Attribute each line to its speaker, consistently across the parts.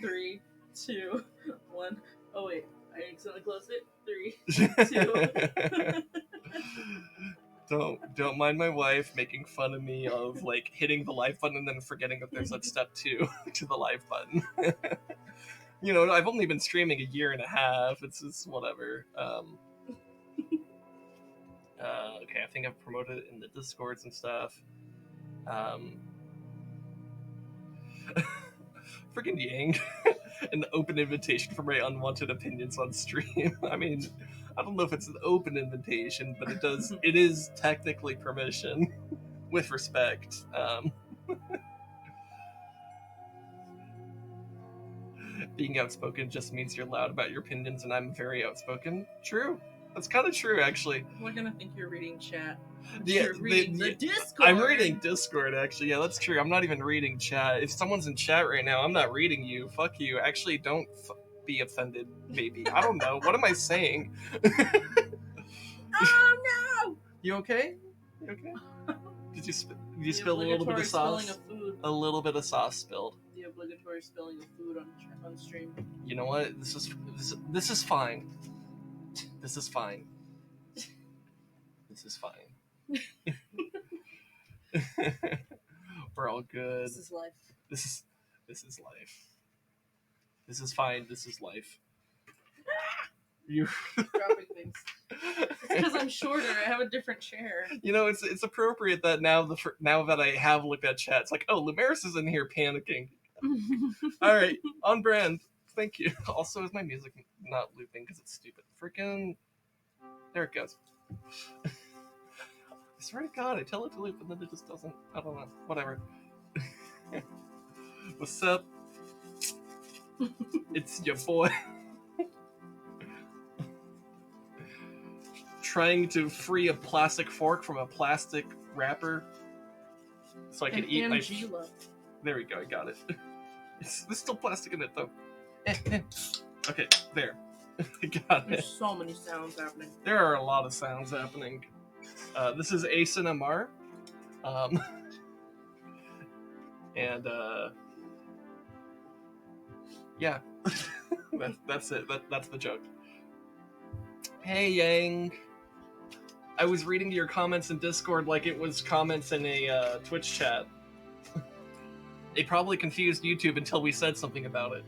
Speaker 1: 3, 2, 1. Oh wait, I accidentally closed it. 3, 2.
Speaker 2: Don't mind my wife making fun of me of like hitting the live button and then forgetting that there's a step 2 to the live button. You know, I've only been streaming a year and a half. It's just whatever. Okay, I think I've promoted it in the Discords and stuff. Freaking Yang. An open invitation for my unwanted opinions on stream. I mean, I don't know if it's an open invitation, but it is technically permission with respect. Being outspoken just means you're loud about your opinions, and I'm very outspoken. True. That's kind of true, actually.
Speaker 1: We're gonna think you're reading chat.
Speaker 2: You're
Speaker 1: reading the Discord.
Speaker 2: I'm reading Discord, actually. Yeah, that's true. I'm not even reading chat. If someone's in chat right now, I'm not reading you. Fuck you. Actually, don't be offended, maybe. I don't know. What am I saying?
Speaker 1: Oh, no!
Speaker 2: You okay? You okay? Did you spill a little bit of sauce?
Speaker 1: Of food.
Speaker 2: A little bit of sauce spilled.
Speaker 1: The obligatory spilling of food on stream.
Speaker 2: You know what? This is fine. This is fine. This is fine. We're all good.
Speaker 1: This is life.
Speaker 2: This is life. This is fine. This is life. You
Speaker 1: dropping things. It's because I'm shorter. I have a different chair.
Speaker 2: You know, it's appropriate that now that I have looked at chat, it's like, oh, Lumeris is in here panicking. All right, on brand. Thank you. Also, is my music not looping because it's stupid? Freaking. There it goes. I swear to God, I tell it to loop and then it just doesn't. I don't know. Whatever. What's up? It's your boy. Trying to free a plastic fork from a plastic wrapper so I can eat my. There we go. I got it. There's still plastic in it though. Okay, there. I got
Speaker 1: There's so many sounds happening.
Speaker 2: There are a lot of sounds happening. This is ASMR. And yeah, that's it. That's the joke. Hey Yang, I was reading your comments in Discord like it was comments in a Twitch chat. They probably confused YouTube until we said something about it.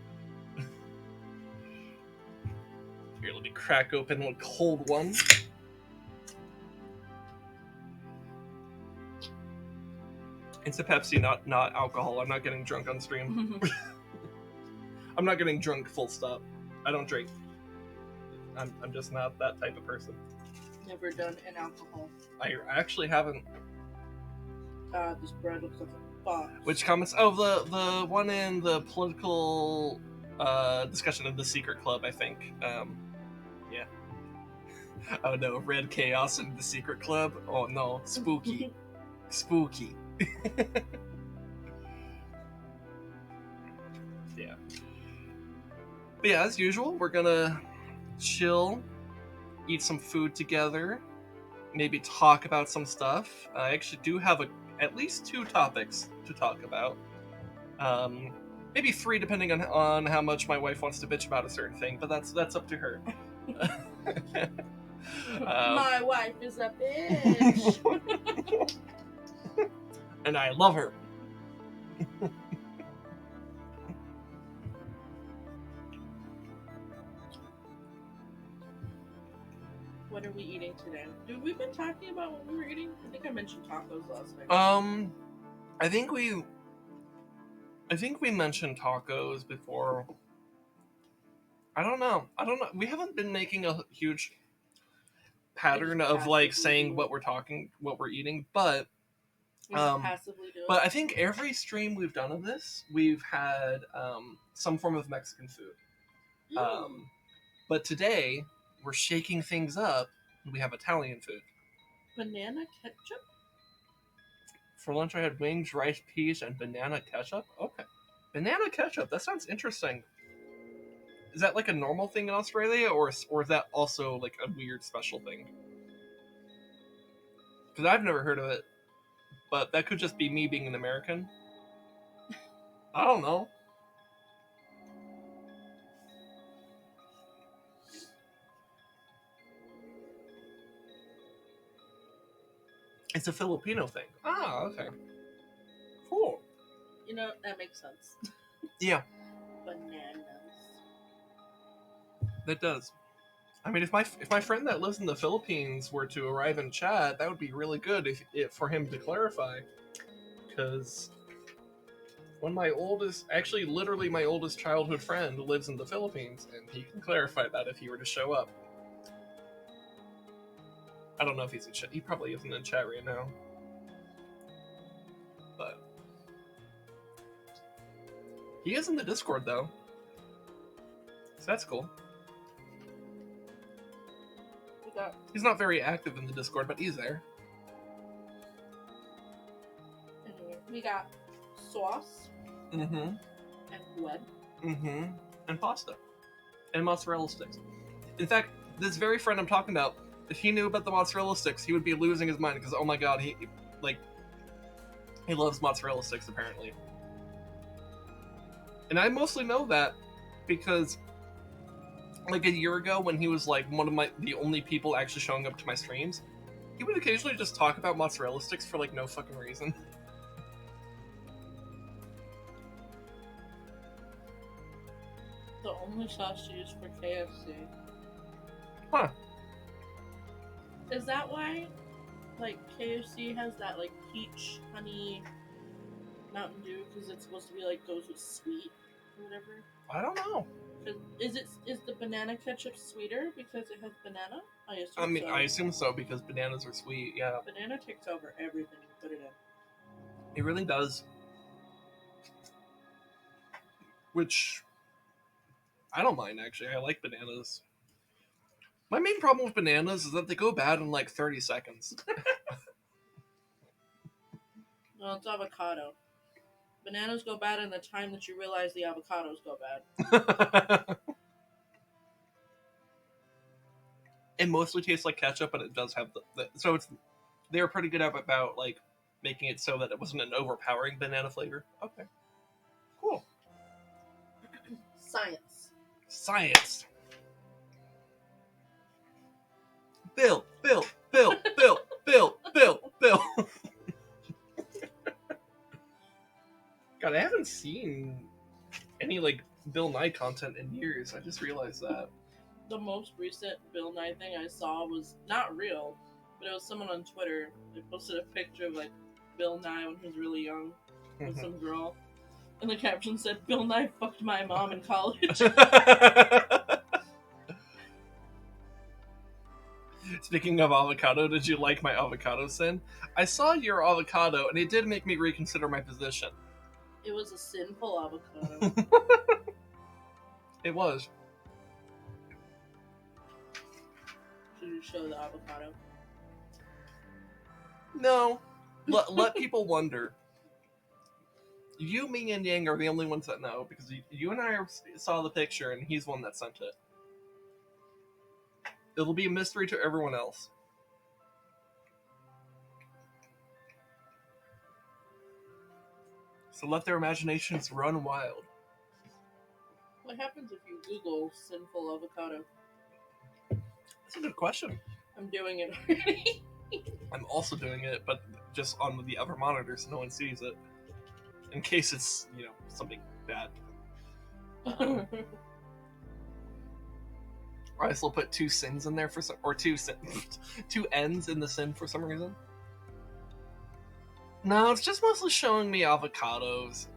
Speaker 2: Here, let me crack open one cold one. It's a Pepsi, not alcohol. I'm not getting drunk on stream. I'm not getting drunk, full stop. I don't drink. I'm just not that type of person.
Speaker 1: Never done an alcohol.
Speaker 2: I actually haven't.
Speaker 1: This bread looks like a box.
Speaker 2: Which comments? Oh, the one in the political discussion of the Secret Club, I think. Yeah. Oh no, Red Chaos in the Secret Club? Oh no, spooky. Spooky. Yeah. But yeah, as usual, we're gonna chill, eat some food together, maybe talk about some stuff. I actually do have at least 2 topics to talk about. Maybe 3 depending on how much my wife wants to bitch about a certain thing, but that's up to her.
Speaker 1: My wife is a bitch.
Speaker 2: And I love her.
Speaker 1: What are we eating today? Have we been talking about what we were eating? I think I mentioned tacos last time.
Speaker 2: I think we mentioned tacos before. I don't know. We haven't been making a huge pattern of like saying what we're eating, but but I think every stream we've done of this, we've had some form of Mexican food. But today we're shaking things up and we have Italian food.
Speaker 1: Banana ketchup?
Speaker 2: For lunch I had wings, rice, peas, and banana ketchup. Okay. Banana ketchup, that sounds interesting. Is that like a normal thing in Australia, or is that also like a weird special thing? Because I've never heard of it, but that could just be me being an American. I don't know. It's a Filipino thing. Ah, okay. Cool.
Speaker 1: You know, that makes sense.
Speaker 2: Yeah,
Speaker 1: Bananas.
Speaker 2: that does. I mean, if my friend that lives in the Philippines were to arrive in chat, that would be really good if for him to clarify, because literally my oldest childhood friend lives in the Philippines, and he can clarify that if he were to show up. I don't know if he's in chat. He probably isn't in chat right now, but he is in the Discord though, so that's cool. He's not very active in the Discord, but he's there.
Speaker 1: Anyway, we got sauce.
Speaker 2: Mm-hmm.
Speaker 1: And web.
Speaker 2: Mm-hmm. And pasta. And mozzarella sticks. In fact, this very friend I'm talking about, if he knew about the mozzarella sticks, he would be losing his mind because, oh my god, he loves mozzarella sticks apparently. And I mostly know that because like a year ago when he was like the only people actually showing up to my streams, he would occasionally just talk about mozzarella sticks for like no fucking reason.
Speaker 1: The only sauce used for KFC.
Speaker 2: Huh.
Speaker 1: Is that why, like, KFC has that, like, peach, honey, Mountain Dew? Because it's supposed to be, like, goes with sweet or whatever?
Speaker 2: I don't know.
Speaker 1: Is the banana ketchup sweeter because it has banana?
Speaker 2: I assume so because bananas are sweet, yeah.
Speaker 1: Banana takes over everything you put it in.
Speaker 2: It really does. Which I don't mind, actually. I like bananas. My main problem with bananas is that they go bad in like 30 seconds.
Speaker 1: No, it's avocado. Bananas go bad in the time that you realize the avocados go bad.
Speaker 2: It mostly tastes like ketchup, but it does have they're pretty good about like making it so that it wasn't an overpowering banana flavor. Okay. Cool. Science. Bill. God, I haven't seen any like Bill Nye content in years. I just realized that.
Speaker 1: The most recent Bill Nye thing I saw was not real, but it was someone on Twitter. They posted a picture of like Bill Nye when he was really young with some girl, and the caption said, "Bill Nye fucked my mom in college."
Speaker 2: Speaking of avocado, did you like my avocado sin? I saw your avocado, and it did make me reconsider my position.
Speaker 1: It was a sinful avocado.
Speaker 2: It was.
Speaker 1: Should you show the avocado?
Speaker 2: No. Let people wonder. You, me, and Yang are the only ones that know, because you and I saw the picture, and he's the one that sent it. It'll be a mystery to everyone else. So let their imaginations run wild.
Speaker 1: What happens if you Google sinful avocado?
Speaker 2: That's a good question.
Speaker 1: I'm doing it already.
Speaker 2: I'm also doing it, but just on the other monitor so no one sees it. In case it's, something bad. I still put two sins in there two N's in the sin for some reason. No, it's just mostly showing me avocados.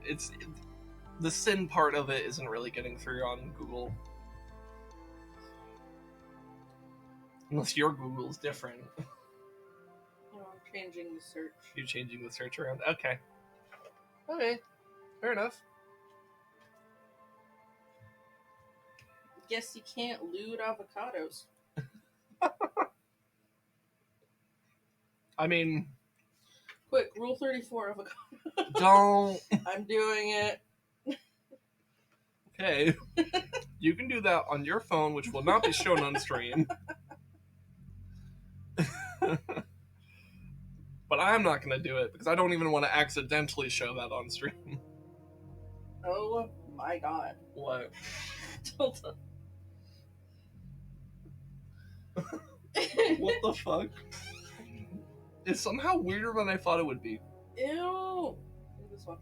Speaker 2: The sin part of it isn't really getting through on Google. Unless your Google's different.
Speaker 1: I'm changing the search.
Speaker 2: You're changing the search around? Okay. Okay. Fair enough.
Speaker 1: Guess you can't loot avocados.
Speaker 2: I mean...
Speaker 1: Quick, Rule 34 avocado.
Speaker 2: Don't...
Speaker 1: I'm doing it.
Speaker 2: Okay. You can do that on your phone, which will not be shown on stream. But I'm not going to do it, because I don't even want to accidentally show that on stream.
Speaker 1: Oh my god.
Speaker 2: What?
Speaker 1: Hold on.
Speaker 2: What the fuck? is somehow weirder than I thought it would be.
Speaker 1: Ew. This one.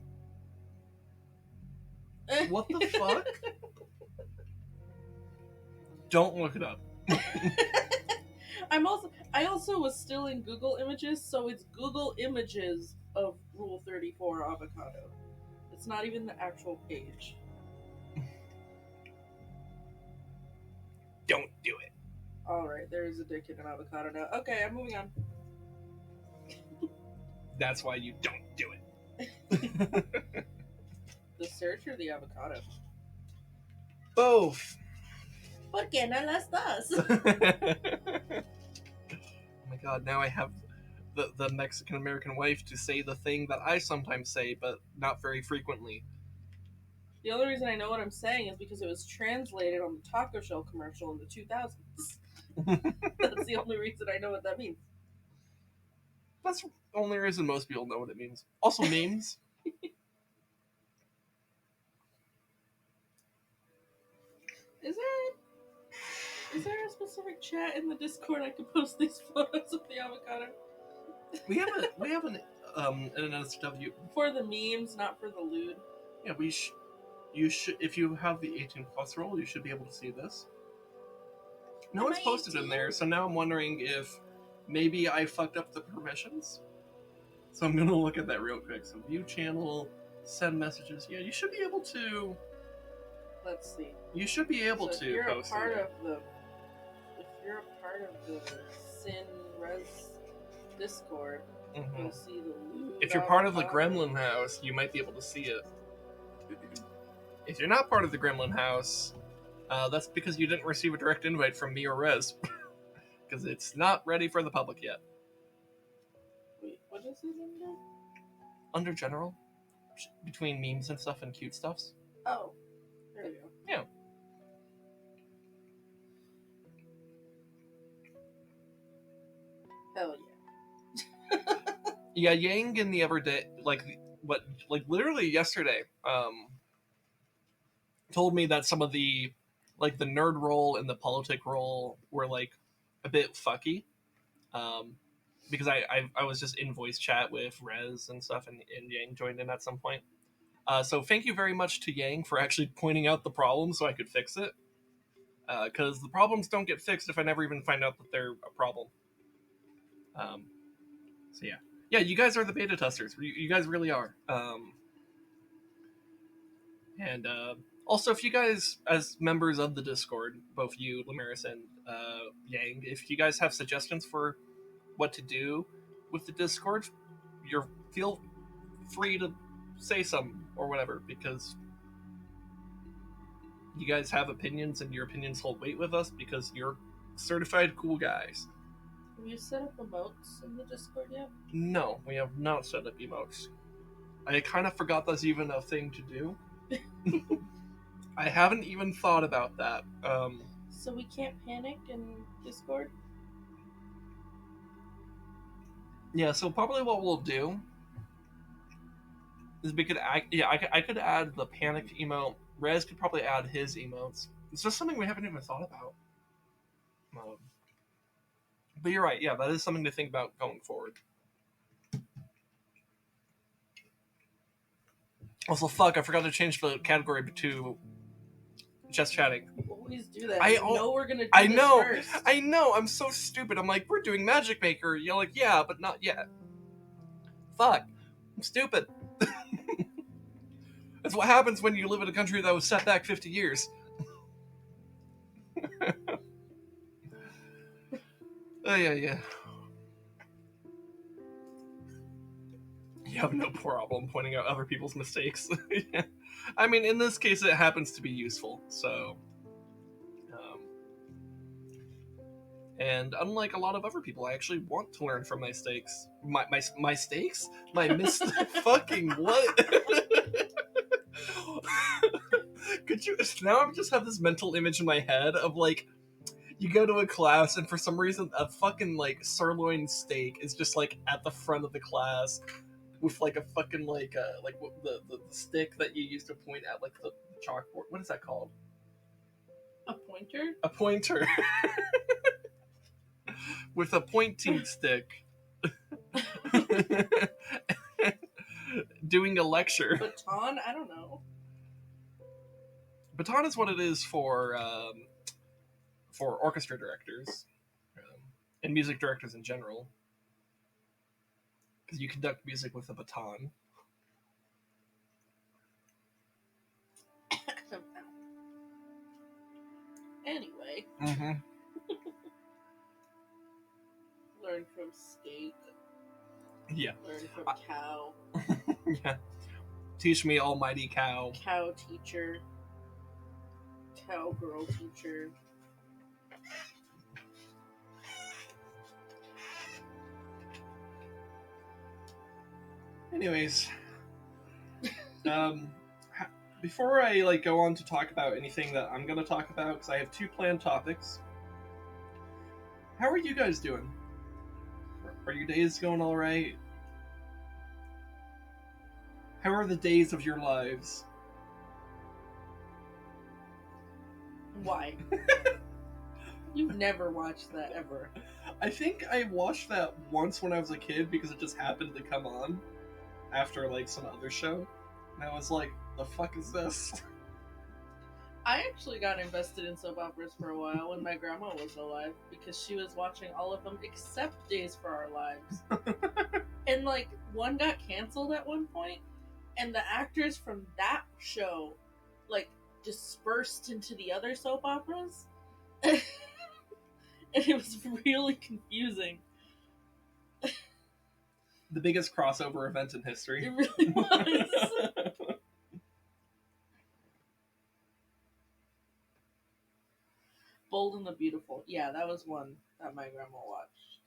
Speaker 2: What the fuck? Don't look it up.
Speaker 1: I also was still in Google Images, so it's Google Images of Rule 34 avocado. It's not even the actual page.
Speaker 2: Don't do it.
Speaker 1: Alright, there is a dick in an avocado now. Okay, I'm moving on.
Speaker 2: That's why you don't do
Speaker 1: it. The search or the avocado?
Speaker 2: Both.
Speaker 1: ¿Por qué no las dos?
Speaker 2: Oh my god, now I have the Mexican American wife to say the thing that I sometimes say, but not very frequently.
Speaker 1: The only reason I know what I'm saying is because it was translated on the Taco Shell commercial in the 2000s. That's the only reason I know what that means.
Speaker 2: That's the only reason most people know what it means. Also, memes.
Speaker 1: Is there a specific chat in the Discord I could post these photos of the avocado?
Speaker 2: We have an NSW
Speaker 1: for the memes, not for the lewd.
Speaker 2: Yeah, you should, if you have the 18 plus rule, you should be able to see this. No one's posted in there, so now I'm wondering if maybe I fucked up the permissions. So I'm gonna look at that real quick. So view channel, send messages. Yeah, you should be able to.
Speaker 1: Let's see.
Speaker 2: You should be able to
Speaker 1: if you're
Speaker 2: post
Speaker 1: a part
Speaker 2: it.
Speaker 1: Of the, if you're a part of the Sin Res Discord, you'll see the lewd.
Speaker 2: If you're part of the Gremlin House, you might be able to see it. If you're not part of the Gremlin House, that's because you didn't receive a direct invite from me or Rez. Because it's not ready for the public yet.
Speaker 1: Wait, what is it under?
Speaker 2: Under general? Between memes and stuff and cute stuffs.
Speaker 1: Oh, there we go.
Speaker 2: Yeah.
Speaker 1: Hell
Speaker 2: yeah. Yeah, Yang in the everyday, literally yesterday, told me that some of the, the nerd role and the politic role were, a bit fucky. Because I was just in voice chat with Rez and stuff, and Yang joined in at some point. So thank you very much to Yang for actually pointing out the problem so I could fix it. Because the problems don't get fixed if I never even find out that they're a problem. So yeah. Yeah, you guys are the beta testers. You guys really are. And also, if you guys, as members of the Discord, both you, Lamaris, and Yang, if you guys have suggestions for what to do with the Discord, feel free to say some or whatever, because you guys have opinions and your opinions hold weight with us because you're certified cool guys.
Speaker 1: Have you set up emotes in the Discord yet?
Speaker 2: No, we have not set up emotes. I kind of forgot that's even a thing to do. I haven't even thought about that.
Speaker 1: So we can't panic in Discord?
Speaker 2: Yeah, so probably what we'll do is we could I could add the panicked emote. Rez could probably add his emotes. It's just something we haven't even thought about. But you're right, yeah, that is something to think about going forward. Also, fuck, I forgot to change the category to just chatting.
Speaker 1: We always do that. I know we're gonna do this first.
Speaker 2: I know, I'm so stupid. I'm like, we're doing Magicmaker. You're like, yeah, but not yet. Fuck, I'm stupid. That's what happens when you live in a country that was set back 50 years. Oh, yeah. You have no problem pointing out other people's mistakes. Yeah. I mean, in this case, it happens to be useful, so... and unlike a lot of other people, I actually want to learn from my mistakes. My mistakes? My fucking what? Could you... Now I just have this mental image in my head of, you go to a class and for some reason a fucking, sirloin steak is just, at the front of the class with, a fucking, the stick that you use to point at, the chalkboard. What is that called?
Speaker 1: A pointer?
Speaker 2: A pointer. With a pointing stick. Doing a lecture.
Speaker 1: Baton? I don't know.
Speaker 2: Baton is what it is for orchestra directors and music directors in general, because you conduct music with a baton.
Speaker 1: Anyway,
Speaker 2: Mm-hmm.
Speaker 1: learn from steak.
Speaker 2: Yeah.
Speaker 1: Learn from cow.
Speaker 2: Yeah. Teach me, almighty cow.
Speaker 1: Cow teacher. Cowgirl teacher.
Speaker 2: Anyways, before I go on to talk about anything that I'm gonna talk about, because I have 2 planned topics. How are you guys doing? Are your days going all right? How are the days of your lives?
Speaker 1: Why? You've never watched that ever.
Speaker 2: I think I watched that once when I was a kid because it just happened to come on after some other show, and I was like, "The fuck is this?"
Speaker 1: I actually got invested in soap operas for a while when my grandma was alive because she was watching all of them except Days for Our Lives. And one got canceled at one point, and the actors from that show dispersed into the other soap operas. And it was really confusing.
Speaker 2: The biggest crossover event in history.
Speaker 1: It really was. Bold and the Beautiful. Yeah, that was one that my grandma watched.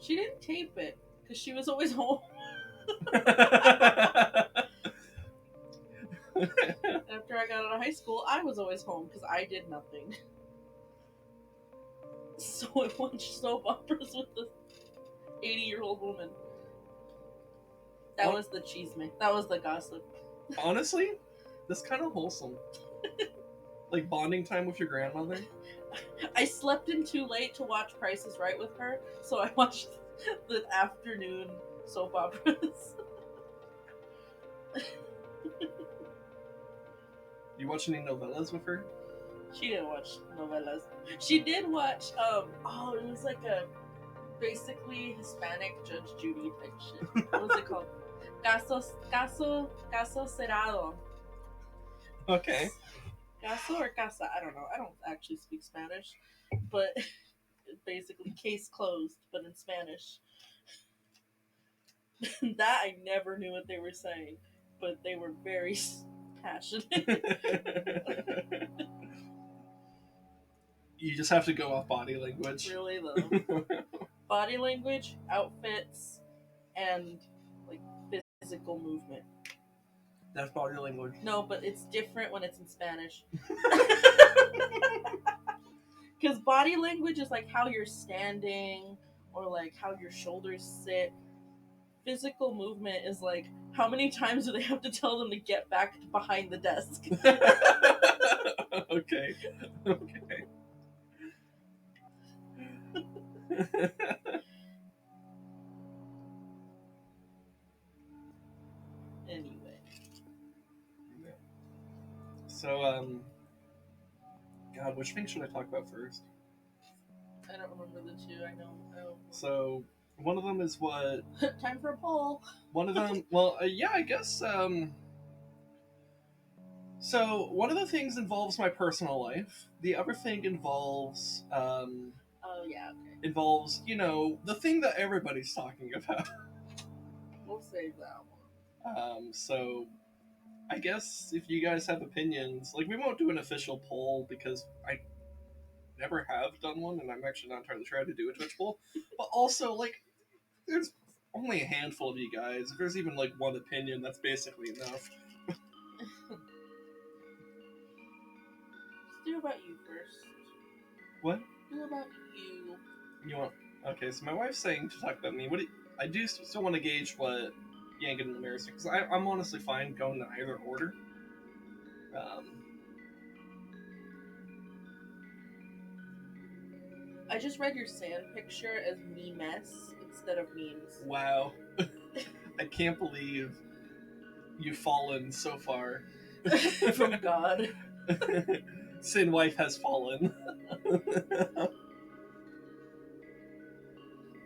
Speaker 1: She didn't tape it because she was always home. After I got out of high school, I was always home because I did nothing. So I watched soap operas with this 80-year-old woman. That was the chisme. That was the gossip.
Speaker 2: Honestly, that's kind of wholesome. Like bonding time with your grandmother.
Speaker 1: I slept in too late to watch Price is Right with her, so I watched the afternoon soap operas.
Speaker 2: You watch any novellas with her?
Speaker 1: She didn't watch novellas. She did watch, it was like a basically Hispanic Judge Judy type shit. What was it called? Caso Cerrado.
Speaker 2: Okay.
Speaker 1: Caso or casa? I don't know. I don't actually speak Spanish, but basically case closed, but in Spanish. That I never knew what they were saying, but they were very passionate.
Speaker 2: You just have to go off body language.
Speaker 1: Really though. Body language, outfits, and physical movement.
Speaker 2: That's body language.
Speaker 1: No, but it's different when it's in Spanish. Because body language is how you're standing or how your shoulders sit. Physical movement is how many times do they have to tell them to get back behind the desk?
Speaker 2: Okay.
Speaker 1: Anyway.
Speaker 2: So, God, which thing should I talk about first?
Speaker 1: I don't remember the two. I know.
Speaker 2: So, one of them is what?
Speaker 1: Time for a poll.
Speaker 2: One of them, well, yeah, I guess, so one of the things involves my personal life. The other thing involves,
Speaker 1: oh, yeah, okay.
Speaker 2: Involves, the thing that everybody's talking about.
Speaker 1: We'll save that one.
Speaker 2: So, I guess if you guys have opinions, we won't do an official poll because I never have done one, and I'm actually not entirely sure how to do a Twitch poll. But also, there's only a handful of you guys. If there's even one opinion, that's basically enough.
Speaker 1: Do about you first.
Speaker 2: What?
Speaker 1: Do about you.
Speaker 2: You want? Okay, so my wife's saying to talk about me. I do still want to gauge what Yank and the Maris, because I'm honestly fine going in either order.
Speaker 1: I just read your sand picture as me mess instead of memes.
Speaker 2: Wow. I can't believe you've fallen so far.
Speaker 1: From God.
Speaker 2: Sin wife has fallen.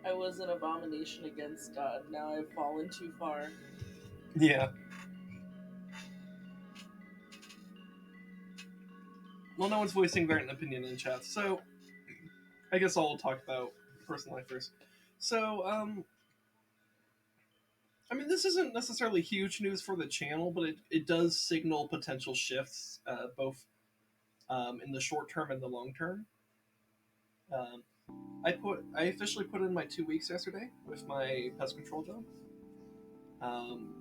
Speaker 1: I was an abomination against God. Now I've fallen too far.
Speaker 2: Yeah. Well, no one's voicing their opinion in chat, so I guess I'll talk about personal life first. So, I mean, this isn't necessarily huge news for the channel, but it does signal potential shifts, both in the short term and the long term. Um, I officially put in my 2 weeks yesterday with my pest control job. Um,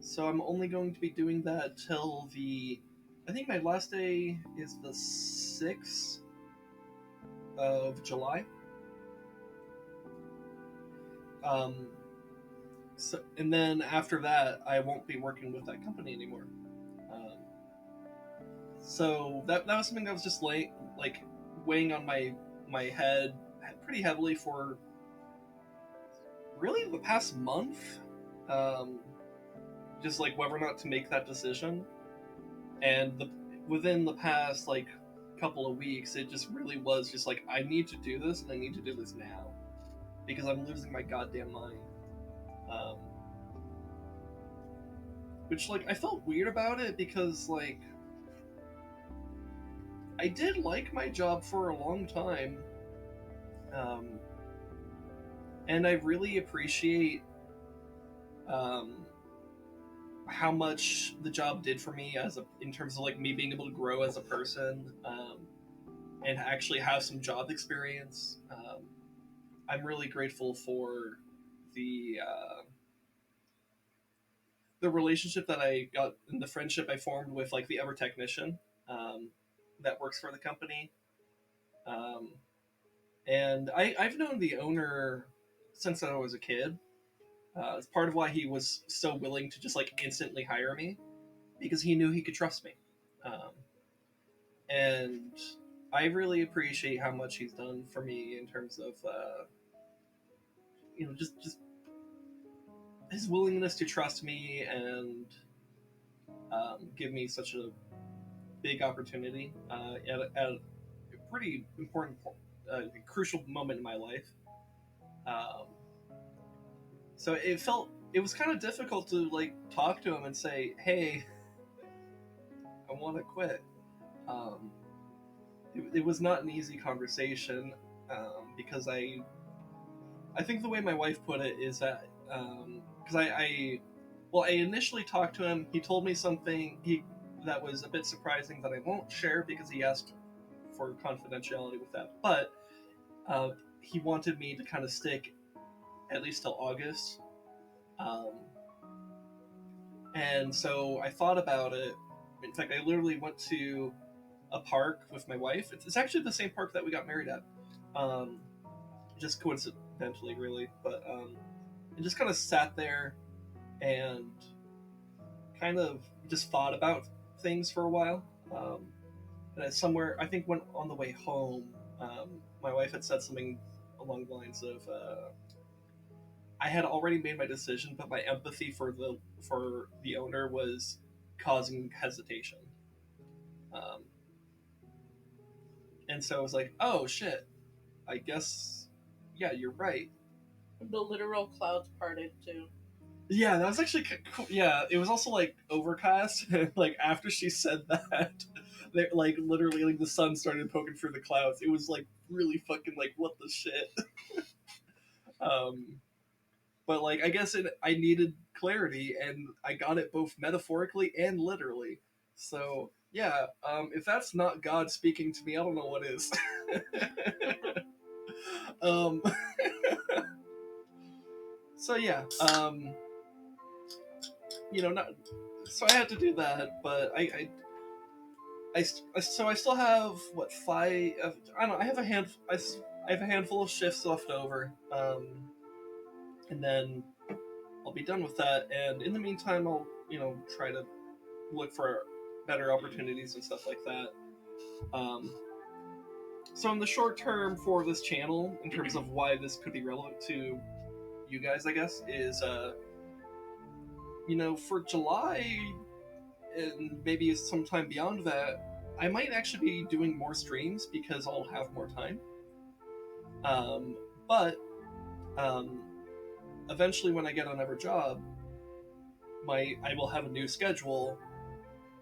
Speaker 2: so I'm only going to be doing that till I think my last day is the 6th of July. Um, and then after that, I won't be working with that company anymore. Um, so that was something that was just weighing on my head pretty heavily for really the past month. Um, just like whether or not to make that decision, and within the past like couple of weeks, it just really was just like I need to do this, and I need to do this now because I'm losing my goddamn mind. Um, which like I felt weird about it because like I did like my job for a long time, um, and I really appreciate um, how much the job did for me in terms of like me being able to grow as a person, and actually have some job experience. I'm really grateful for the the relationship that I got and the friendship I formed with like the other technician um, that works for the company. Um, and I've known the owner since I was a kid. It's part of why he was so willing to just like instantly hire me because he knew he could trust me. Um, and I really appreciate how much he's done for me in terms of just his willingness to trust me and give me such a big opportunity at a pretty important, crucial moment in my life. Um, so it was kind of difficult to like talk to him and say, "Hey, I want to quit." Um, it was not an easy conversation because I think the way my wife put it is that because I initially talked to him. He told me something that was a bit surprising that I won't share because he asked for confidentiality with that. But uh, he wanted me to kind of stick at least till August, um, and so I thought about it. In fact, I literally went to a park with my wife. It's actually the same park that we got married at. Um, just coincidentally, really, but and just kind of sat there and kind of just thought about things for a while. And somewhere, I think when on the way home, my wife had said something along the lines of, "I had already made my decision, but my empathy for the owner was causing hesitation." Um, and so I was like, "Oh shit, I guess, yeah, you're right."
Speaker 1: The literal clouds parted too.
Speaker 2: Yeah, that was actually cool. Yeah, it was also like overcast. Like after she said that, they like literally like the sun started poking through the clouds. It was like really fucking like what the shit. Um, but like I guess I needed clarity, and I got it both metaphorically and literally. So yeah, if that's not God speaking to me, I don't know what is. um, so yeah, not. So I had to do that, but so I still have what five? I don't know. I have a I have a handful of shifts left over, and then I'll be done with that. And in the meantime, I'll try to look for better opportunities and stuff like that. Um, So in the short term for this channel, in terms of why this could be relevant to you guys, I guess, is for July and maybe sometime beyond that, I might actually be doing more streams because I'll have more time. But eventually, when I get another job, I will have a new schedule,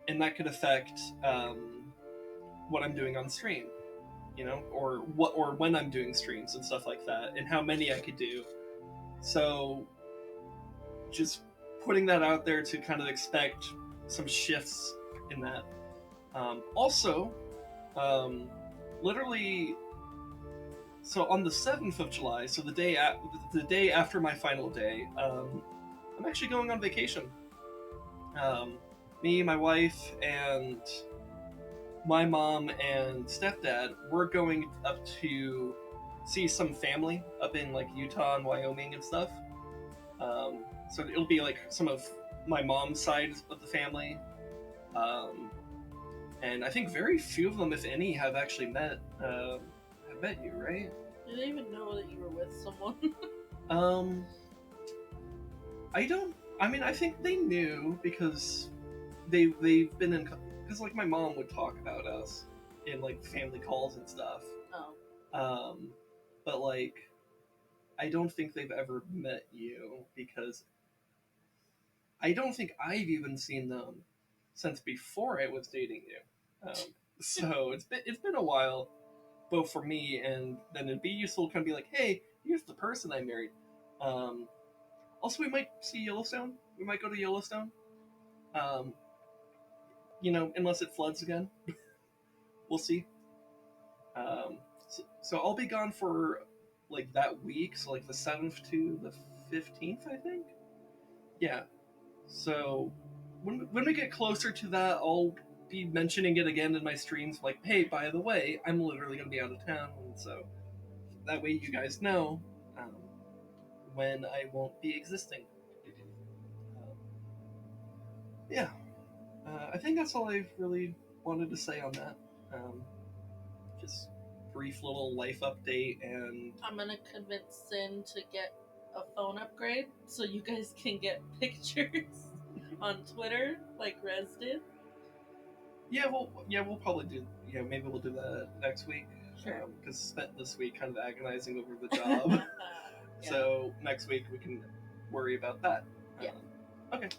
Speaker 2: and that could affect what I'm doing on stream, or when I'm doing streams and stuff like that, and how many I could do. So, just putting that out there to kind of expect some shifts in that. Also, literally, so on the 7th of July, so the day after my final day, I'm actually going on vacation. Me, my wife, and my mom and stepdad, we're going up to see some family up in like Utah and Wyoming and stuff. So it'll be like some of my mom's side of the family. And I think very few of them, if any, have actually met you, right?
Speaker 1: Did they even know that you were with someone?
Speaker 2: I think they knew because they've been in, because like my mom would talk about us in like family calls and stuff.
Speaker 1: Oh.
Speaker 2: But like, I don't think they've ever met you because I don't think I've even seen them since before I was dating you. So it's been a while, both for me and then it'd be useful to kind of be like, hey, here's the person I married. Also, we might see Yellowstone. We might go to Yellowstone. Unless it floods again. We'll see. So I'll be gone for like that week, so like the 7th to the 15th, I think. Yeah. So when we get closer to that, I'll be mentioning it again in my streams. Like, hey, by the way, I'm literally going to be out of town, and so that way you guys know when I won't be existing. Yeah. I think that's all I really wanted to say on that. Just brief little life update, and
Speaker 1: I'm gonna convince Sin to get a phone upgrade so you guys can get pictures on Twitter like Rez did.
Speaker 2: Yeah, we'll probably do. Yeah, maybe we'll do that next week.
Speaker 1: Sure.
Speaker 2: Because spent this week kind of agonizing over the job. Yeah. So next week we can worry about that.
Speaker 1: Yeah.
Speaker 2: Okay.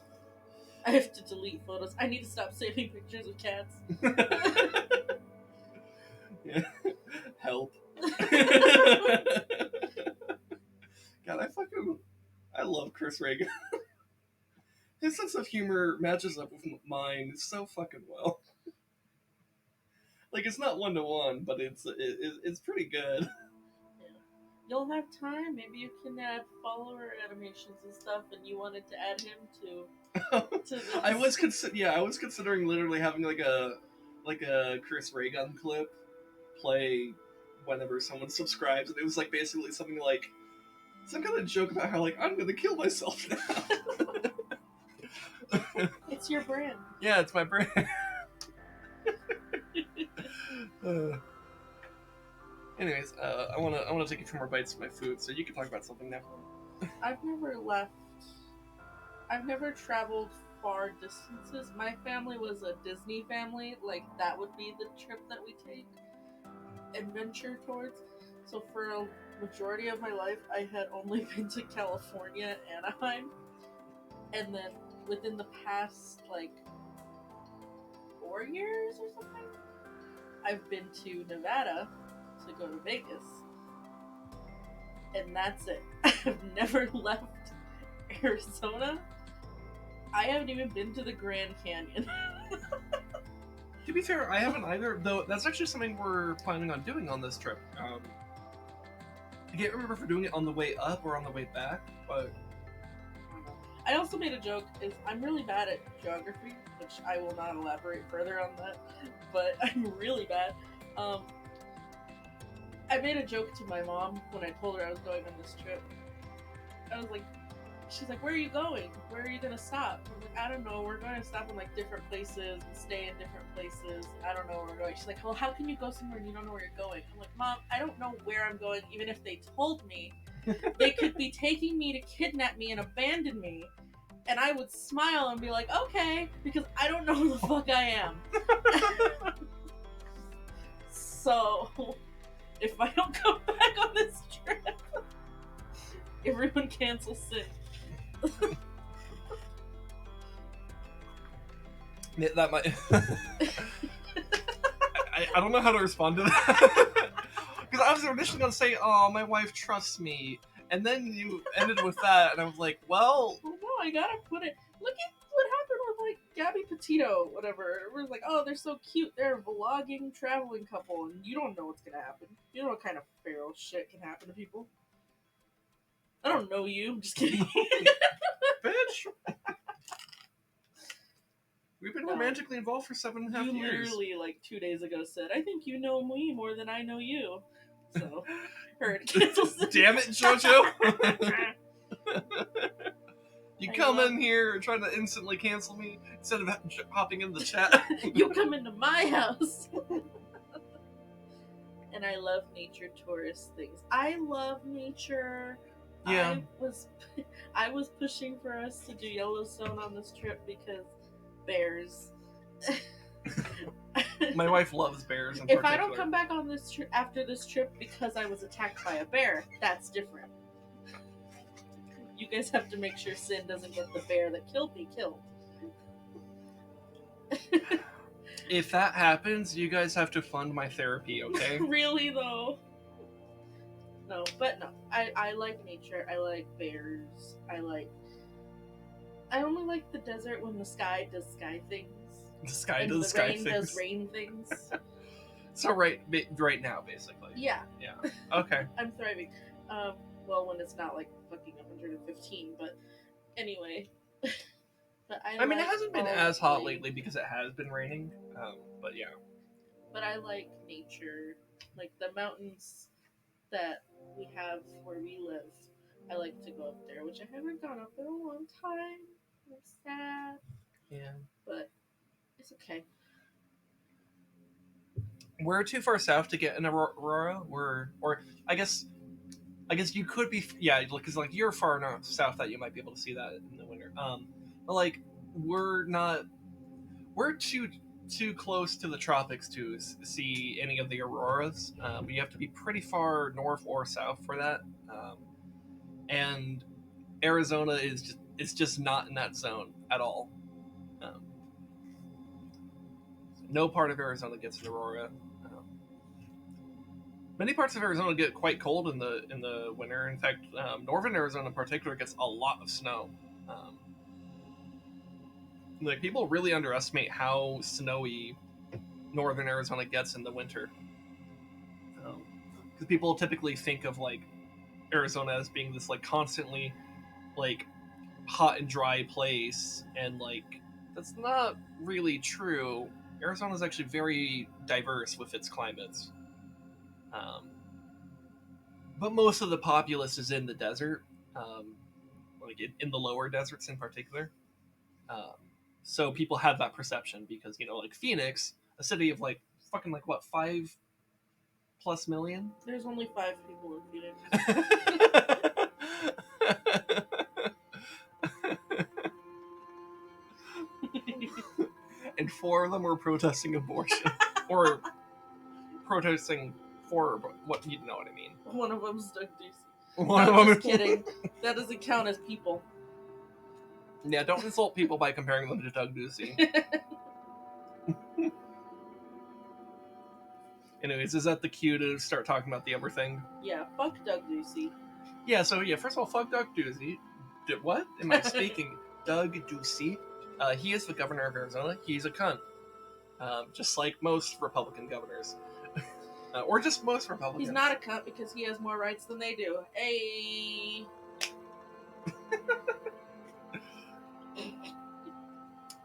Speaker 1: I have to delete photos. I need to stop saving pictures of cats.
Speaker 2: Yeah. Help. God, I love Chris Reagan. His sense of humor matches up with mine so fucking well. Like, it's not 1-to-1, but it's pretty good.
Speaker 1: Yeah. You'll have time. Maybe you can add follower animations and stuff, and you wanted to add him to this.
Speaker 2: I was considering literally having like a Chris Reagan clip play whenever someone subscribes, and it was like basically something like some kind of joke about how like I'm gonna kill myself now.
Speaker 1: It's your brand.
Speaker 2: Yeah, it's my brand. Anyways, I wanna take a few more bites of my food, so you can talk about something now.
Speaker 1: I've never traveled far distances. My family was a Disney family. Like, that would be the trip that we take and venture towards. So for a majority of my life, I had only been to California, Anaheim. And then within the past, 4 years or something, I've been to Nevada to go to Vegas. And that's it. I've never left Arizona. I haven't even been to the Grand Canyon.
Speaker 2: To be fair, I haven't either, though that's actually something we're planning on doing on this trip. I can't remember if we're doing it on the way up or on the way back, but...
Speaker 1: I also made a joke, is I'm really bad at geography, which I will not elaborate further on that, but I'm really bad. I made a joke to my mom when I told her I was going on this trip. I was like, she's like, where are you going? Where are you gonna stop? I'm like, I don't know. We're going to stop in like different places and stay in different places. I don't know where we're going. She's like, well, how can you go somewhere and you don't know where you're going? I'm like, Mom, I don't know where I'm going. Even if they told me, they could be taking me to kidnap me and abandon me. And I would smile and be like, okay, because I don't know who the fuck I am. So, if I don't come back on this trip, everyone cancels Sin.
Speaker 2: Yeah, that might. I don't know how to respond to that. Because I was initially going to say, oh, my wife trusts me. And then you ended with that, and I was like, well.
Speaker 1: No, I gotta put it. Look at what happened with like Gabby Petito, whatever. It was like, oh, they're so cute. They're a vlogging, traveling couple, and you don't know what's gonna happen. You know what kind of feral shit can happen to people. I don't know you. I'm just kidding.
Speaker 2: Bitch. We've been romantically involved for 7.5 years.
Speaker 1: You literally, like 2 days ago, said, I think you know me more than I know you. So, heard.
Speaker 2: Damn it, JoJo. You come in here trying to instantly cancel me instead of hopping in the chat.
Speaker 1: You come into my house. And I love nature tourist things. I love nature.
Speaker 2: Yeah.
Speaker 1: I was pushing for us to do Yellowstone on this trip because bears.
Speaker 2: My wife loves bears.
Speaker 1: If I don't come back on this trip after this trip because I was attacked by a bear, that's different. You guys have to make sure Sin doesn't get the bear that killed me killed.
Speaker 2: If that happens, you guys have to fund my therapy, okay?
Speaker 1: Really though. No, but no. I like nature. I like bears. I only like the desert when the sky does sky things.
Speaker 2: The sky
Speaker 1: and
Speaker 2: does
Speaker 1: the
Speaker 2: sky
Speaker 1: rain
Speaker 2: things.
Speaker 1: does rain things.
Speaker 2: So right now, basically.
Speaker 1: Yeah.
Speaker 2: Yeah. Okay.
Speaker 1: I'm thriving. Well, when it's not like fucking 115, but anyway. But
Speaker 2: I mean, it hasn't been as hot lately because it has been raining. But yeah.
Speaker 1: But I like nature, like the mountains that we have where we live. I like to go up there, which I haven't gone up in a long time. I'm sad.
Speaker 2: Yeah.
Speaker 1: But it's okay.
Speaker 2: We're too far south to get an aurora. Or I guess you could be, yeah, because like you're far enough south that you might be able to see that in the winter. But like we're too close to the tropics to see any of the auroras. You have to be pretty far north or south for that. And Arizona is just not in that zone at all. No part of Arizona gets an aurora. Many parts of Arizona get quite cold in the winter. In fact, northern Arizona in particular gets a lot of snow. Like people really underestimate how snowy northern Arizona gets in the winter. Because people typically think of like Arizona as being this like constantly like hot and dry place, and like that's not really true. Arizona is actually very diverse with its climates. But most of the populace is in the desert, like in the lower deserts in particular. So people have that perception because, like Phoenix, a city of like fucking like what, 5+ million?
Speaker 1: There's only 5 people in Phoenix.
Speaker 2: And 4 of them were protesting abortion. Or protesting for what, you know what I mean.
Speaker 1: One of them's Doug Ducey.
Speaker 2: One of them
Speaker 1: just kidding. That doesn't count as people.
Speaker 2: Yeah, don't insult people by comparing them to Doug Ducey. Anyways, is that the cue to start talking about the other thing?
Speaker 1: Yeah, fuck Doug Ducey.
Speaker 2: Yeah, so yeah, first of all, fuck Doug Ducey. What am I speaking? Doug Ducey. He is the governor of Arizona. He's a cunt. Just like most Republican governors. Or just most Republicans.
Speaker 1: He's not a cunt because he has more rights than they do. Hey.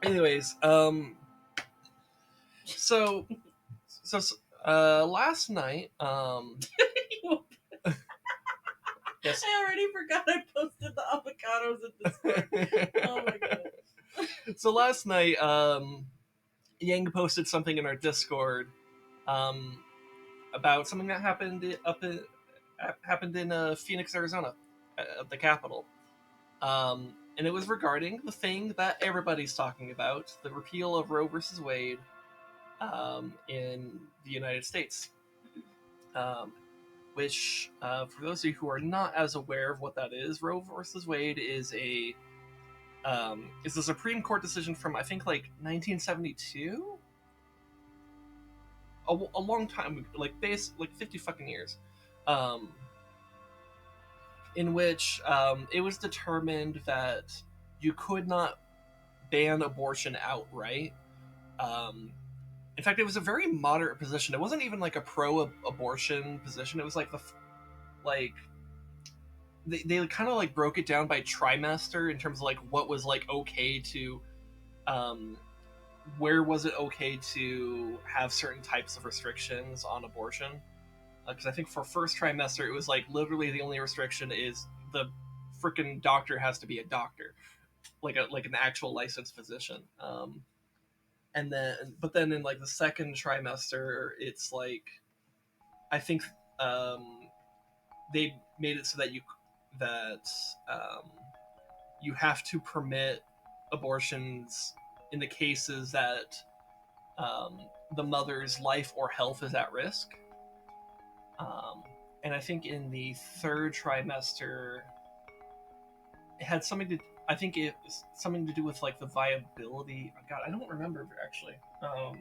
Speaker 2: Anyways, so last night, Yes.
Speaker 1: I already forgot I posted the avocados in Discord. Oh my god.
Speaker 2: So last night, Yang posted something in our Discord about something that happened in Phoenix, Arizona, at the Capitol. And it was regarding the thing that everybody's talking about, the repeal of Roe versus Wade in the United States. Which, for those of you who are not as aware of what that is, Roe versus Wade is a Supreme Court decision from, I think, like 1972, a long time, like 50 fucking years, in which it was determined that you could not ban abortion outright. In fact, it was a very moderate position. It wasn't even like a pro-abortion position. It was like like they kind of like broke it down by trimester in terms of like what was like okay to, where was it okay to have certain types of restrictions on abortion. Because I think for first trimester it was like literally the only restriction is the freaking doctor has to be a doctor, like an actual licensed physician. And then but then in like the second trimester it's like, I think they made it so that you have to permit abortions in the cases that the mother's life or health is at risk. And I think in the third trimester, it had something to. I think it was something to do with like the viability. God, I don't remember actually. I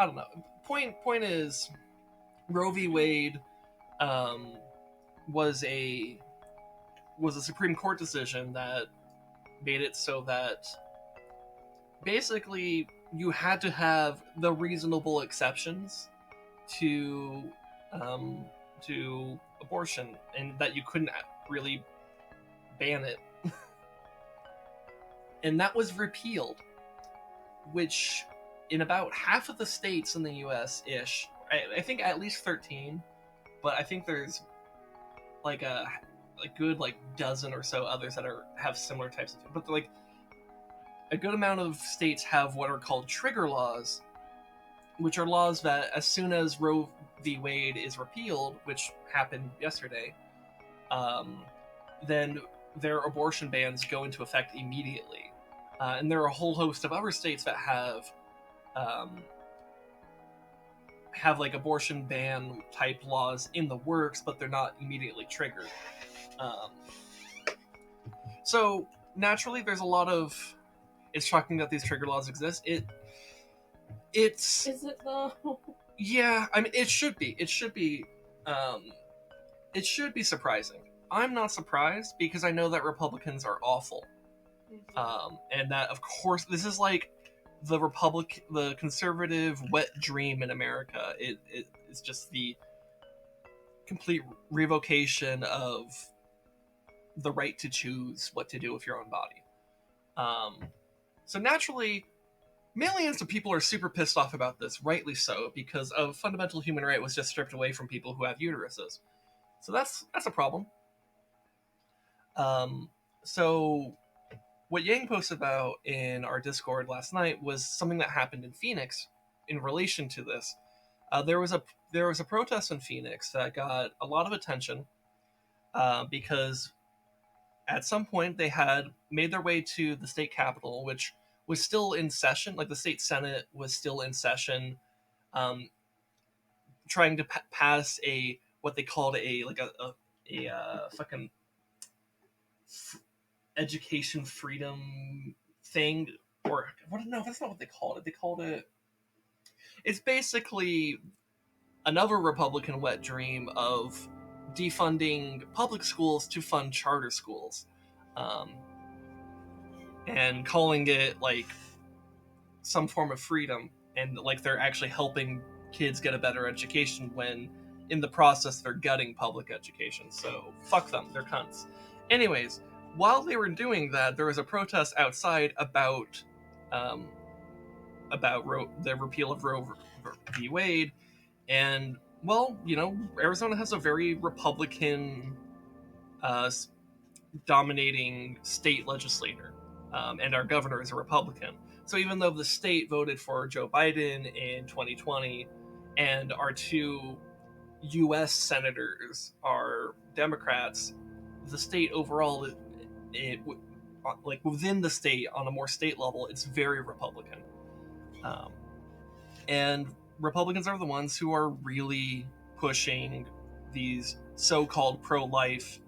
Speaker 2: don't know. Point is, Roe v. Wade was a Supreme Court decision that made it so that basically you had to have the reasonable exceptions to abortion, and that you couldn't really ban it. And that was repealed, which in about half of the states in the U.S. ish, I think at least 13, but I think there's like a good like dozen or so others that have similar types of things. But like a good amount of states have what are called trigger laws, which are laws that as soon as Roe v. Wade is repealed, which happened yesterday, then their abortion bans go into effect immediately. And there are a whole host of other states that have like abortion ban type laws in the works, but they're not immediately triggered. So naturally, there's a lot of it's shocking that these trigger laws exist. Is
Speaker 1: it though?
Speaker 2: Yeah, I mean, it should be. It should be surprising. I'm not surprised because I know that Republicans are awful, and that of course this is like the conservative wet dream in America. It's just the complete revocation of the right to choose what to do with your own body. So naturally, millions of people are super pissed off about this, rightly so, because a fundamental human right was just stripped away from people who have uteruses. So that's a problem. So what Yang posted about in our Discord last night was something that happened in Phoenix in relation to this. There was a protest in Phoenix that got a lot of attention because at some point they had made their way to the state capitol, which was still in session. Like the state senate was still in session, trying to pass what they called a fucking education freedom thing, or what? No, that's not what they called it. They called it. It's basically another Republican wet dream of defunding public schools to fund charter schools, and calling it like some form of freedom, and like they're actually helping kids get a better education when in the process they're gutting public education. So fuck them, they're cunts. Anyways, while they were doing that, there was a protest outside about the repeal of Roe v. Wade, and Well, Arizona has a very Republican uh, dominating state legislator, and our governor is a Republican. So even though the state voted for Joe Biden in 2020, and our two U.S. senators are Democrats, the state overall, it like within the state on a more state level, it's very Republican, um, and Republicans are the ones who are really pushing these so-called pro-life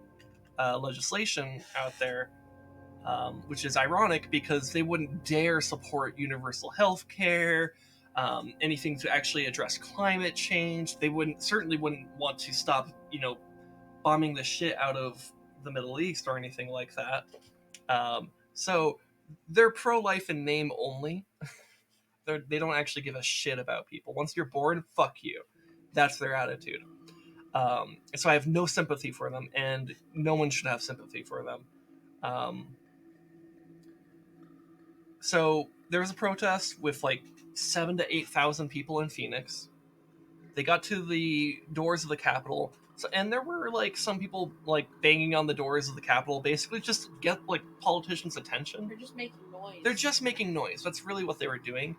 Speaker 2: legislation out there, which is ironic because they wouldn't dare support universal health care, anything to actually address climate change. They certainly wouldn't want to stop, bombing the shit out of the Middle East or anything like that. So they're pro-life in name only. They don't actually give a shit about people. Once you're born, fuck you. That's their attitude. So I have no sympathy for them, and no one should have sympathy for them. Um, So there was a protest with like 7 to 8,000 people in Phoenix. They got to the doors of the Capitol, and there were like some people like banging on the doors of the Capitol, basically just to get like politicians' attention.
Speaker 1: They're just making noise.
Speaker 2: They're just making noise. That's really what they were doing.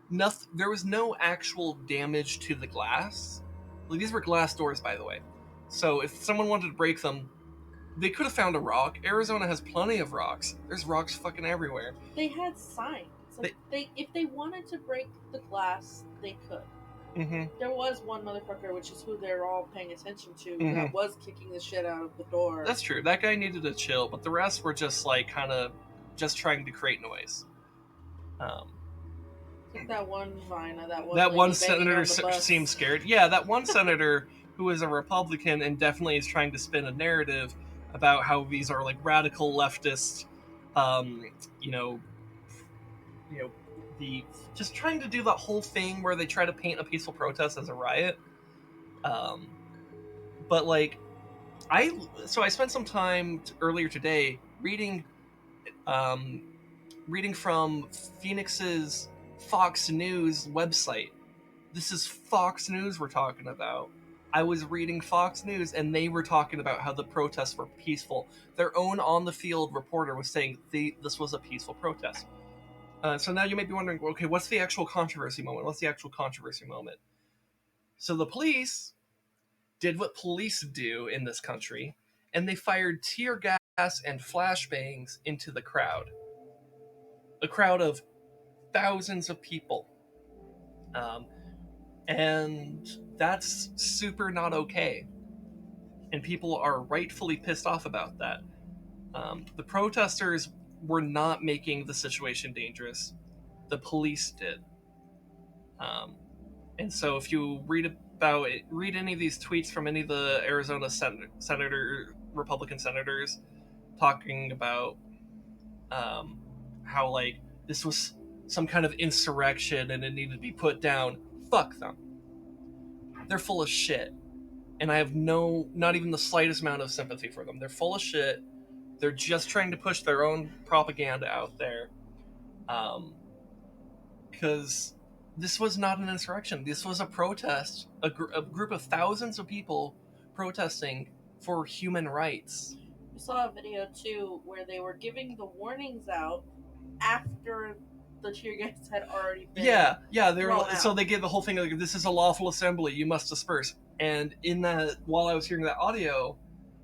Speaker 2: Nothing. There was no actual damage to the glass. Like, these were glass doors, by the way. So if someone wanted to break them, they could have found a rock. Arizona has plenty of rocks. There's rocks fucking everywhere.
Speaker 1: They had signs. Like if they wanted to break the glass, they could.
Speaker 2: Mm-hmm.
Speaker 1: There was one motherfucker, which is who they're all paying attention to, that was kicking the shit out of the door.
Speaker 2: That's true. That guy needed to chill, but the rest were just like kind of just trying to create noise.
Speaker 1: That one vine,
Speaker 2: that one senator seemed scared. Yeah, that one senator who is a Republican and definitely is trying to spin a narrative about how these are like radical leftist, you know, the just trying to do that whole thing where they try to paint a peaceful protest as a riot. But like, I spent some time earlier today reading from Phoenix's Fox News website. This is Fox News we're talking about. I was reading Fox News and they were talking about how the protests were peaceful. Their own on-the-field reporter was saying this was a peaceful protest. So now you may be wondering, okay, what's the actual controversy moment? So the police did what police do in this country, and they fired tear gas and flashbangs into the crowd. A crowd of thousands of people. And that's super not okay. And people are rightfully pissed off about that. The protesters were not making the situation dangerous. The police did. And so if you read any of these tweets from any of the Arizona Republican senators talking about how like this was some kind of insurrection and it needed to be put down, fuck them. They're full of shit. And I have not even the slightest amount of sympathy for them. They're full of shit. They're just trying to push their own propaganda out there. Because this was not an insurrection. This was a protest, a group of thousands of people protesting for human rights.
Speaker 1: I saw a video too where they were giving the warnings out after the tear gas had already been
Speaker 2: so they gave the whole thing like, this is a lawful assembly, you must disperse. And in that, while I was hearing that audio,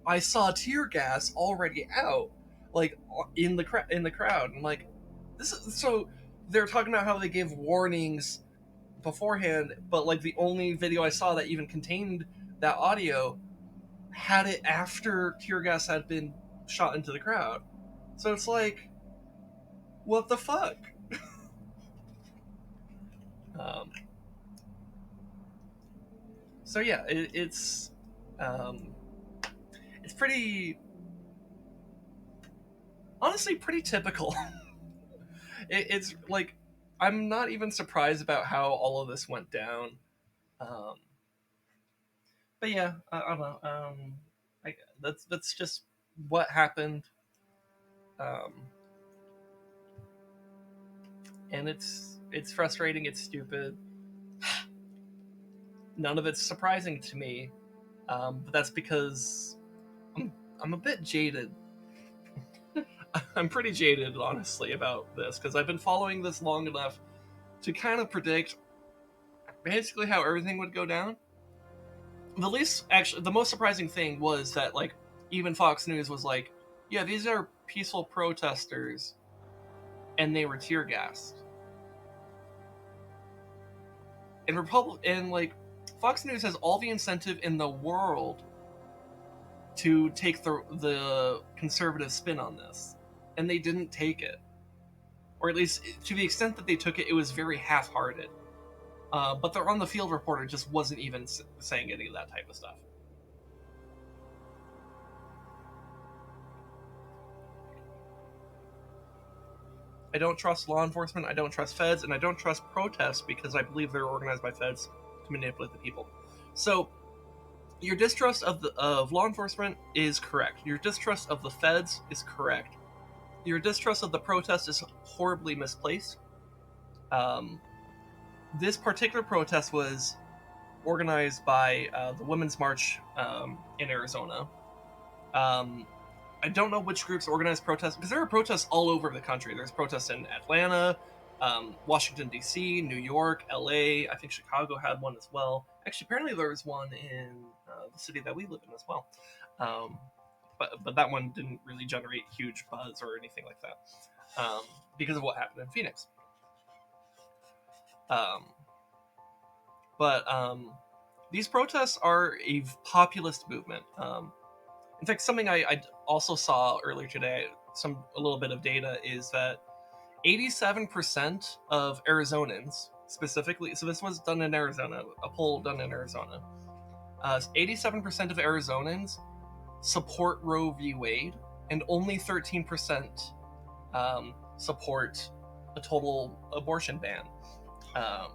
Speaker 2: I saw tear gas already out, like in the crowd. I'm like, this is so. They're talking about how they gave warnings beforehand, but like the only video I saw that even contained that audio had it after tear gas had been shot into the crowd. So it's like, what the fuck? So yeah, it's pretty, honestly, pretty typical. It's like, I'm not even surprised about how all of this went down. But yeah, I don't know. That's just what happened. And it's frustrating. It's stupid. None of it's surprising to me, but that's because I'm, I'm a bit jaded. I'm pretty jaded, honestly, about this because I've been following this long enough to kind of predict basically how everything would go down. The least, actually, the most surprising thing was that, like, even Fox News was like, yeah, these are peaceful protesters, and they were tear gassed. And like, Fox News has all the incentive in the world to take the conservative spin on this, and they didn't take it, or at least to the extent that they took it, it was very half-hearted. But their on the field reporter just wasn't even saying any of that type of stuff. I don't trust law enforcement, I don't trust feds, and I don't trust protests because I believe they're organized by feds to manipulate the people. So your distrust of law enforcement is correct. Your distrust of the feds is correct. Your distrust of the protest is horribly misplaced. Um, this particular protest was organized by the Women's March in Arizona. Um, I don't know which groups organize protests because there are protests all over the country. There's protests in Atlanta, Washington D.C., New York, L.A. I think Chicago had one as well. Actually, apparently there was one in the city that we live in as well. Um, but that one didn't really generate huge buzz or anything like that because of what happened in Phoenix. Um, but these protests are a populist movement. In fact, something I also saw earlier today, a little bit of data, is that 87% of Arizonans, specifically, so this was done in Arizona, a poll done in Arizona, 87% of Arizonans support Roe v. Wade, and only 13% support a total abortion ban. Um,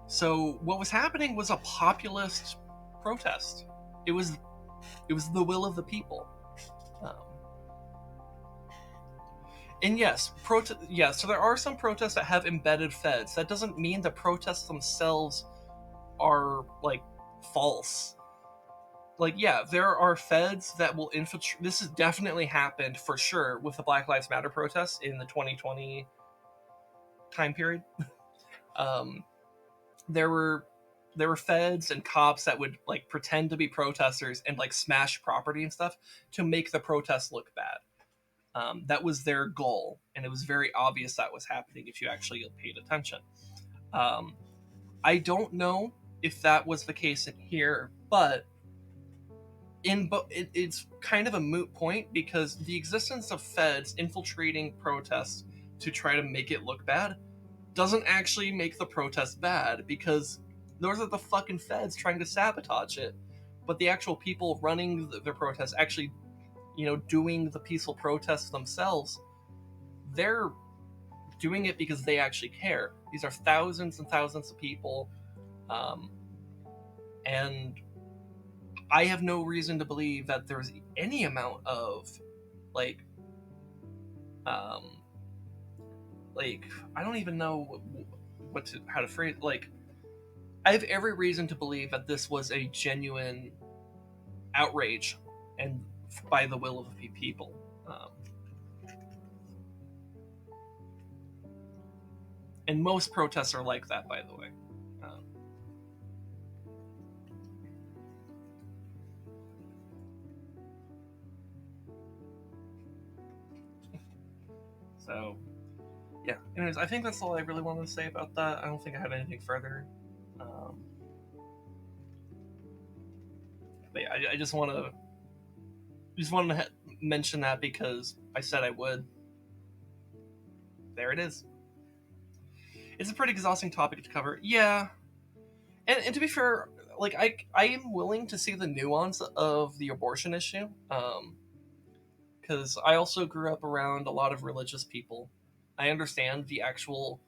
Speaker 2: so what was happening was a populist protest. It was the will of the people. Um, and yes, so there are some protests that have embedded feds. That doesn't mean the protests themselves are like false. Like, yeah, there are feds that will infiltrate. This has definitely happened for sure with the Black Lives Matter protests in the 2020 time period. um, there were feds and cops that would like pretend to be protesters and like smash property and stuff to make the protest look bad. That was their goal, and it was very obvious that was happening if you actually paid attention. Um, I don't know if that was the case in here, but it's kind of a moot point because the existence of feds infiltrating protests to try to make it look bad doesn't actually make the protest bad because those are the fucking feds trying to sabotage it. But the actual people running the protests, actually, doing the peaceful protests themselves, they're doing it because they actually care. These are thousands and thousands of people, and I have no reason to believe that there's any amount of like, um, like I don't even know how to phrase. Like, I have every reason to believe that this was a genuine outrage and by the will of the people. And most protests are like that, by the way. Um, so, yeah. Anyways, I think that's all I really wanted to say about that. I don't think I had anything further. Um, but yeah, I just wanted to mention that because I said I would. There it is. It's a pretty exhausting topic to cover. Yeah, and to be fair, like I am willing to see the nuance of the abortion issue. Because I also grew up around a lot of religious people. I understand the actual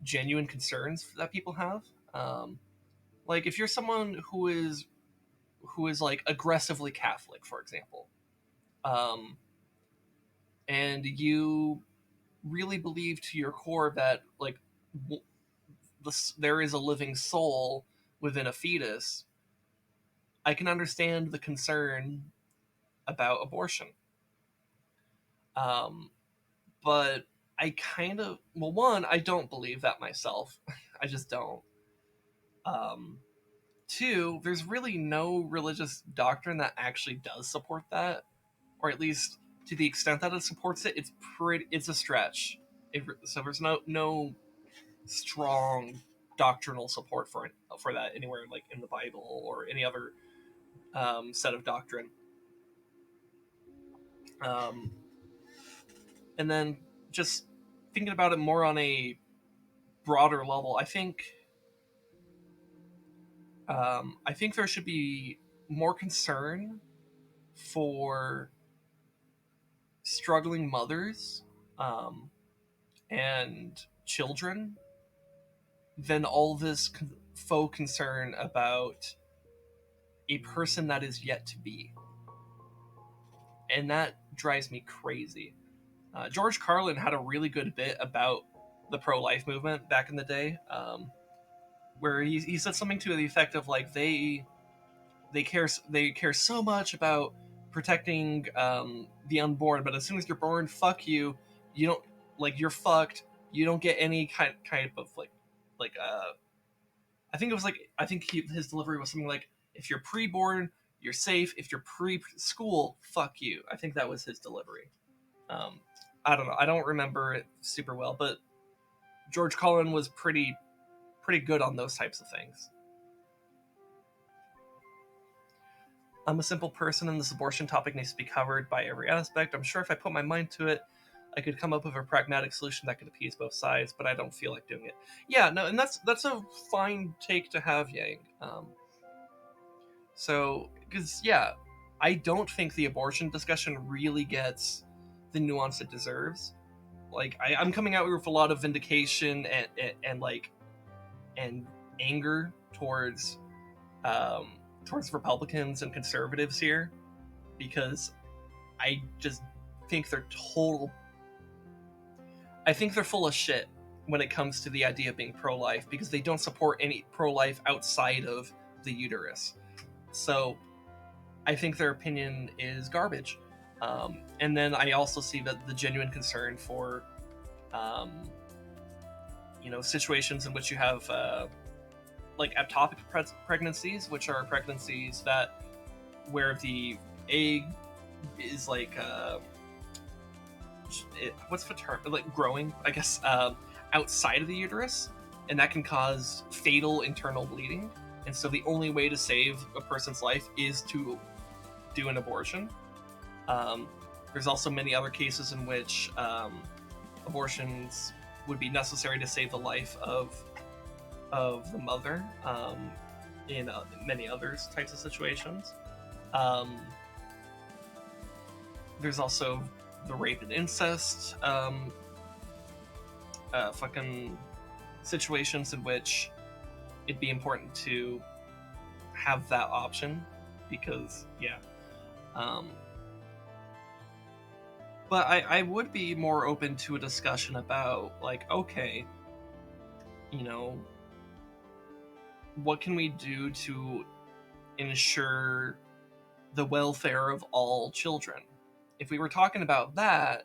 Speaker 2: genuine concerns that people have. Like if you're someone who is like aggressively Catholic, for example, um, and you really believe to your core that like there is a living soul within a fetus, I can understand the concern about abortion. Um, but I kind of, well, one, I don't believe that myself. I just don't. Um, Two, there's really no religious doctrine that actually does support that, or at least to the extent that it supports it, it's a stretch. So there's no strong doctrinal support for that anywhere, like in the Bible or any other set of doctrine. Um, and then just thinking about it more on a broader level, I think there should be more concern for struggling mothers um, and children than all this faux concern about a person that is yet to be. And that drives me crazy. George Carlin had a really good bit about the pro-life movement back in the day, where he said something to the effect of like they care so much about protecting the unborn, but as soon as you're born, fuck you, you don't like you're fucked. You don't get any kind of like I think his delivery was something like, if you're pre-born, you're safe. If you're pre-school, fuck you. I think that was his delivery. Um, I don't know. I don't remember it super well, but George Carlin was pretty good on those types of things. I'm a simple person, and this abortion topic needs to be covered by every aspect. I'm sure if I put my mind to it, I could come up with a pragmatic solution that could appease both sides, but I don't feel like doing it. Yeah, no, and that's a fine take to have, Yang. So, because yeah, I don't think the abortion discussion really gets the nuance it deserves. Like, I'm coming out with a lot of vindication and anger um, towards Republicans and conservatives here, because I just think they're total. I think they're full of shit when it comes to the idea of being pro-life, because they don't support any pro-life outside of the uterus. So I think their opinion is garbage. And then I also see that the genuine concern for, um, situations in which you have like ectopic pregnancies, which are pregnancies that where the egg is like what's the term, like growing, I guess, outside of the uterus, and that can cause fatal internal bleeding. And so the only way to save a person's life is to do an abortion. Um, there's also many other cases in which abortions would be necessary to save the life of the mother, in many other types of situations. Um, there's also the rape and incest fucking situations in which it'd be important to have that option, because yeah. But I would be more open to a discussion about, like, okay, you know, what can we do to ensure the welfare of all children? If we were talking about that,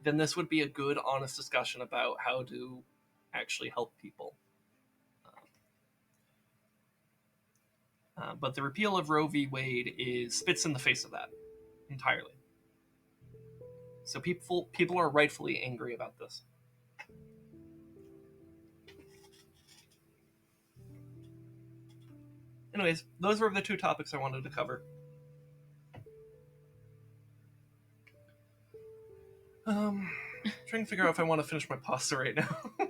Speaker 2: then this would be a good, honest discussion about how to actually help people. But the repeal of Roe v. Wade spits in the face of that entirely. So people are rightfully angry about this. Anyways, those were the two topics I wanted to cover. Trying to figure out if I want to finish my pasta right now. Do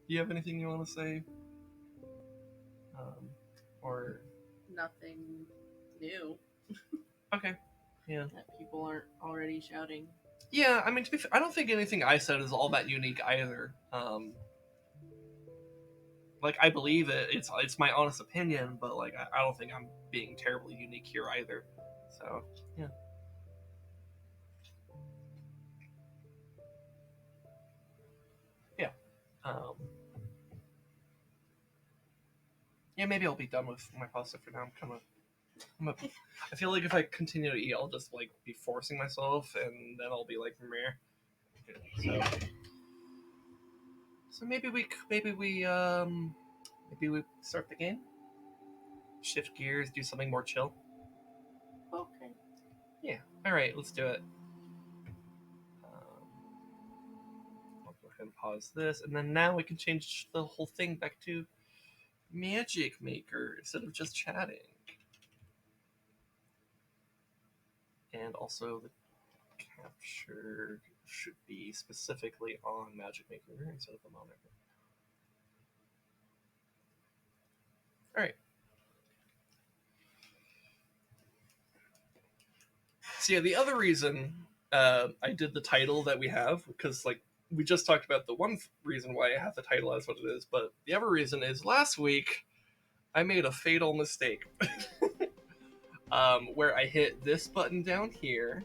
Speaker 2: you have anything you want to say? Or
Speaker 1: Nothing new.
Speaker 2: okay, yeah.
Speaker 1: That people aren't already shouting.
Speaker 2: Yeah, I mean, to be fair, I don't think anything I said is all that unique either. Like, I believe it. It's my honest opinion, but like I don't think I'm being terribly unique here either. So yeah. Yeah. Um, Yeah, maybe I'll be done with my pasta for now. I feel like if I continue to eat, I'll just like be forcing myself, and then I'll be like meh. So maybe we start the game, shift gears, do something more chill.
Speaker 1: Okay.
Speaker 2: Yeah. All right, let's do it. I'll go ahead and pause this, and then now we can change the whole thing back to Magicmaker instead of just chatting. And also the capture should be specifically on Magicmaker instead of the monitor. All right. So yeah, the other reason I did the title that we have, because like we just talked about the one reason why I have the title as what it is, but the other reason is last week I made a fatal mistake where I hit this button down here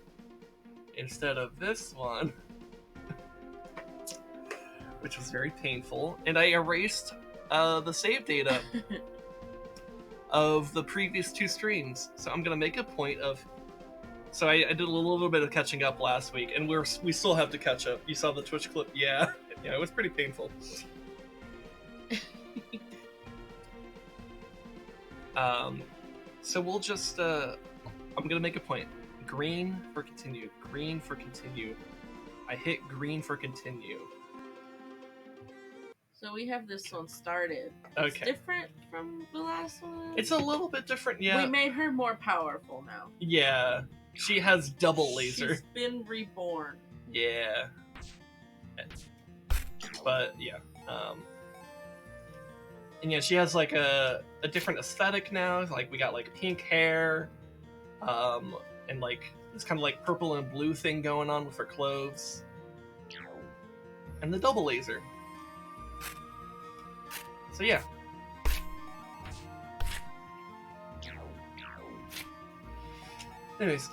Speaker 2: instead of this one, which was very painful, and I erased the save data of the previous 2 streams. So I'm gonna make a point of. So I did a little bit of catching up last week, and we still have to catch up. You saw the Twitch clip, yeah, it was pretty painful. So we'll just I'm gonna make a point. Green for continue. Green for continue. I hit green for continue.
Speaker 1: So we have this one started. It's
Speaker 2: Okay.
Speaker 1: different from the last one.
Speaker 2: It's a little bit different, yeah.
Speaker 1: We made her more powerful now.
Speaker 2: Yeah. She has double laser.
Speaker 1: She's been reborn.
Speaker 2: Yeah. But yeah. And yeah, she has like a different aesthetic now. Like we got like pink hair, and like this kind of like purple and blue thing going on with her clothes, and the double laser. So yeah. Anyways,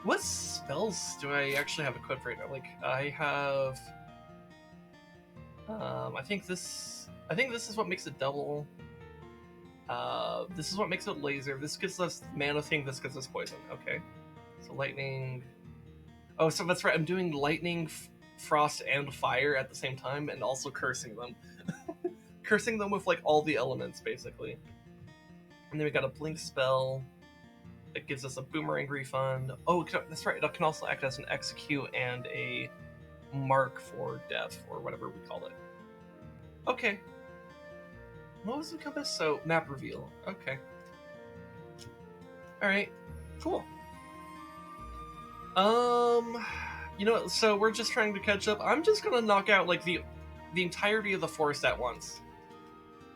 Speaker 2: what spells do I actually have equipped right now? Like I have, I think this is what makes it double. This is what makes it laser. This gives us mana thing. This gives us poison. Okay, so lightning. Oh, so that's right. I'm doing lightning, frost, and fire at the same time, and also cursing them. Cursing them with like all the elements basically. And then we got a blink spell. It gives us a boomerang refund. Oh, that's right. It can also act as an execute and a mark for death, or whatever we call it. Okay. What was the compass? So, map reveal. Okay. Alright. Cool. You know what? So, we're just trying to catch up. I'm just gonna knock out, like, the entirety of the forest at once.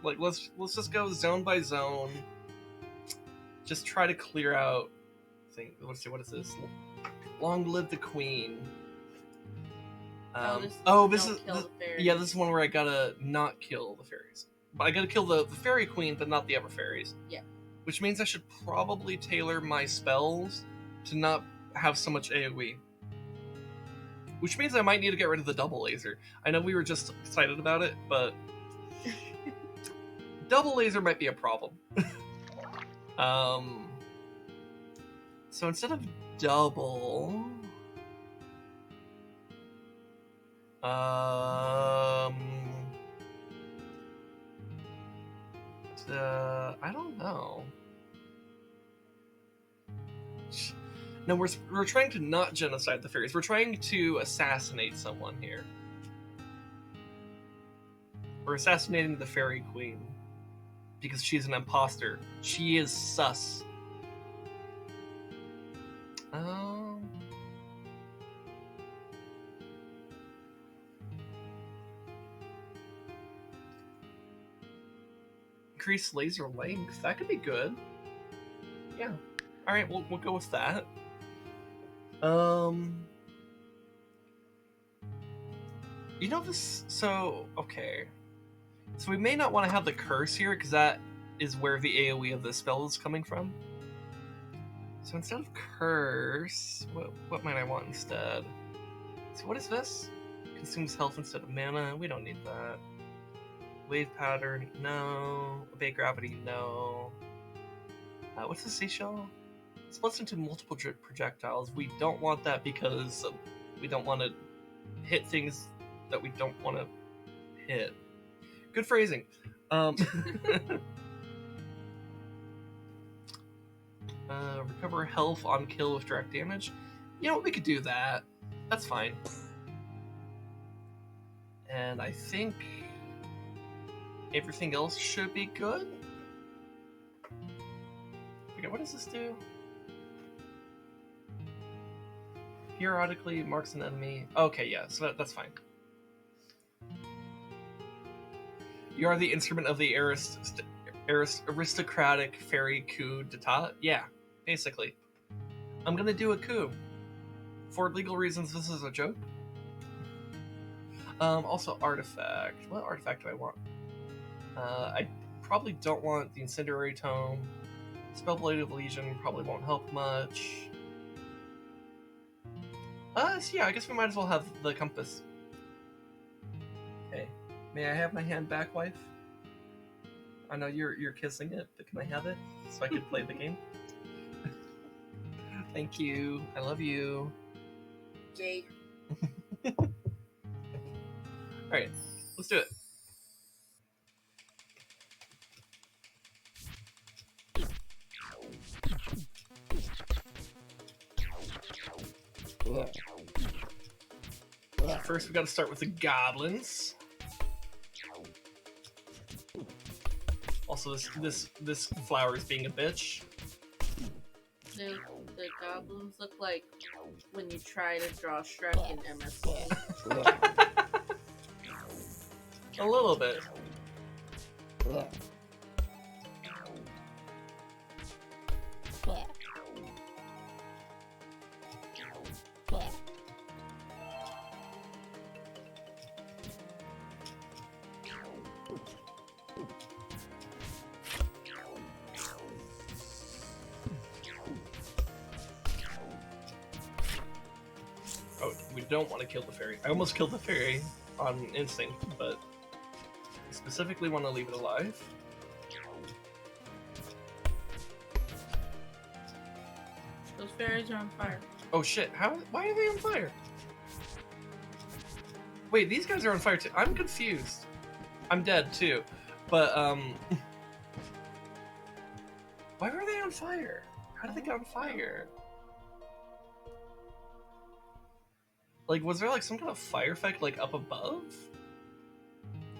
Speaker 2: Like, let's just go zone by zone. Just try to clear out. Let's see, what is this? Long live the queen. This is one where I gotta not kill the fairies. But I gotta kill the fairy queen, but not the other fairies.
Speaker 1: Yeah.
Speaker 2: Which means I should probably tailor my spells to not have so much AoE. Which means I might need to get rid of the double laser. I know we were just excited about it, but double laser might be a problem. So instead of double, I don't know. No, we're trying to not genocide the fairies. We're trying to assassinate someone here. We're assassinating the fairy queen because she's an imposter. She is sus. Increase laser length. That could be good. Yeah. All right, we'll go with that. You know this. So okay. So we may not want to have the curse here because that is where the AoE of this spell is coming from. So instead of curse, what might I want instead? So what is this? Consumes health instead of mana. We don't need that. Wave pattern, no. Obey gravity, no. What's the seashell? Splits into multiple projectiles. We don't want that because we don't want to hit things that we don't want to hit. Good phrasing. Recover health on kill with direct damage. You know, we could do that. That's fine. And I think everything else should be good. Okay, what does this do? Periodically marks an enemy. Okay, yeah, so that's fine. You are the instrument of the aristocratic fairy coup d'etat? Yeah, basically. I'm gonna do a coup. For legal reasons, this is a joke. Also, artifact. What artifact do I want? I probably don't want the Incendiary Tome. Spellblade of Legion probably won't help much. So yeah, I guess we might as well have the compass. Okay. May I have my hand back, wife? I know you're kissing it, but can I have it so I can play the game? Thank you. I love you.
Speaker 1: Yay.
Speaker 2: Alright, let's do it. First, we gotta start with the goblins. Also, this flower is being a bitch.
Speaker 1: The goblins look like when you try to draw Shrek in MSC.
Speaker 2: A little bit. Oh, we don't want to kill the fairy. I almost killed the fairy on instinct, but we specifically want to leave it alive.
Speaker 1: Those fairies are on fire.
Speaker 2: Oh shit, why are they on fire? Wait, these guys are on fire too. I'm confused. I'm dead too. But, why were they on fire? How did they get on fire? Like, was there like some kind of fire effect like up above?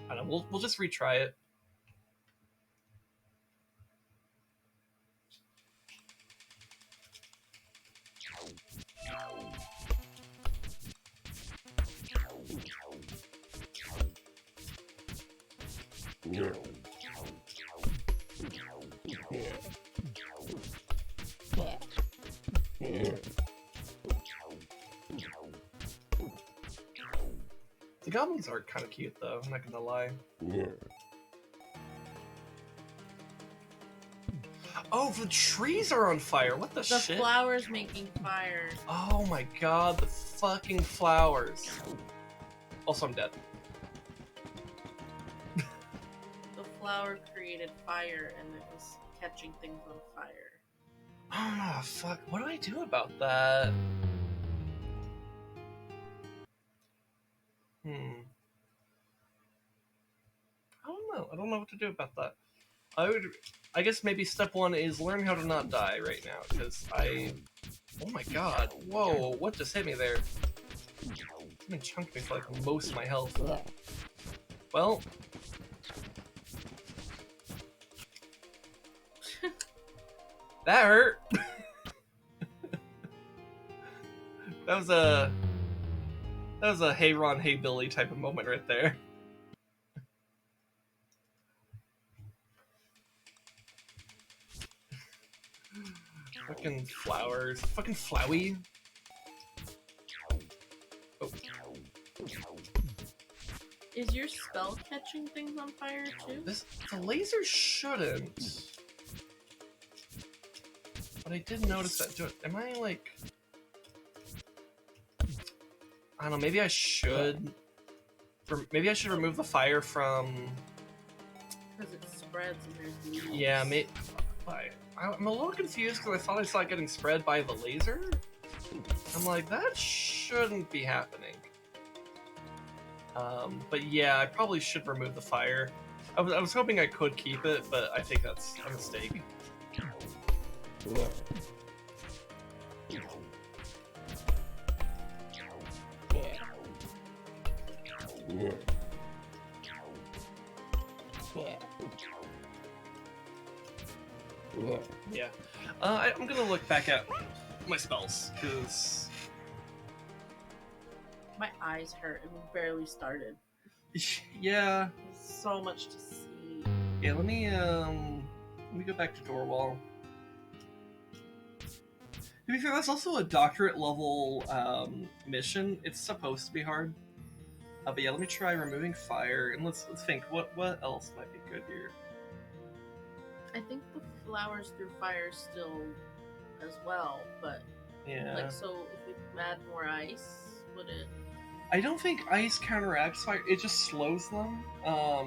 Speaker 2: I don't know, we'll just retry it. The goblins are kind of cute though, I'm not gonna lie. Oh, the trees are on fire! What the shit?
Speaker 1: The flowers making fire.
Speaker 2: Oh my god, the fucking flowers. Also, I'm dead.
Speaker 1: The flower created fire and it was catching things on fire.
Speaker 2: Ah, fuck. What do I do about that? I don't know what to do about that. I guess maybe step one is learn how to not die right now, because oh my god, whoa, what just hit me there? Something chunked me for like most of my health. Well. That hurt! That was a hey Ron, hey Billy type of moment right there. Fucking flowers. Fucking flowy. Oh.
Speaker 1: Is your spell catching things on fire too?
Speaker 2: The laser shouldn't. But I did notice that. Am I like... I don't know, maybe I should... Maybe I should remove the fire from
Speaker 1: Because it spreads and there's leaves.
Speaker 2: Yeah, I'm a little confused because I thought I saw it getting spread by the laser. I'm like, that shouldn't be happening. But yeah, I probably should remove the fire. I was hoping I could keep it, but I think that's a mistake. Yeah. I'm gonna look back at my spells, because...
Speaker 1: My eyes hurt and we barely started.
Speaker 2: Yeah.
Speaker 1: There's so much to see.
Speaker 2: Yeah, let me go back to Doorwall. To be fair, that's also a doctorate level mission. It's supposed to be hard. But yeah, let me try removing fire, and let's think, what else might be good here?
Speaker 1: I think the flowers through fire still as well, but
Speaker 2: Yeah.
Speaker 1: like, so if we add more ice, would it?
Speaker 2: I don't think ice counteracts fire. It just slows them. Yeah.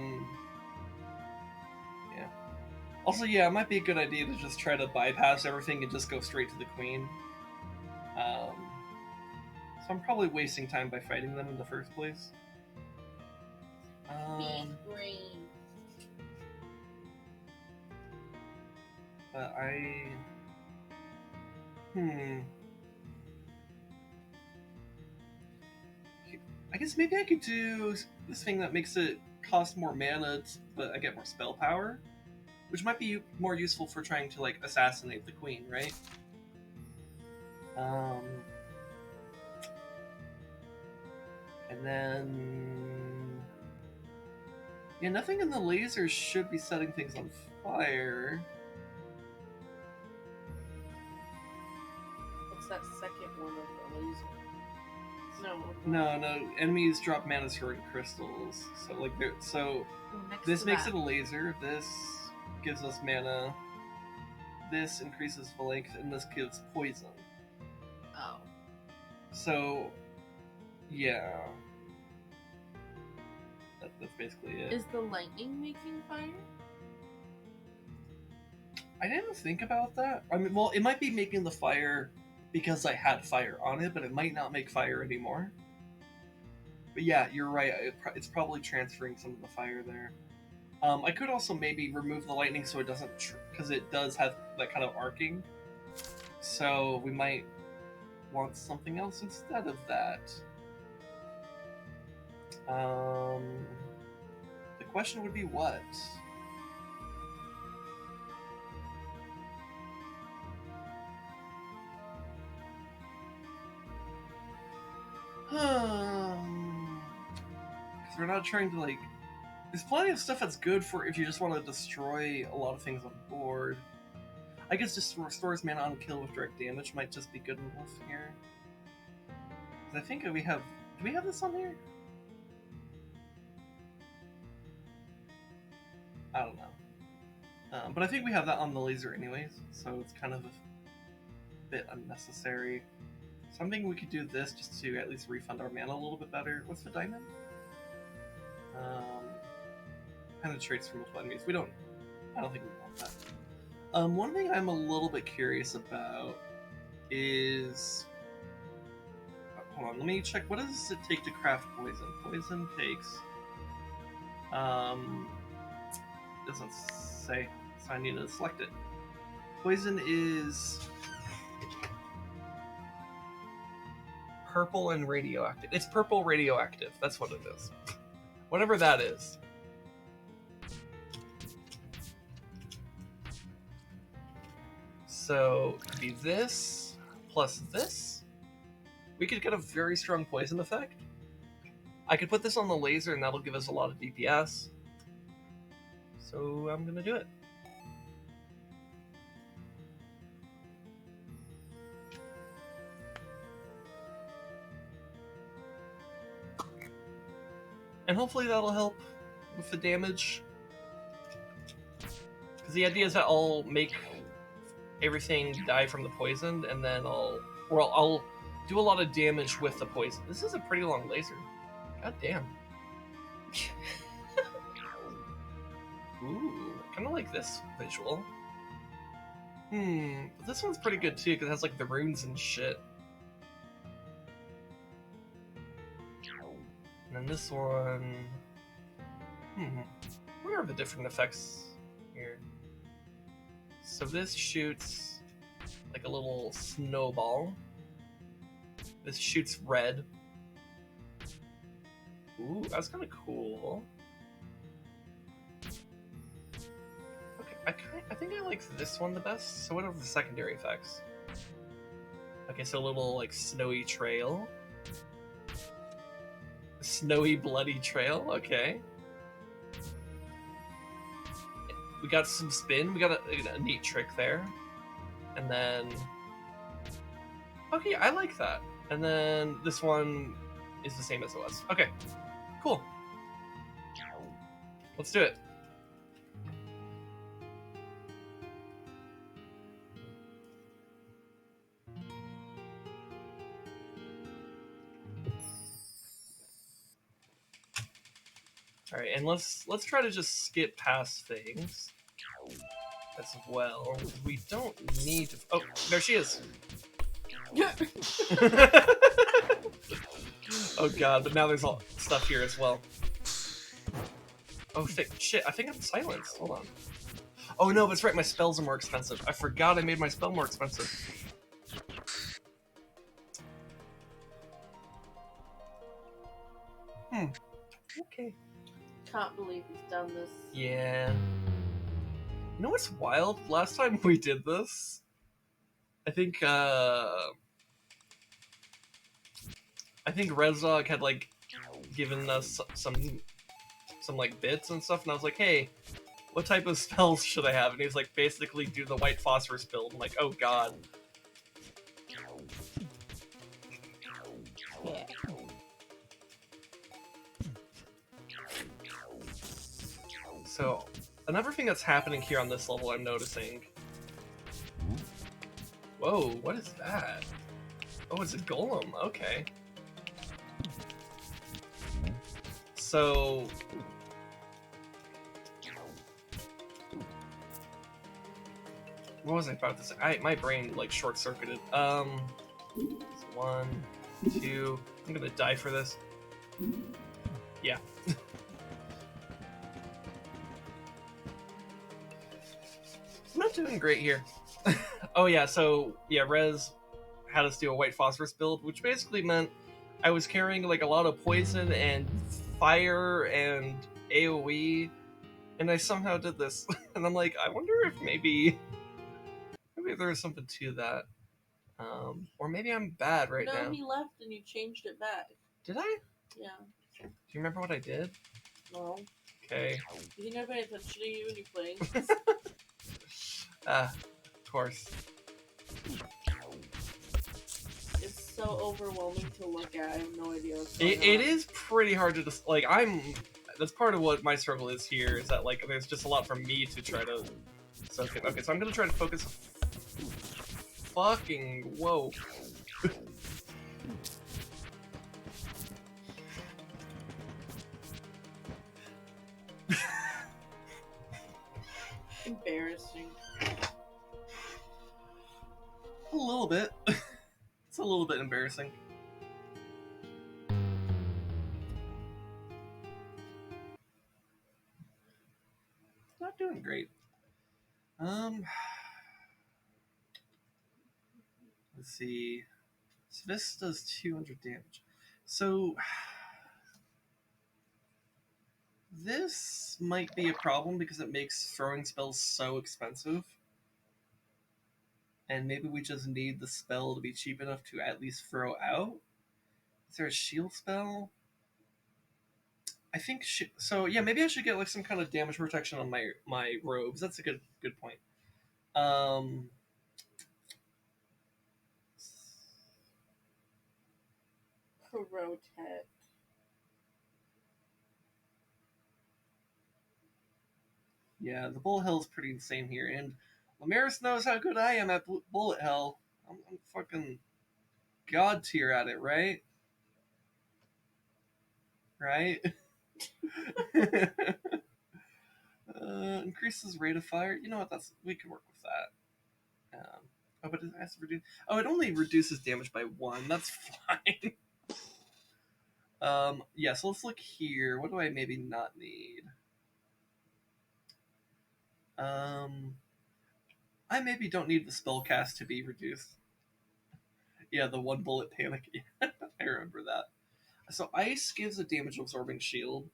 Speaker 2: Also, yeah, it might be a good idea to just try to bypass everything and just go straight to the queen. So I'm probably wasting time by fighting them in the first place.
Speaker 1: Green.
Speaker 2: But I guess maybe I could do this thing that makes it cost more mana, but I get more spell power, which might be more useful for trying to like assassinate the queen, right? And then yeah, nothing in the lasers should be setting things on fire.
Speaker 1: What's that second one of the laser?
Speaker 2: No. Enemies drop mana storing crystals. So like, this makes it a laser. This gives us mana. This increases the length, and this gives poison.
Speaker 1: Oh.
Speaker 2: So, yeah. That's basically it.
Speaker 1: Is the lightning making fire?
Speaker 2: I didn't think about that. I mean, well, it might be making the fire because I had fire on it, but it might not make fire anymore. But yeah, you're right. It's probably transferring some of the fire there. I could also maybe remove the lightning so it doesn't, because it does have that kind of arcing. So we might want something else instead of that. The question would be what? Because we're not trying to, like... There's plenty of stuff that's good for if you just want to destroy a lot of things on board. I guess just restores mana on kill with direct damage might just be good enough here. Because I think we have... Do we have this on here? I don't know. But I think we have that on the laser anyways, so it's kind of a bit unnecessary. Something we could do this just to at least refund our mana a little bit better. What's the diamond? Penetrates from multiple enemies. I don't think we want that. One thing I'm a little bit curious about is... Hold on, let me check. What does it take to craft poison? Poison takes... doesn't say, so I need to select it. Poison is... purple and radioactive. It's purple radioactive. That's what it is. Whatever that is. So, it could be this, plus this. We could get a very strong poison effect. I could put this on the laser and that'll give us a lot of DPS. So, I'm gonna do it. And hopefully that'll help with the damage. Because the idea is that I'll make everything die from the poison, and then I'll do a lot of damage with the poison. This is a pretty long laser. God damn. Ooh. like this visual. This one's pretty good too because it has like the runes and shit. And then this one. What are the different effects here? So this shoots like a little snowball. This shoots red. Ooh, that's kind of cool. Okay, I think I like this one the best. So what are the secondary effects? Okay, so a little like snowy trail. Snowy bloody trail, okay. We got some spin, we got a neat trick there. And then... Okay, I like that. And then this one is the same as it was. Okay, cool. Let's do it. All right, and let's try to just skip past things as well. We don't need to. Oh, there she is. Oh god, but now there's all stuff here as well. Oh shit! I think I'm silenced. Hold on. Oh no, that's right. My spells are more expensive. I forgot I made my spell more expensive. Okay.
Speaker 1: Can't believe he's done this.
Speaker 2: Yeah. You know what's wild? Last time we did this, I think Rezdog had like given us some like bits and stuff, and I was like, hey, what type of spells should I have? And he was like, basically do the white phosphorus build. I'm like, oh god.
Speaker 1: Yeah.
Speaker 2: So, another thing that's happening here on this level I'm noticing. Whoa, what is that? Oh, it's a golem. Okay. So... What was I about to say? My brain, like, short-circuited. 1, 2... I'm gonna die for this. Yeah. I'm not doing great here. Oh yeah, so, yeah, Rez had us do a white phosphorus build, which basically meant I was carrying, like, a lot of poison and fire and AoE, and I somehow did this. And I'm like, I wonder if maybe there's something to that. Or maybe I'm bad right now.
Speaker 1: No, he left and you changed it back.
Speaker 2: Did I?
Speaker 1: Yeah.
Speaker 2: Do you remember what I did?
Speaker 1: No.
Speaker 2: Okay.
Speaker 1: You think I pay attention to you when you're playing?
Speaker 2: Of course.
Speaker 1: It's so overwhelming to look at. I have no idea what's going on.
Speaker 2: It is pretty hard to just, like, that's part of what my struggle is here, is that, like, there's just a lot for me to try to soak in. Okay, so I'm gonna try to focus. Fucking whoa.
Speaker 1: Embarrassing.
Speaker 2: A little bit. It's a little bit embarrassing. Not doing great. Let's see. So this does 200 damage. So this might be a problem because it makes throwing spells so expensive. And maybe we just need the spell to be cheap enough to at least throw out. Is there a shield spell? I think so. Yeah, maybe I should get like some kind of damage protection on my robes. That's a good point.
Speaker 1: Protect.
Speaker 2: Yeah, the bullet hell is pretty insane here, and Lamaris knows how good I am at bullet hell. I'm fucking god tier at it, right? Right? Increase increases rate of fire. You know what? We can work with that. Oh, but it has to reduce. Oh, it only reduces damage by 1. That's fine. Yeah. So let's look here. What do I maybe not need? I maybe don't need the spell cast to be reduced. Yeah, the 1 bullet panic. I remember that. So ice gives a damage absorbing shield.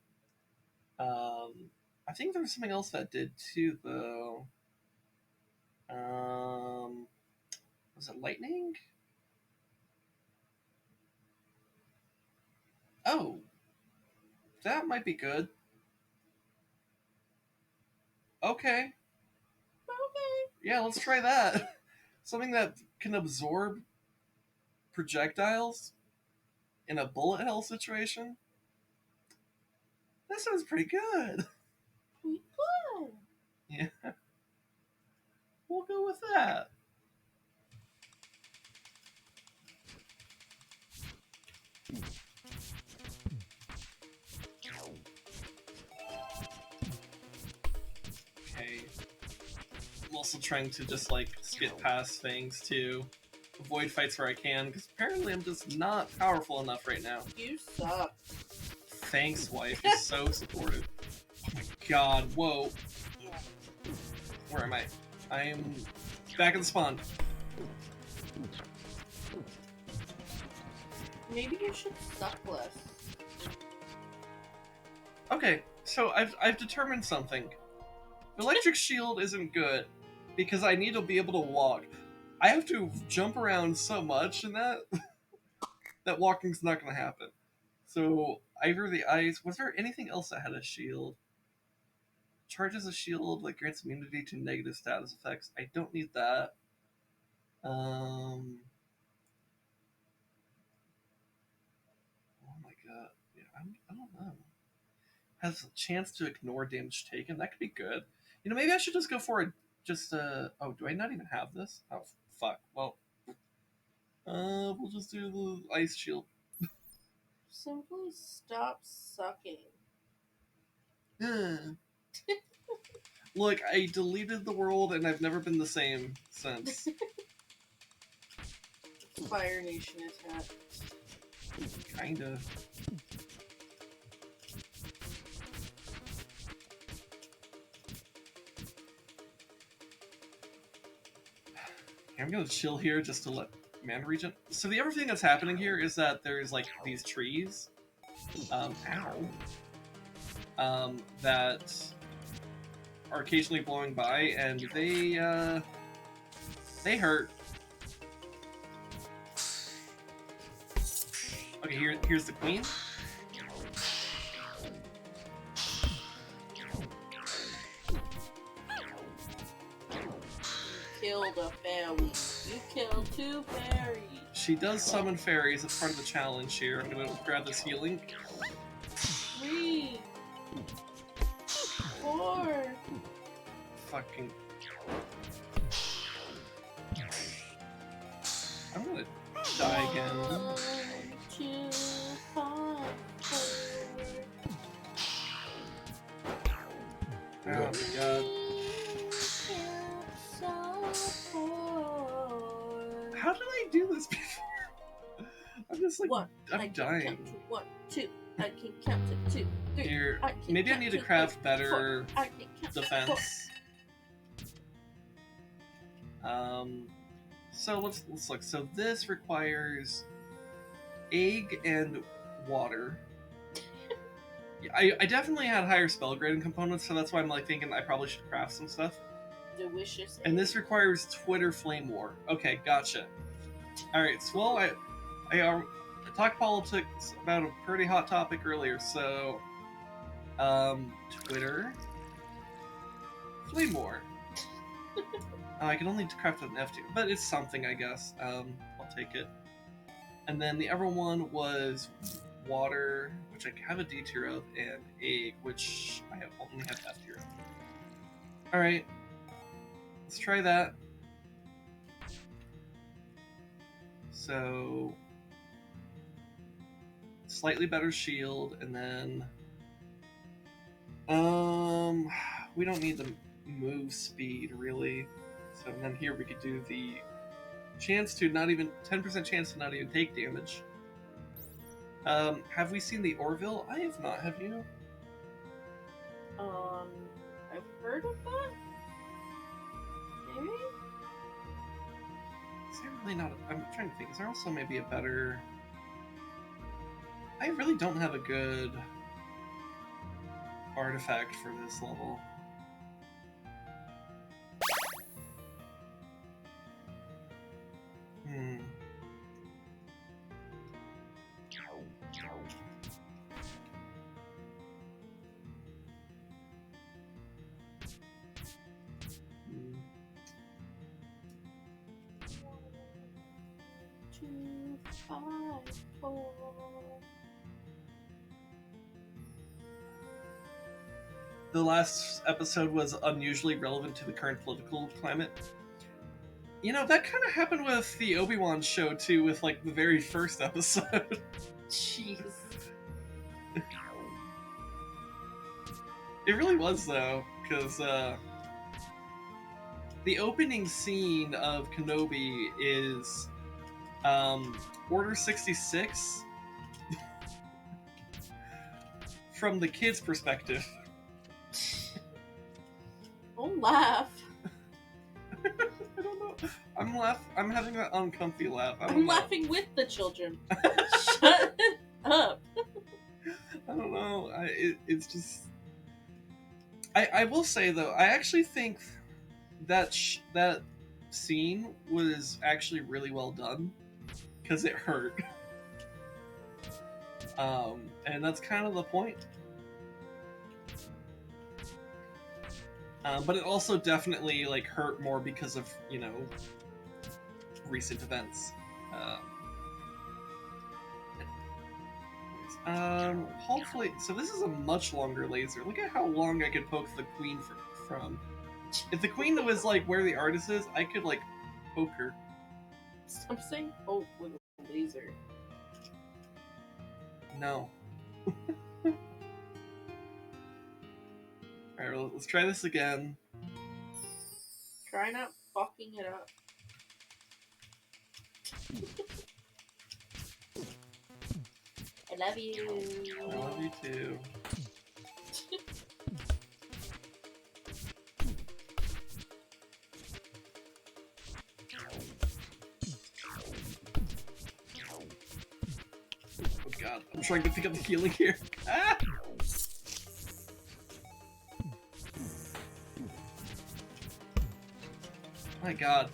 Speaker 2: I think there was something else that did too, though. Was it lightning? Oh, that might be good. Okay.
Speaker 1: Okay.
Speaker 2: Yeah, let's try that. Something that can absorb projectiles in a bullet hell situation. That sounds pretty good.
Speaker 1: We good.
Speaker 2: Yeah, we'll go with that. Okay. I'm also trying to just like skip past things to avoid fights where I can, because apparently I'm just not powerful enough right now.
Speaker 1: You suck.
Speaker 2: Thanks, wife. You're so supportive. Oh my god, whoa. Where am I? I am back in the spawn.
Speaker 1: Maybe you should suck less.
Speaker 2: Okay, so I've determined something. Electric shield isn't good because I need to be able to walk. I have to jump around so much in that that walking's not going to happen. So either the ice. Was there anything else that had a shield? Charges a shield like grants immunity to negative status effects. I don't need that. Um. Oh my god. Yeah, I don't know. Has a chance to ignore damage taken. That could be good. You know, maybe I should just go for it. Just oh, do I not even have this? Oh fuck. Well, we'll just do the ice shield.
Speaker 1: Simply stop sucking.
Speaker 2: Look, I deleted the world and I've never been the same since.
Speaker 1: Fire Nation attack.
Speaker 2: Kinda. I'm gonna chill here just to let mana regen. So the other thing that's happening here is that there's like these trees, that are occasionally blowing by, and they hurt. Okay, here's the queen.
Speaker 1: Killed a fairy. You killed 2 fairies.
Speaker 2: She does summon fairies. It's part of the challenge here. I'm gonna grab this healing.
Speaker 1: 3. 4.
Speaker 2: Fucking. I'm gonna die again.
Speaker 1: 1, 2, 5, 4.
Speaker 2: Oh my god. How did I do this before? I'm just like, I'm dying.
Speaker 1: 1, 2. I can count to 2, 3.
Speaker 2: Here, maybe I need to craft better defense. So let's look. So this requires egg and water. I definitely had higher spell grading components, so that's why I'm like thinking I probably should craft some stuff.
Speaker 1: Delicious.
Speaker 2: And this requires Twitter Flame War. Okay, gotcha. Alright, so well, I talked politics about a pretty hot topic earlier, so Twitter Flame War. I can only craft an F2, but it's something, I guess. I'll take it. And then the other one was water, which I have a D tier of, and egg, which I only have F tier of. Alright. Let's try that. So, slightly better shield, and then we don't need them. move speed, really. So then here we could do the chance to not even 10% chance to not even take damage. Have we seen the Orville? I have not. Have you?
Speaker 1: I've heard of that. Maybe.
Speaker 2: Is there really not? I'm trying to think. Is there also maybe a better? I really don't have a good artifact for this level. Hmm.
Speaker 1: Two, five, four.
Speaker 2: The last episode was unusually relevant to the current political climate. You know, that kind of happened with the Obi-Wan show too, with like the very first episode.
Speaker 1: Jeez.
Speaker 2: It really was though, because the opening scene of Kenobi is Order 66 from the kid's perspective.
Speaker 1: Don't laugh.
Speaker 2: I don't know. I'm having that uncomfy laugh.
Speaker 1: I'm laughing with the children. Shut up.
Speaker 2: I don't know. It's just. I will say though, I actually think that that scene was actually really well done because it hurt. And that's kind of the point. But it also definitely like hurt more because of, you know, recent events. Hopefully, so this is a much longer laser. Look at how long I could poke the queen from. If the queen was like where the artist is, I could like poke her.
Speaker 1: Stop saying poke with a laser.
Speaker 2: No. Alright, let's try this again.
Speaker 1: Try not fucking it up. I love you.
Speaker 2: I love you too. Oh god, I'm trying to pick up the healing here. Ah! My god.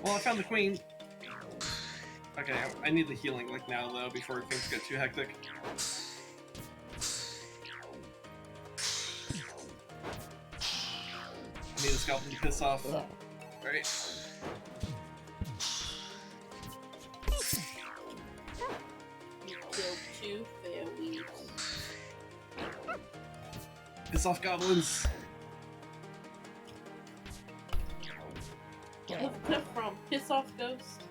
Speaker 2: Well, I found the queen. Okay, I need the healing like now though before things get too hectic. I need a scalpel to piss off. Alright.
Speaker 1: You killed two fairies.
Speaker 2: Piss off goblins.
Speaker 1: What's that from? Piss off ghost?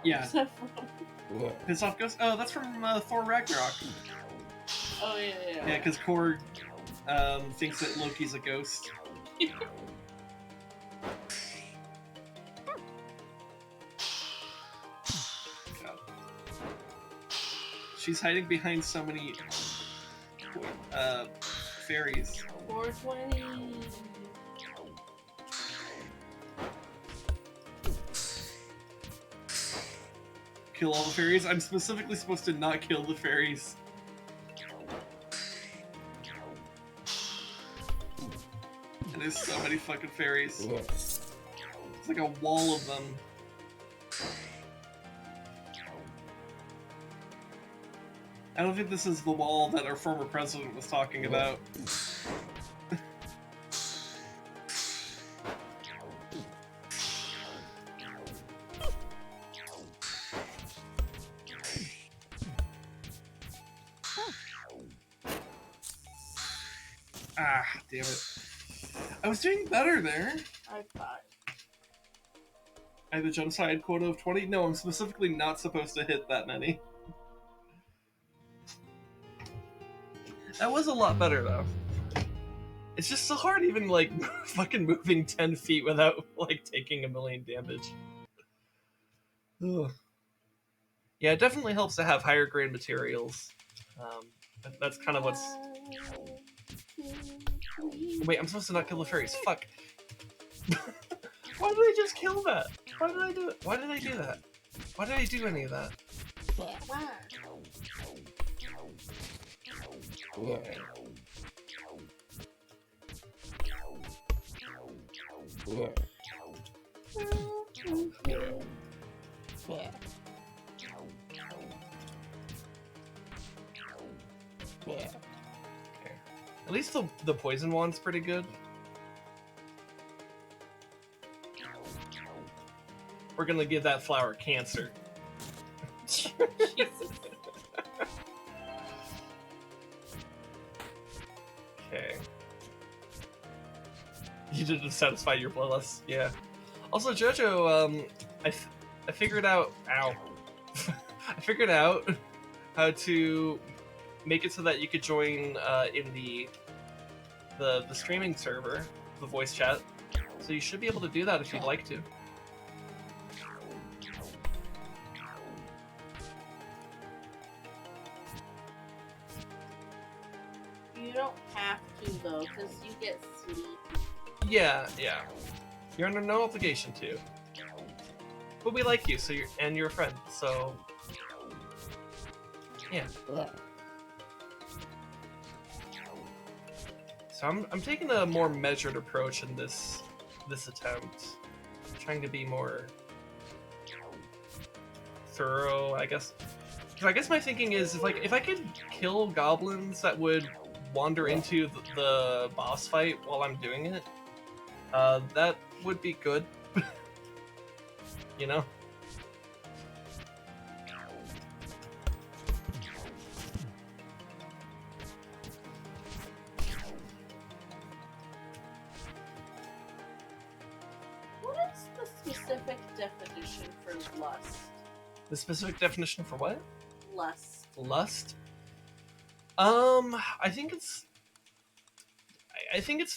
Speaker 2: Yeah.
Speaker 1: What's that from?
Speaker 2: Piss off ghost? Oh, that's from Thor Ragnarok.
Speaker 1: Oh yeah.
Speaker 2: Yeah, because Korg thinks that Loki's a ghost. God. She's hiding behind so many fairies.
Speaker 1: 420.
Speaker 2: Kill all the fairies? I'm specifically supposed to not kill the fairies. And there's so many fucking fairies. It's like a wall of them. I don't think this is the wall that our former president was talking about. Ah, damn it. I was doing better there.
Speaker 1: I thought.
Speaker 2: I have a genocide quota of 20. No, I'm specifically not supposed to hit that many. That was a lot better though. It's just so hard even like fucking moving 10 feet without like taking a million damage. Ugh. Yeah, it definitely helps to have higher grade materials. That's kind of what's... Wait, I'm supposed to not kill the fairies. Fuck. Why did I just kill that? Why did I do it? Why did I do that? Why did I do any of that? Okay. At least the poison one's pretty good. We're gonna give that flower cancer.
Speaker 1: Jesus.
Speaker 2: Okay. You did to satisfy your bloodlust, yeah. Also, Jojo, I figured out. Ow. I figured out how to make it so that you could join in the streaming server, the voice chat. So you should be able to do that if you'd like to.
Speaker 1: You don't have to though, because you get sleepy.
Speaker 2: Yeah. You're under no obligation to. But we like you, so you're a friend, so yeah. So I'm taking a more measured approach in this attempt, trying to be more thorough, I guess. So I guess my thinking is if I could kill goblins that would wander into the boss fight while I'm doing it, that would be good. You know?
Speaker 1: What is the specific definition for lust?
Speaker 2: The specific definition for what?
Speaker 1: Lust.
Speaker 2: Lust? I think it's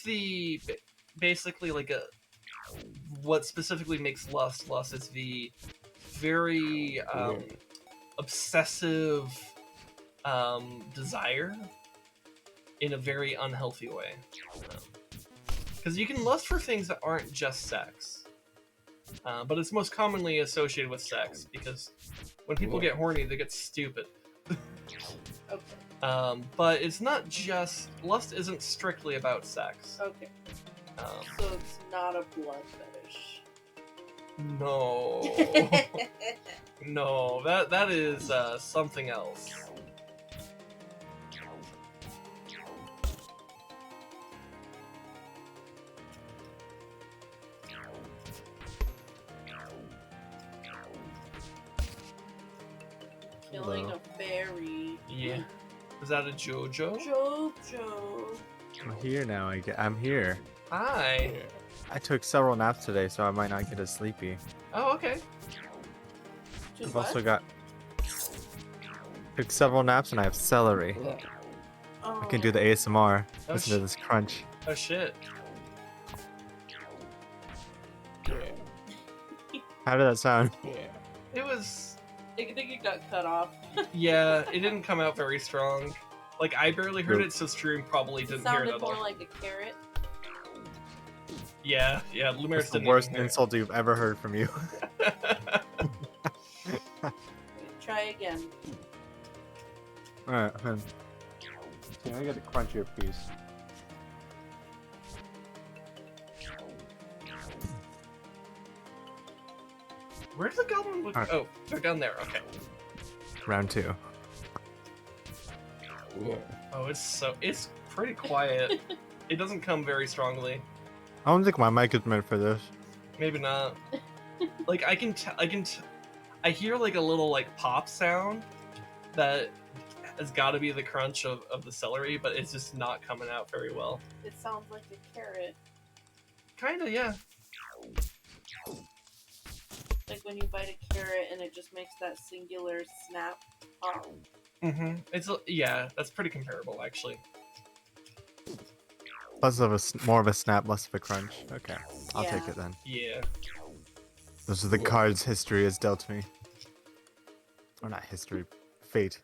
Speaker 2: the basically like what specifically makes lust. Lust is the very obsessive desire in a very unhealthy way. Because you can lust for things that aren't just sex, but it's most commonly associated with sex because when people get horny, they get stupid.
Speaker 1: Okay.
Speaker 2: But it's not just... Lust isn't strictly about sex.
Speaker 1: Okay. So it's not a blood fetish.
Speaker 2: No. No, that is something else.
Speaker 1: Killing a fairy.
Speaker 2: Yeah. Is that a Jojo?
Speaker 1: Jojo.
Speaker 3: I'm here now. I'm here.
Speaker 2: Hi.
Speaker 3: I took several naps today, so I might not get as sleepy.
Speaker 2: Oh, okay.
Speaker 3: I've also took several naps and I have celery.
Speaker 1: Oh.
Speaker 3: I can do the ASMR.
Speaker 2: Oh,
Speaker 3: Listen to this crunch.
Speaker 2: Oh shit.
Speaker 3: How did that sound?
Speaker 2: It was...
Speaker 1: I think it got cut off.
Speaker 2: Yeah, it didn't come out very strong. Like, I barely heard it, so Stream probably didn't hear it
Speaker 1: Sounded
Speaker 2: at
Speaker 1: more
Speaker 2: all.
Speaker 1: like a carrot.
Speaker 2: Yeah, Lumiris
Speaker 3: That's the
Speaker 2: didn't
Speaker 3: worst
Speaker 2: even hear
Speaker 3: insult you've ever heard from you.
Speaker 2: it.
Speaker 1: Wait, try again.
Speaker 3: Alright, see, I get the crunchier piece.
Speaker 2: Where's the goblin look? Oh, they're down there. Okay.
Speaker 3: Round 2.
Speaker 2: Oh, it's pretty quiet. It doesn't come very strongly.
Speaker 3: I don't think my mic is meant for this.
Speaker 2: Maybe not. Like I hear like a little like pop sound that has got to be the crunch of the celery, but it's just not coming out very well.
Speaker 1: It sounds like a carrot.
Speaker 2: Kinda, yeah.
Speaker 1: like when you bite a carrot and it just makes that singular snap pop.
Speaker 2: It's yeah, that's pretty comparable actually.
Speaker 3: Less of more of a snap, less of a crunch. Okay, I'll take
Speaker 1: Yeah.
Speaker 3: it then.
Speaker 2: Yeah.
Speaker 3: Those are the cards history has dealt me. Or not history, fate.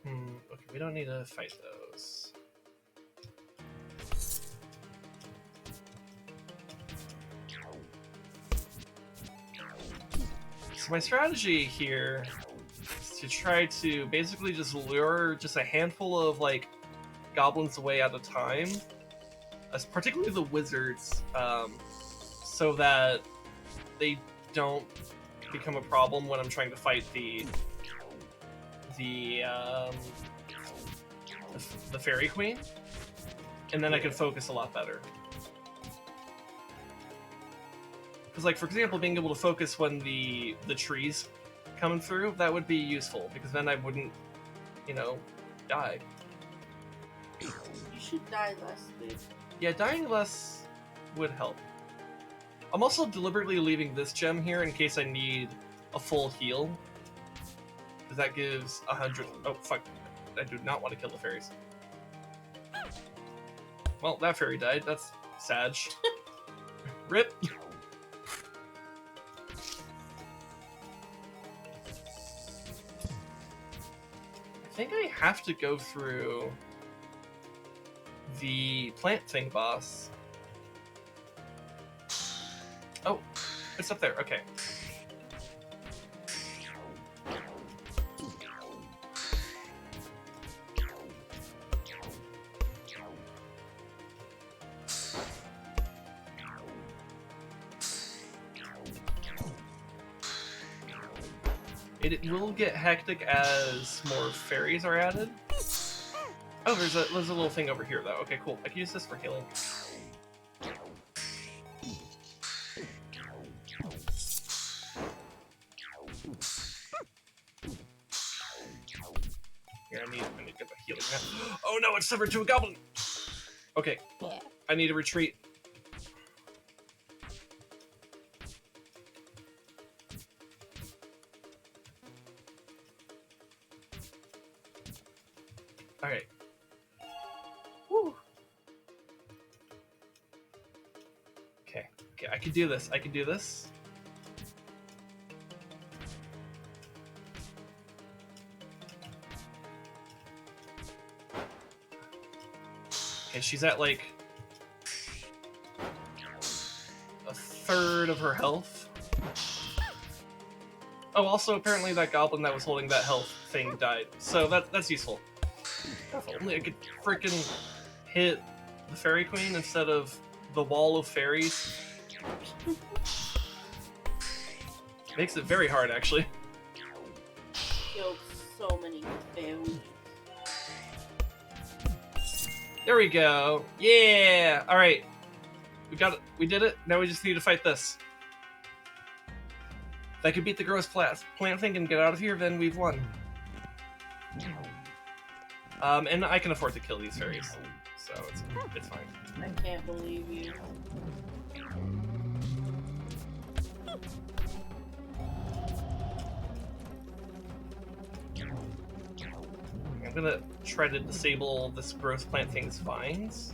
Speaker 2: Okay, we don't need to fight those. So my strategy here is to try to basically just lure just a handful of like goblins away at a time, particularly the wizards, so that they don't become a problem when I'm trying to fight the fairy queen, and then I can focus a lot better. Because, like, for example, being able to focus when the trees coming through, that would be useful, because then I wouldn't, you know, die.
Speaker 1: You should die less, dude.
Speaker 2: Yeah, dying less would help. I'm also deliberately leaving this gem here in case I need a full heal. Because that gives 100... Oh, fuck. I do not want to kill the fairies. Well, that fairy died. That's sad. Rip! I think I have to go through the plant thing boss. Oh, it's up there. Okay. It will get hectic as more fairies are added. Oh, there's a little thing over here though. Okay, cool. I can use this for healing. Here, I need to get the healing now. Oh no, it's severed to a goblin! Okay, I need to retreat. Alright. Woo! Okay, I can do this. I can do this. Okay, she's at like a third of her health. Oh, also apparently that goblin that was holding that health thing died, so that's useful. If only I could freaking hit the fairy queen instead of the wall of fairies. Makes it very hard, actually.
Speaker 1: Killed so many fairies.
Speaker 2: There we go. Yeah. All right. We got it. We did it. Now we just need to fight this. If I could beat the gross plant thing and get out of here, then we've won. And I can afford to kill these fairies, so it's fine.
Speaker 1: I can't believe you.
Speaker 2: I'm gonna try to disable this gross plant thing's vines.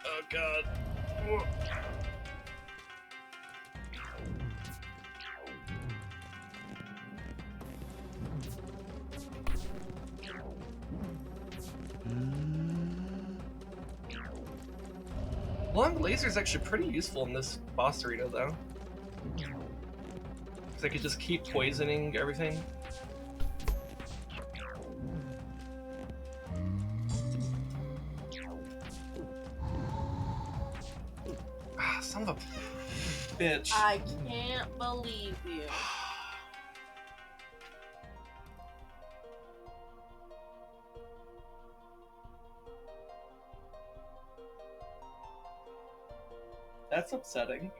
Speaker 2: Oh god. Whoa. Long laser is actually pretty useful in this boss arena, though. Because I could just keep poisoning everything. Ah, son of a bitch.
Speaker 1: I can't believe you.
Speaker 2: That's upsetting.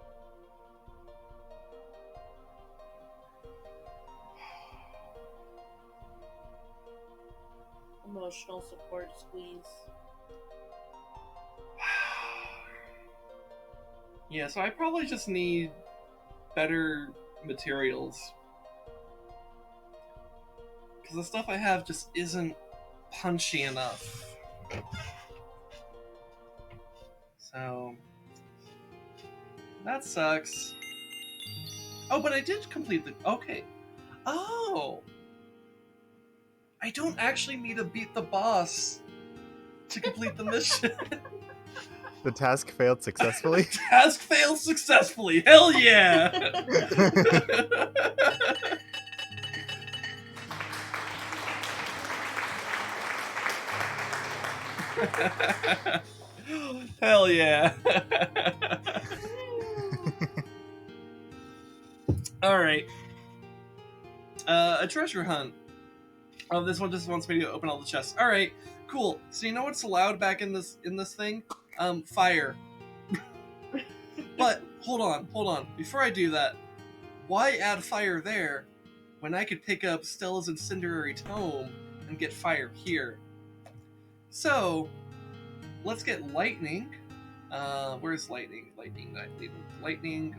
Speaker 1: Emotional support squeeze.
Speaker 2: Yeah, so I probably just need better materials. Because the stuff I have just isn't punchy enough. So that sucks. Oh, but I did complete the... Okay. Oh! I don't actually need to beat the boss to complete the mission.
Speaker 3: The task failed successfully.
Speaker 2: Task failed successfully. Hell yeah! Hell yeah! All right. A treasure hunt. Oh, this one just wants me to open all the chests. All right, cool. So you know what's allowed back in this thing? Fire. But hold on. Before I do that, why add fire there when I could pick up Stella's incendiary tome and get fire here? So let's get lightning. Where's lightning? Lightning.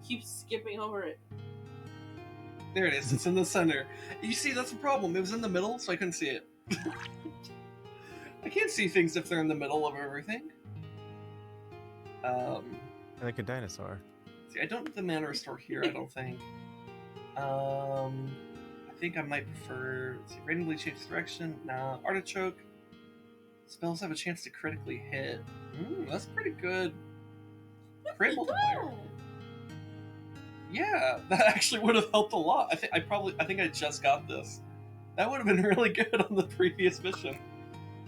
Speaker 1: Keep skipping over it.
Speaker 2: There it is. It's in the center. You see, that's the problem. It was in the middle, so I couldn't see it. I can't see things if they're in the middle of everything.
Speaker 3: Like a dinosaur.
Speaker 2: See, I don't have the mana restore here, I don't think. I think I might prefer... Let's see, randomly change direction. Nah, artichoke. Spells have a chance to critically hit. That's pretty good. Crit multiplier. Yeah, that actually would have helped a lot. I think I just got this. That would have been really good on the previous mission.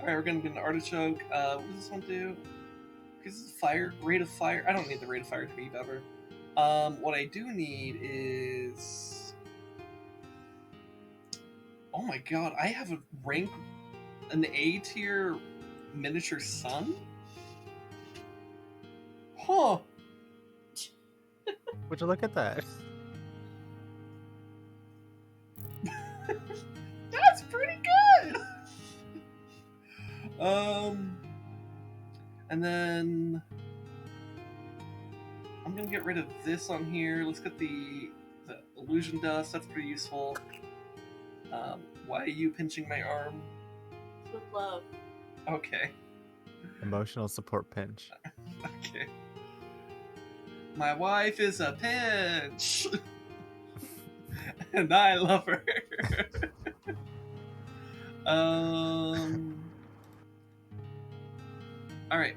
Speaker 2: Alright, we're gonna get an artichoke. What does this one do? Because it's fire, rate of fire. I don't need the rate of fire to be better. What I do need is... Oh my god, I have a rank... An A tier miniature sun? Huh.
Speaker 3: Would you look at that?
Speaker 2: That's pretty good! And then... I'm gonna get rid of this on here. Let's get the illusion dust. That's pretty useful. Why are you pinching my arm?
Speaker 1: With love.
Speaker 2: Okay.
Speaker 3: Emotional support pinch.
Speaker 2: Okay. My wife is a pinch! And I love her. Alright.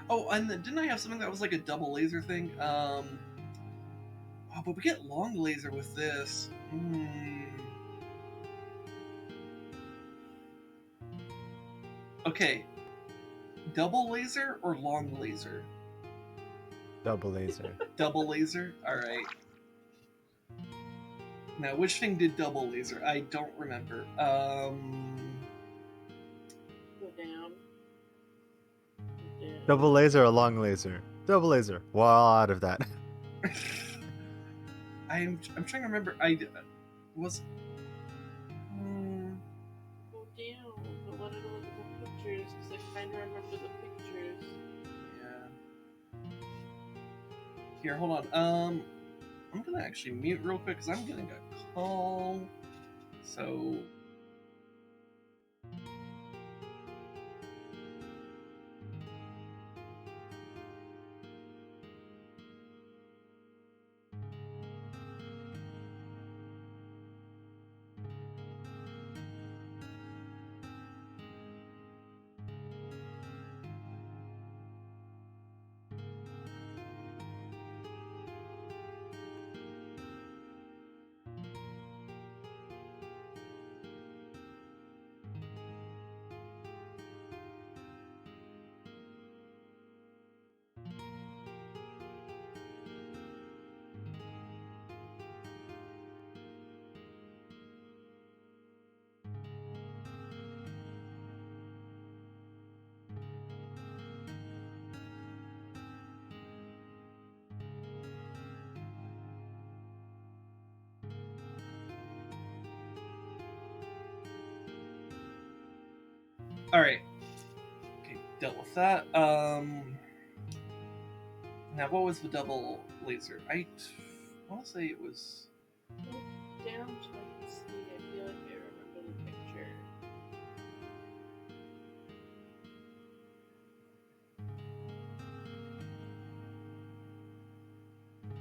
Speaker 2: Oh, and then, didn't I have something that was like a double laser thing? Oh, but we get long laser with this. Okay. Double laser or long laser?
Speaker 3: Double laser.
Speaker 2: Double laser? Alright. Now, which thing did double laser? I don't remember.
Speaker 1: Go down. Go down.
Speaker 3: Double laser or long laser? Double laser. Well, out of that.
Speaker 2: I'm trying to remember. Was...
Speaker 1: Go down. But let it look at the pictures, because I kind of remember the pictures.
Speaker 2: Yeah. Here, hold on. I'm gonna actually mute real quick because I'm getting a call. So... All right. Okay, dealt with that. Now, what was the double laser? I want to say it was.
Speaker 1: Down to like see. I feel like I remember the picture.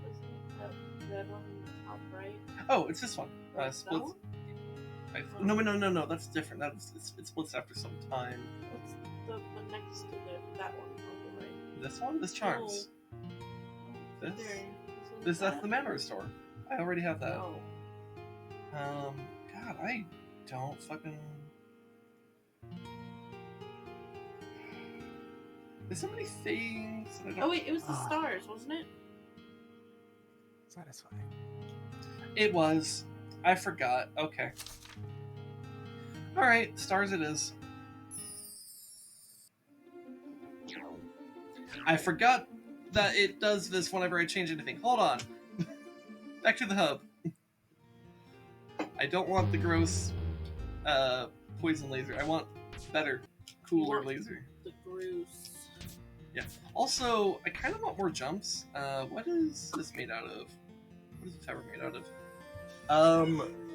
Speaker 1: Wasn't that red one in the top right?
Speaker 2: Oh, it's this one.
Speaker 1: That
Speaker 2: Splits.
Speaker 1: one?
Speaker 2: No. That's different. It splits after some time.
Speaker 1: What's the next to that one on the right?
Speaker 2: This one. This charms.
Speaker 1: There.
Speaker 2: That's the Manor Store. I already have that.
Speaker 1: Oh.
Speaker 2: God, I don't fucking. There's so many things. That I don't...
Speaker 1: Oh wait, it was the stars, wasn't it?
Speaker 3: Satisfying.
Speaker 2: It was. I forgot. Okay. Alright, stars it is. I forgot that it does this whenever I change anything. Hold on. Back to the hub. I don't want the gross poison laser. I want better, cooler laser.
Speaker 1: The Bruce.
Speaker 2: Yeah. Also, I kind of want more jumps. What is this made out of? What is the tower made out of?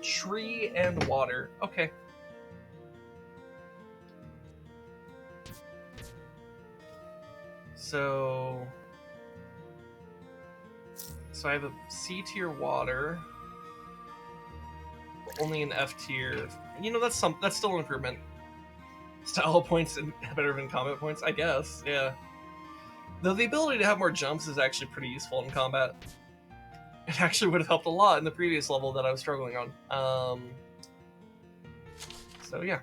Speaker 2: Tree and water. Okay. So I have a C tier water, only an F tier. You know, that's still an improvement. Style points and better than combat points, I guess. Yeah. Though the ability to have more jumps is actually pretty useful in combat. It actually would have helped a lot in the previous level that I was struggling on. So yeah.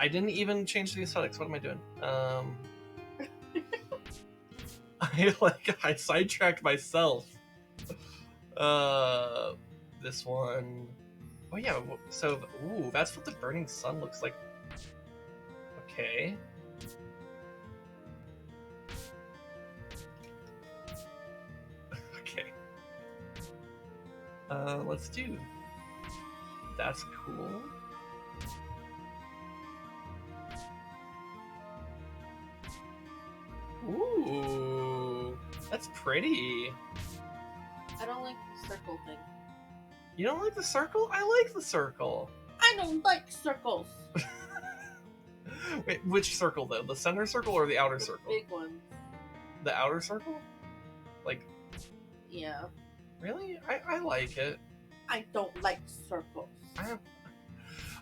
Speaker 2: I didn't even change the aesthetics. What am I doing? I sidetracked myself. This one. Oh yeah. So ooh, that's what the burning sun looks like. Okay. Okay. Let's do. That's cool. Ooh, that's pretty.
Speaker 1: I don't like the circle thing.
Speaker 2: You don't like the circle? I like the circle.
Speaker 1: I don't like circles.
Speaker 2: Wait, which circle though? The center circle or the outer
Speaker 1: The
Speaker 2: circle?
Speaker 1: big ones.
Speaker 2: The outer circle? Like,
Speaker 1: Yeah.
Speaker 2: really? I like it.
Speaker 1: I don't like circles.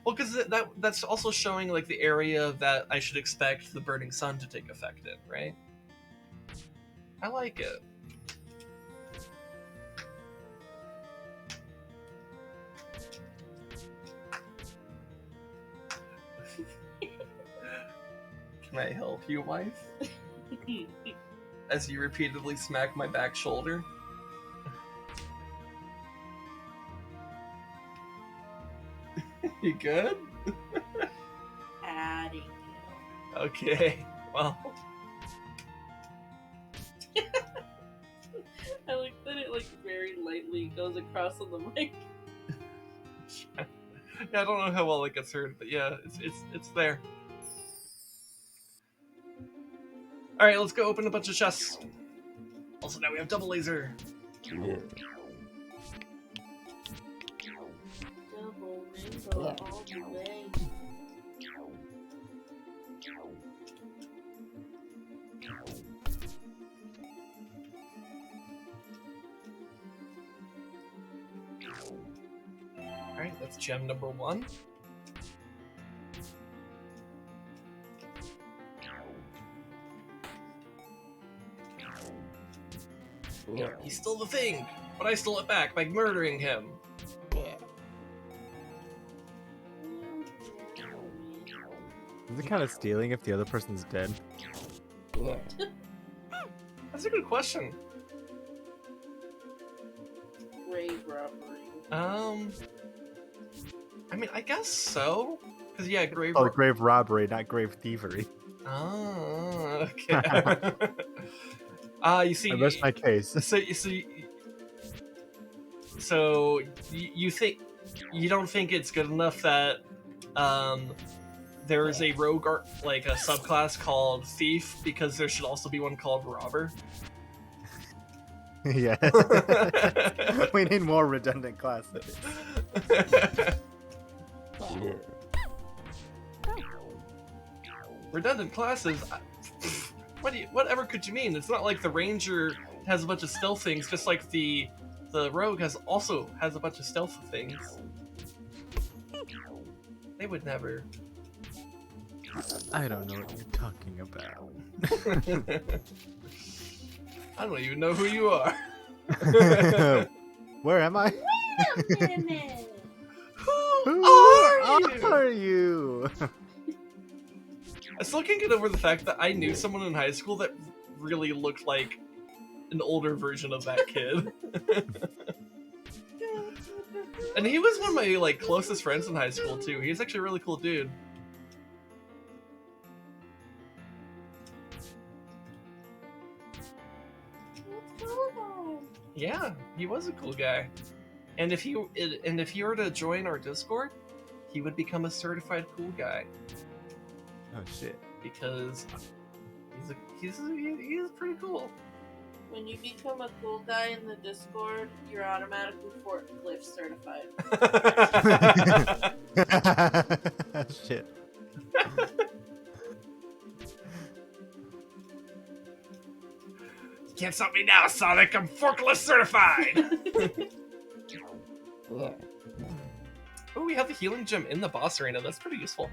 Speaker 2: Well, because that's also showing like the area that I should expect the burning sun to take effect in, right? I like it. Can I help you, wife? As you repeatedly smack my back shoulder. You good?
Speaker 1: Adding you.
Speaker 2: Okay. Well.
Speaker 1: I like that it like very lightly goes across on the mic.
Speaker 2: Yeah, I don't know how well it gets heard, but yeah, it's there. All right, let's go open a bunch of chests. Also, now we have double laser.
Speaker 3: Yeah.
Speaker 1: Double rainbow all the way.
Speaker 2: All right, that's gem number 1.
Speaker 3: Yeah.
Speaker 2: He stole the thing, but I stole it back by murdering him.
Speaker 3: Is it kind of stealing if the other person's dead?
Speaker 2: That's a good question.
Speaker 1: Grave robbery.
Speaker 2: I mean, I guess so. Because, yeah, grave...
Speaker 3: Oh, grave robbery, not grave thievery.
Speaker 2: Oh, okay. You see...
Speaker 3: I rest my case.
Speaker 2: So you see... So you think you don't think it's good enough that there is a rogue like a subclass called thief, because there should also be one called robber?
Speaker 3: Yeah. We need more redundant classes.
Speaker 2: Redundant classes? Whatever could you mean? It's not like the ranger has a bunch of stealth things, just like the rogue also has a bunch of stealth things. They would never.
Speaker 3: I don't know what you're talking about.
Speaker 2: I don't even know who you are.
Speaker 3: Where am I?
Speaker 1: Wait a minute.
Speaker 3: Who are you?
Speaker 2: I still can't get over the fact that I knew someone in high school that really looked like an older version of that kid. And he was one of my like closest friends in high school too. He's actually a really cool dude. Yeah, he was a cool guy. And if he were to join our Discord, he would become a certified cool guy.
Speaker 3: Oh shit.
Speaker 2: Because he's pretty cool.
Speaker 1: When you become a cool guy in the Discord, you're automatically forklift certified.
Speaker 3: Shit.
Speaker 2: You can't stop me now, Sonic! I'm forklift certified! Oh, we have the healing gem in the boss arena. That's pretty useful.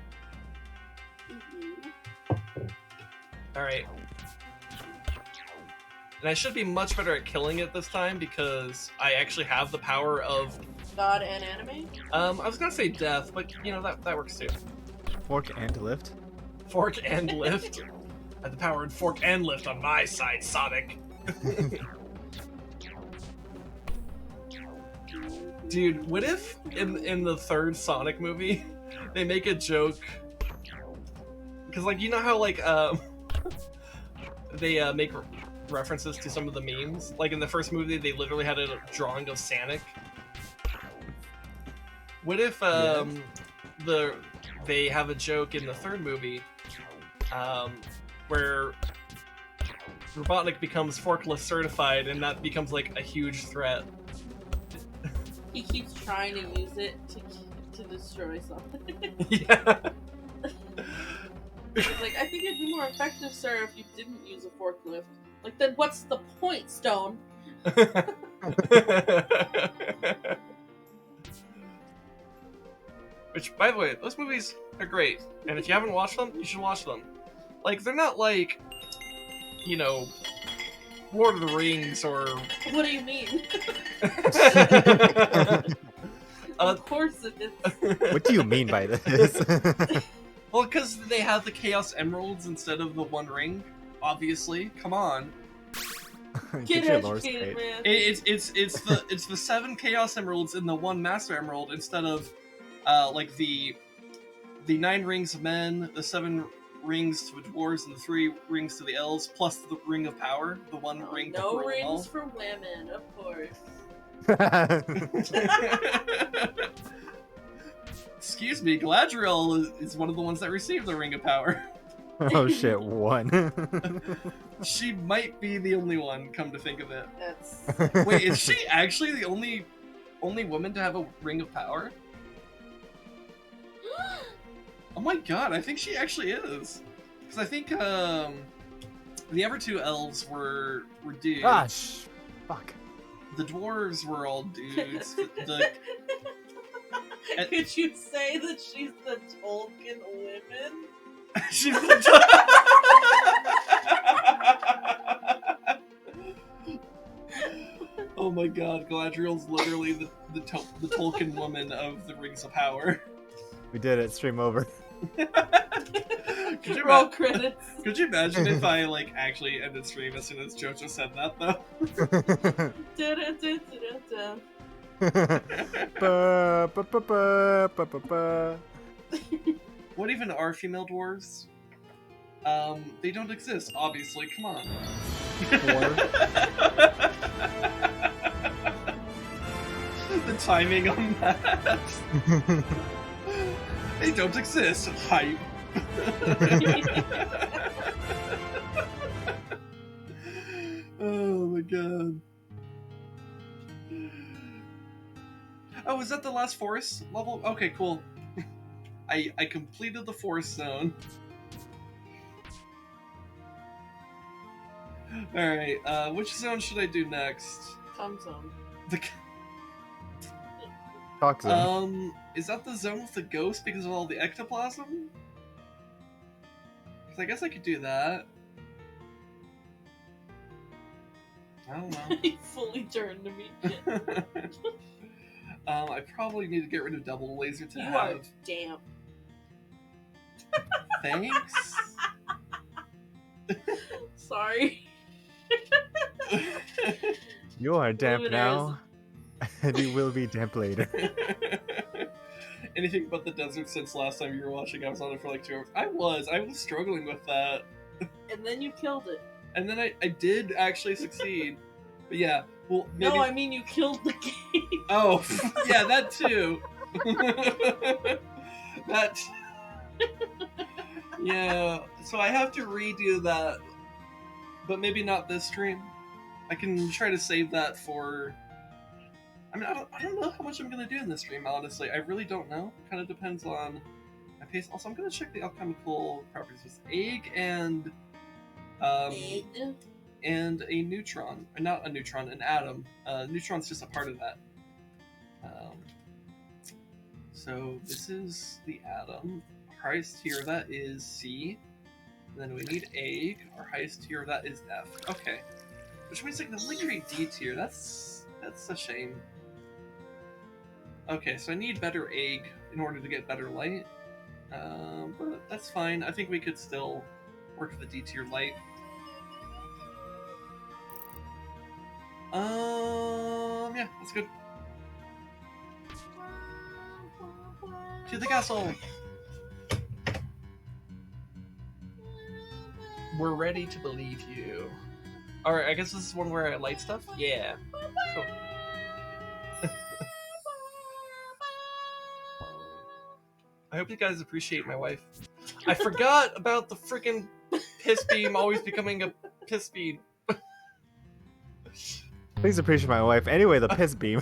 Speaker 2: Alright. And I should be much better at killing it this time because I actually have the power of...
Speaker 1: God and anime?
Speaker 2: I was gonna say death, but you know, that works too.
Speaker 3: Fork and lift?
Speaker 2: Fork and lift. I have the power of fork and lift on my side, Sonic. Dude, what if in the third Sonic movie they make a joke? Because like, you know how like they make references to some of the memes? Like in the first movie they literally had a drawing of Sonic. What if they have a joke in the third movie where Robotnik becomes forklift certified and that becomes like a huge threat?
Speaker 1: He keeps trying to use it to destroy something.
Speaker 2: Yeah.
Speaker 1: It's like, I think it'd be more effective, sir, if you didn't use a forklift. Like, then what's the point, Stone?
Speaker 2: Which, by the way, those movies are great. And if you haven't watched them, you should watch them. Like, they're not like, you know, Lord of the Rings or...
Speaker 1: What do you mean? Of course it is.
Speaker 3: What do you mean by this?
Speaker 2: Well, because they have the Chaos Emeralds instead of the One Ring, obviously. Come on.
Speaker 1: Get
Speaker 3: your lore
Speaker 1: educated,
Speaker 3: straight.
Speaker 1: man.
Speaker 2: It's the 7 Chaos Emeralds and the 1 Master Emerald instead of like the 9 rings of men, the 7 rings to the dwarves, and the 3 rings to the elves, plus the Ring of Power, the 1 ring to
Speaker 1: No
Speaker 2: rule them all.
Speaker 1: rings for women, of course.
Speaker 2: Excuse me, Galadriel is one of the ones that received the Ring of Power.
Speaker 3: Oh shit, one.
Speaker 2: She might be the only one, come to think of it.
Speaker 1: That's...
Speaker 2: Wait, is she actually the only woman to have a Ring of Power? Oh my god, I think she actually is. Because I think the other 2 elves were dudes.
Speaker 3: Gosh, fuck.
Speaker 2: The dwarves were all dudes.
Speaker 1: Could you say that she's the Tolkien women?
Speaker 2: She's Oh my god, Galadriel's literally the Tolkien woman of the Rings of Power.
Speaker 3: We did it, stream over.
Speaker 1: Roll credits.
Speaker 2: Could you imagine if I like actually ended stream as soon as JoJo said that though?
Speaker 1: Da-da-da-da-da-da.
Speaker 3: Ba, ba, ba, ba, ba, ba, ba.
Speaker 2: What even are female dwarves? They don't exist, obviously. Come on. Perfect timing on that. They don't exist. Hype. Oh my god. Oh, is that the last forest level? Okay, cool. I completed the forest zone. Alright, which zone should I do next?
Speaker 1: Cum zone.
Speaker 2: The
Speaker 3: Talk zone.
Speaker 2: Is that the zone with the ghost because of all the ectoplasm? Because I guess I could do that. I don't know.
Speaker 1: He fully turned to me.
Speaker 2: I probably need to get rid of double laser to
Speaker 1: You
Speaker 2: have.
Speaker 1: are damp.
Speaker 2: Thanks.
Speaker 1: Sorry.
Speaker 3: You are damp
Speaker 1: Luminaires.
Speaker 3: now, and you will be damp later.
Speaker 2: Anything but the desert since last time you were watching. I was on it for like 2 hours. I was struggling with that.
Speaker 1: And then you killed it.
Speaker 2: And then I did actually succeed. But yeah, well, maybe...
Speaker 1: No, I mean you killed the game.
Speaker 2: Oh, yeah, that too. That... Yeah, so I have to redo that. But maybe not this stream. I can try to save that for... I mean, I don't know how much I'm going to do in this stream, honestly. I really don't know. It kind of depends on my pace. Also, I'm going to check the alchemical properties with egg and...
Speaker 1: Egg?
Speaker 2: and a neutron. Not a neutron, an atom. Neutron's just a part of that. So this is the atom. Our highest tier of that is C. And then we need egg. Our highest tier of that is F. Okay. Which means I can only create D tier. That's a shame. Okay, so I need better egg in order to get better light. But that's fine. I think we could still work with the D tier light. Yeah, that's good. To the castle! We're ready to believe you. Alright, I guess this is one where I light stuff? Yeah. Cool. I hope you guys appreciate my wife. I forgot about the freaking piss beam always becoming a piss beam.
Speaker 3: Please appreciate my wife. Anyway, the piss beam.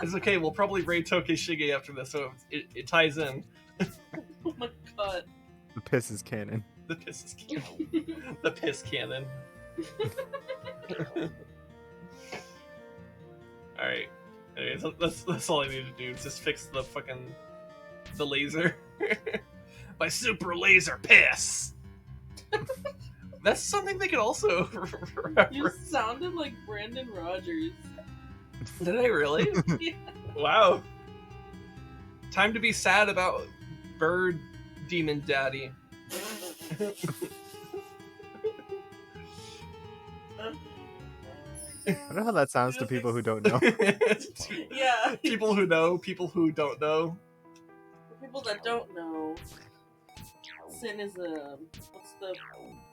Speaker 2: It's okay, we'll probably raid Toke Shige after this, so it ties in.
Speaker 1: Oh my god.
Speaker 3: The piss is canon.
Speaker 2: The piss is canon. The piss cannon. Alright. Okay, so that's all I need to do. Just fix the fucking... the laser. My super laser piss! That's something they could also
Speaker 1: You sounded like Brandon Rogers.
Speaker 2: Did I really?
Speaker 1: Yeah.
Speaker 2: Wow. Time to be sad about Bird Demon Daddy.
Speaker 3: I don't know how that sounds to people who don't know.
Speaker 1: Yeah.
Speaker 2: People who know, people who don't know.
Speaker 1: For people that don't know, sin is a... what's the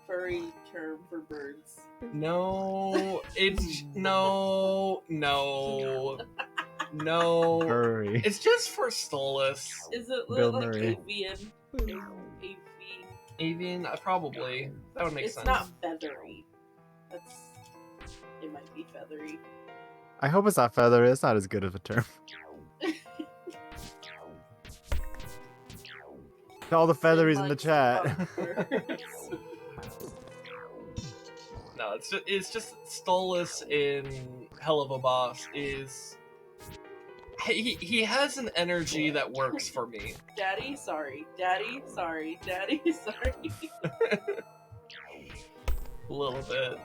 Speaker 1: furry term for birds?
Speaker 2: No, it's... No.
Speaker 3: Hurry.
Speaker 2: It's just for Stolas.
Speaker 1: Is it
Speaker 3: Bill
Speaker 1: like
Speaker 3: Murray.
Speaker 1: avian?
Speaker 2: Avian? Probably. That would make
Speaker 1: It's
Speaker 2: sense.
Speaker 1: not feathery. That's... it might be feathery.
Speaker 3: I hope it's not feathery. It's not as good of a term. All the featheries in the chat.
Speaker 2: No, it's just Stolas in Hell of a Boss is... He has an energy that works for me.
Speaker 1: Daddy, sorry. Daddy, sorry. Daddy, sorry.
Speaker 2: A little bit.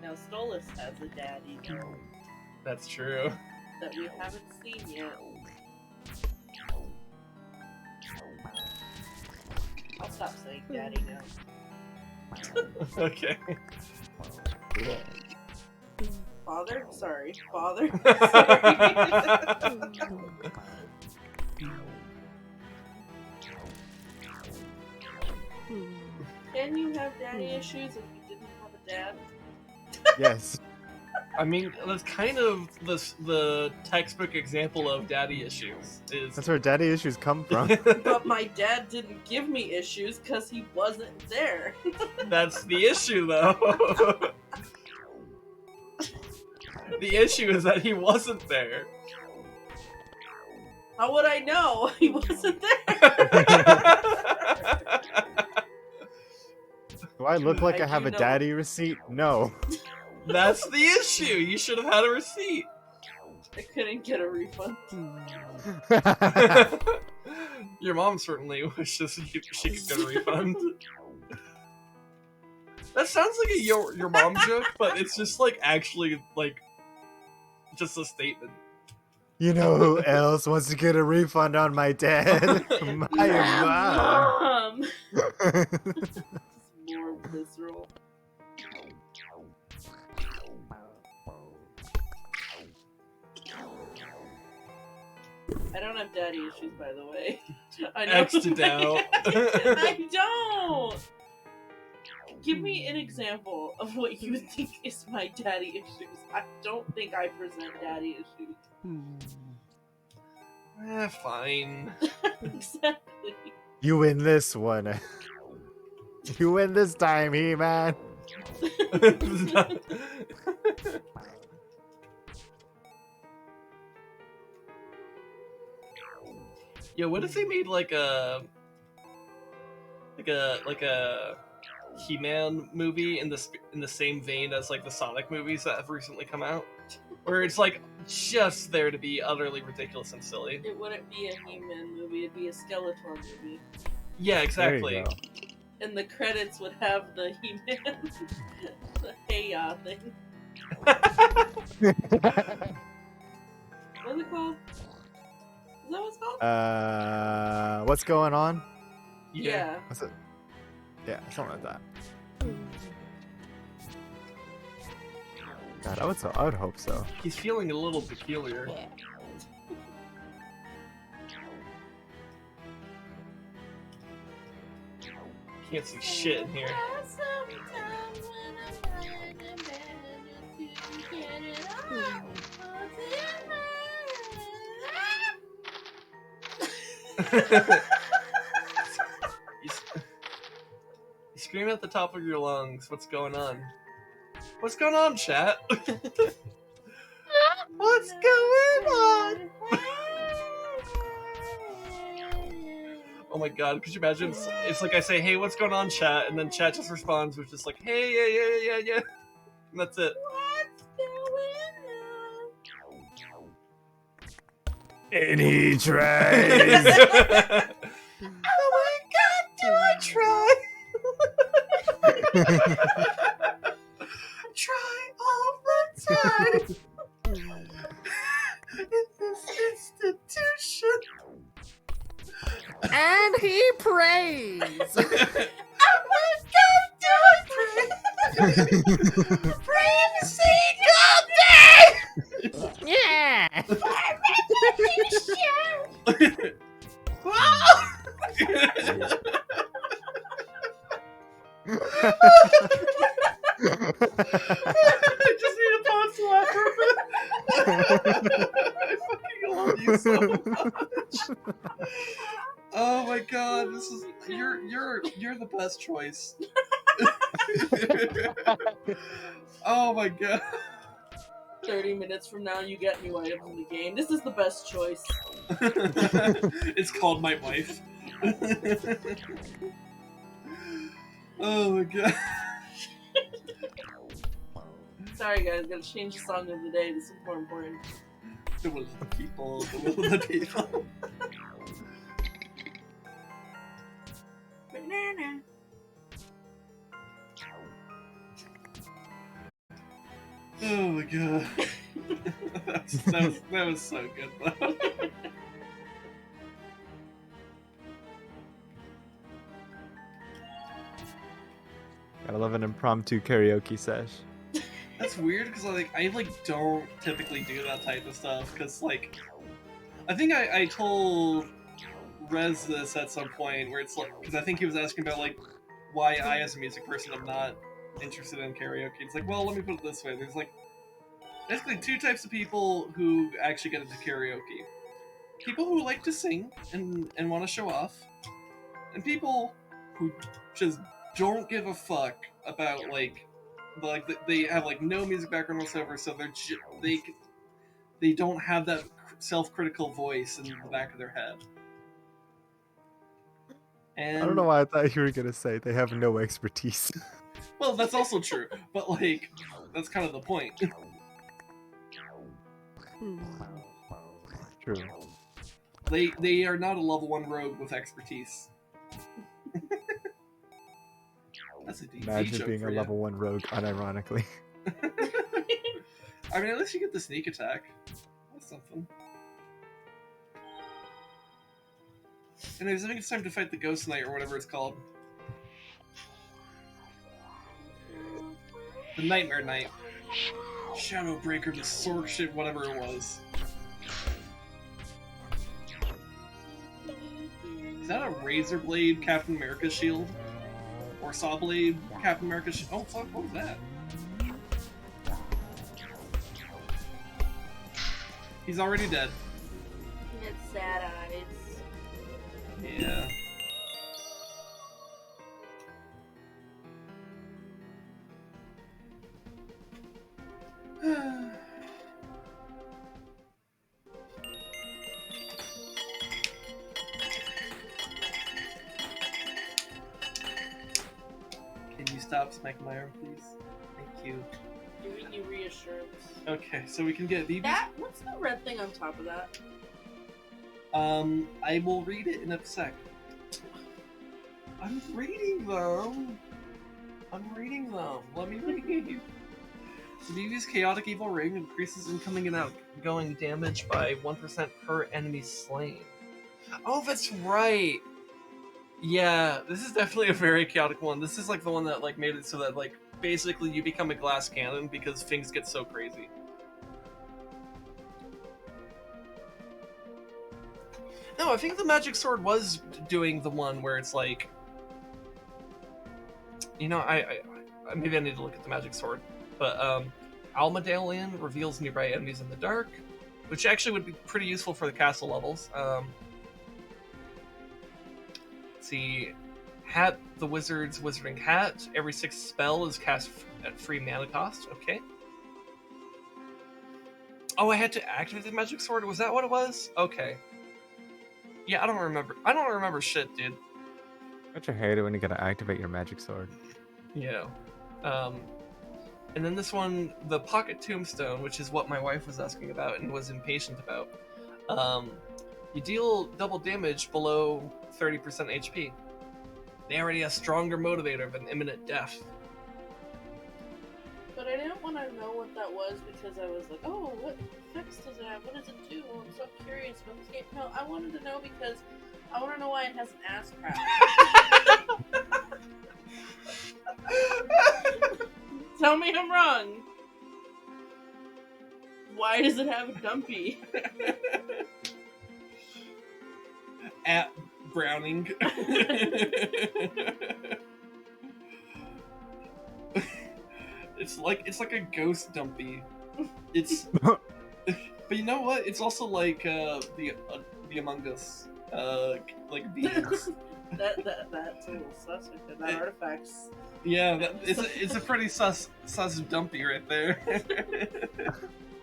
Speaker 1: Now Stolas has a daddy
Speaker 2: That's true.
Speaker 1: that we haven't seen yet. I'll stop saying daddy now.
Speaker 2: Okay.
Speaker 1: Father? Sorry. Father? Sorry. Can you have daddy issues if you didn't have a dad?
Speaker 3: Yes.
Speaker 2: I mean, that's kind of the textbook example of daddy issues.
Speaker 3: That's where daddy issues come from.
Speaker 1: But my dad didn't give me issues because he wasn't there.
Speaker 2: That's the issue, though. The issue is that he wasn't there.
Speaker 1: How would I know? He wasn't there.
Speaker 3: Do I look like I have a daddy receipt? No.
Speaker 2: That's the issue. You should have had a receipt.
Speaker 1: I couldn't get a refund.
Speaker 2: Your mom certainly wishes she could get a refund. That sounds like a your mom joke, but it's just like actually like just a statement.
Speaker 3: You know who else wants to get a refund on my dad? My mom.
Speaker 1: It's more visceral. I don't have daddy issues, by the way. I know.
Speaker 2: X'd out.
Speaker 1: I don't! Give me an example of what you think is my daddy issues. I don't think I present daddy issues.
Speaker 2: Fine.
Speaker 1: Exactly.
Speaker 3: You win this one. You win this time, He-Man.
Speaker 2: Yeah, what if they made like a He-Man movie in the same vein as like the Sonic movies that have recently come out, where it's like just there to be utterly ridiculous and silly.
Speaker 1: It wouldn't be a He-Man movie, it'd be a Skeletor movie.
Speaker 2: Yeah, exactly.
Speaker 1: And the credits would have the He-Man, the hey-ya thing. What's it called? Is that what it's called?
Speaker 3: What's going on?
Speaker 1: Yeah.
Speaker 3: What's it? Yeah, something like that. God, I would hope so.
Speaker 2: He's feeling a little peculiar. Can't see shit in here. You scream at the top of your lungs. What's going on? What's going on, chat? What's going on? Oh my god, could you imagine? It's like I say, hey, what's going on, chat? And then chat just responds with just like, hey, yeah. And that's it.
Speaker 1: What's going on?
Speaker 3: And he tries.
Speaker 2: Oh my god, do I try? Try all the time. In this institution.
Speaker 4: And he prays.
Speaker 1: Oh my god, do I pray? Pray to Saint God day!
Speaker 4: Yeah.
Speaker 2: I just need a pause to laugh for a bit. I fucking love you so much. Oh my god, this is you're the best choice. Oh my god.
Speaker 1: 30 minutes from now, you get new items in the game. This is the best choice.
Speaker 2: It's called My Wife. Oh my god.
Speaker 1: Sorry guys, gotta change the song of the day. This is more important.
Speaker 2: The will of the people, the will of the people.
Speaker 1: Banana.
Speaker 2: Oh my god. that was so good though.
Speaker 3: Gotta love an impromptu karaoke sesh.
Speaker 2: That's weird because I don't typically do that type of stuff because I think I told Rez this at some point where it's like because I think he was asking about why I as a music person am not interested in karaoke. It's like, well, let me put it this way. There's like basically two types of people who actually get into karaoke. People who like to sing and want to show off, and people who just don't give a fuck about like they have like no music background whatsoever, so they don't have that self-critical voice in the back of their head. And
Speaker 3: I don't know why I thought you were gonna say they have no expertise.
Speaker 2: well, that's also true, but like that's kind of the point.
Speaker 3: True.
Speaker 2: They are not a level 1 rogue with expertise. That's a deep
Speaker 3: Imagine
Speaker 2: joke
Speaker 3: being
Speaker 2: for
Speaker 3: a
Speaker 2: you.
Speaker 3: level 1 rogue, unironically.
Speaker 2: I mean, at least you get the sneak attack. That's something. Anyways, I think it's time to fight the Ghost Knight or whatever it's called. The Nightmare Knight. Shadowbreaker, the Sork shit, whatever it was. Is that a Razor Blade Captain America shield? Or Saw Blade Captain America shield? Oh fuck, what was that? He's already dead.
Speaker 1: He had sad eyes.
Speaker 2: Yeah. Can you stop smacking my arm, please? Thank you.
Speaker 1: Giving you reassurance.
Speaker 2: Okay, so we can get BB.
Speaker 1: What's the red thing on top of that?
Speaker 2: I will read it in a sec. I'm reading them. Let me read. The BB's Chaotic Evil Ring increases incoming and outgoing damage by 1% per enemy slain. Oh, that's right. Yeah, this is definitely a very chaotic one. This is like the one that like made it so that like basically you become a glass cannon because things get so crazy. No, I think the Magic Sword was doing the one where it's like, you know, I maybe I need to look at the Magic Sword, but Almadalian reveals nearby enemies in the dark, which actually would be pretty useful for the castle levels. Let's see, Hat the Wizard's Wizarding Hat. Every 6th spell is cast at free mana cost. Okay. Oh, I had to activate the Magic Sword. Was that what it was? Okay. Yeah, I don't remember shit, dude.
Speaker 3: Don't you hate it when you gotta activate your magic sword?
Speaker 2: Yeah. And then this one, the Pocket Tombstone, which is what my wife was asking about and was impatient about. You deal double damage below 30% HP. They already have stronger motivator than imminent death.
Speaker 1: But I didn't want to know what that was because I was like, oh, what effects does it have? What does it do? I'm so curious about this game. No, I wanted to know because I want to know why it has an ass crack. Tell me I'm wrong. Why does it have a dumpy?
Speaker 2: At Browning. It's like a ghost dumpy. It's but you know what? It's also like the Among Us like beings.
Speaker 1: That's a little sus right there. That artifact's.
Speaker 2: Yeah, it's a pretty sus dumpy right there.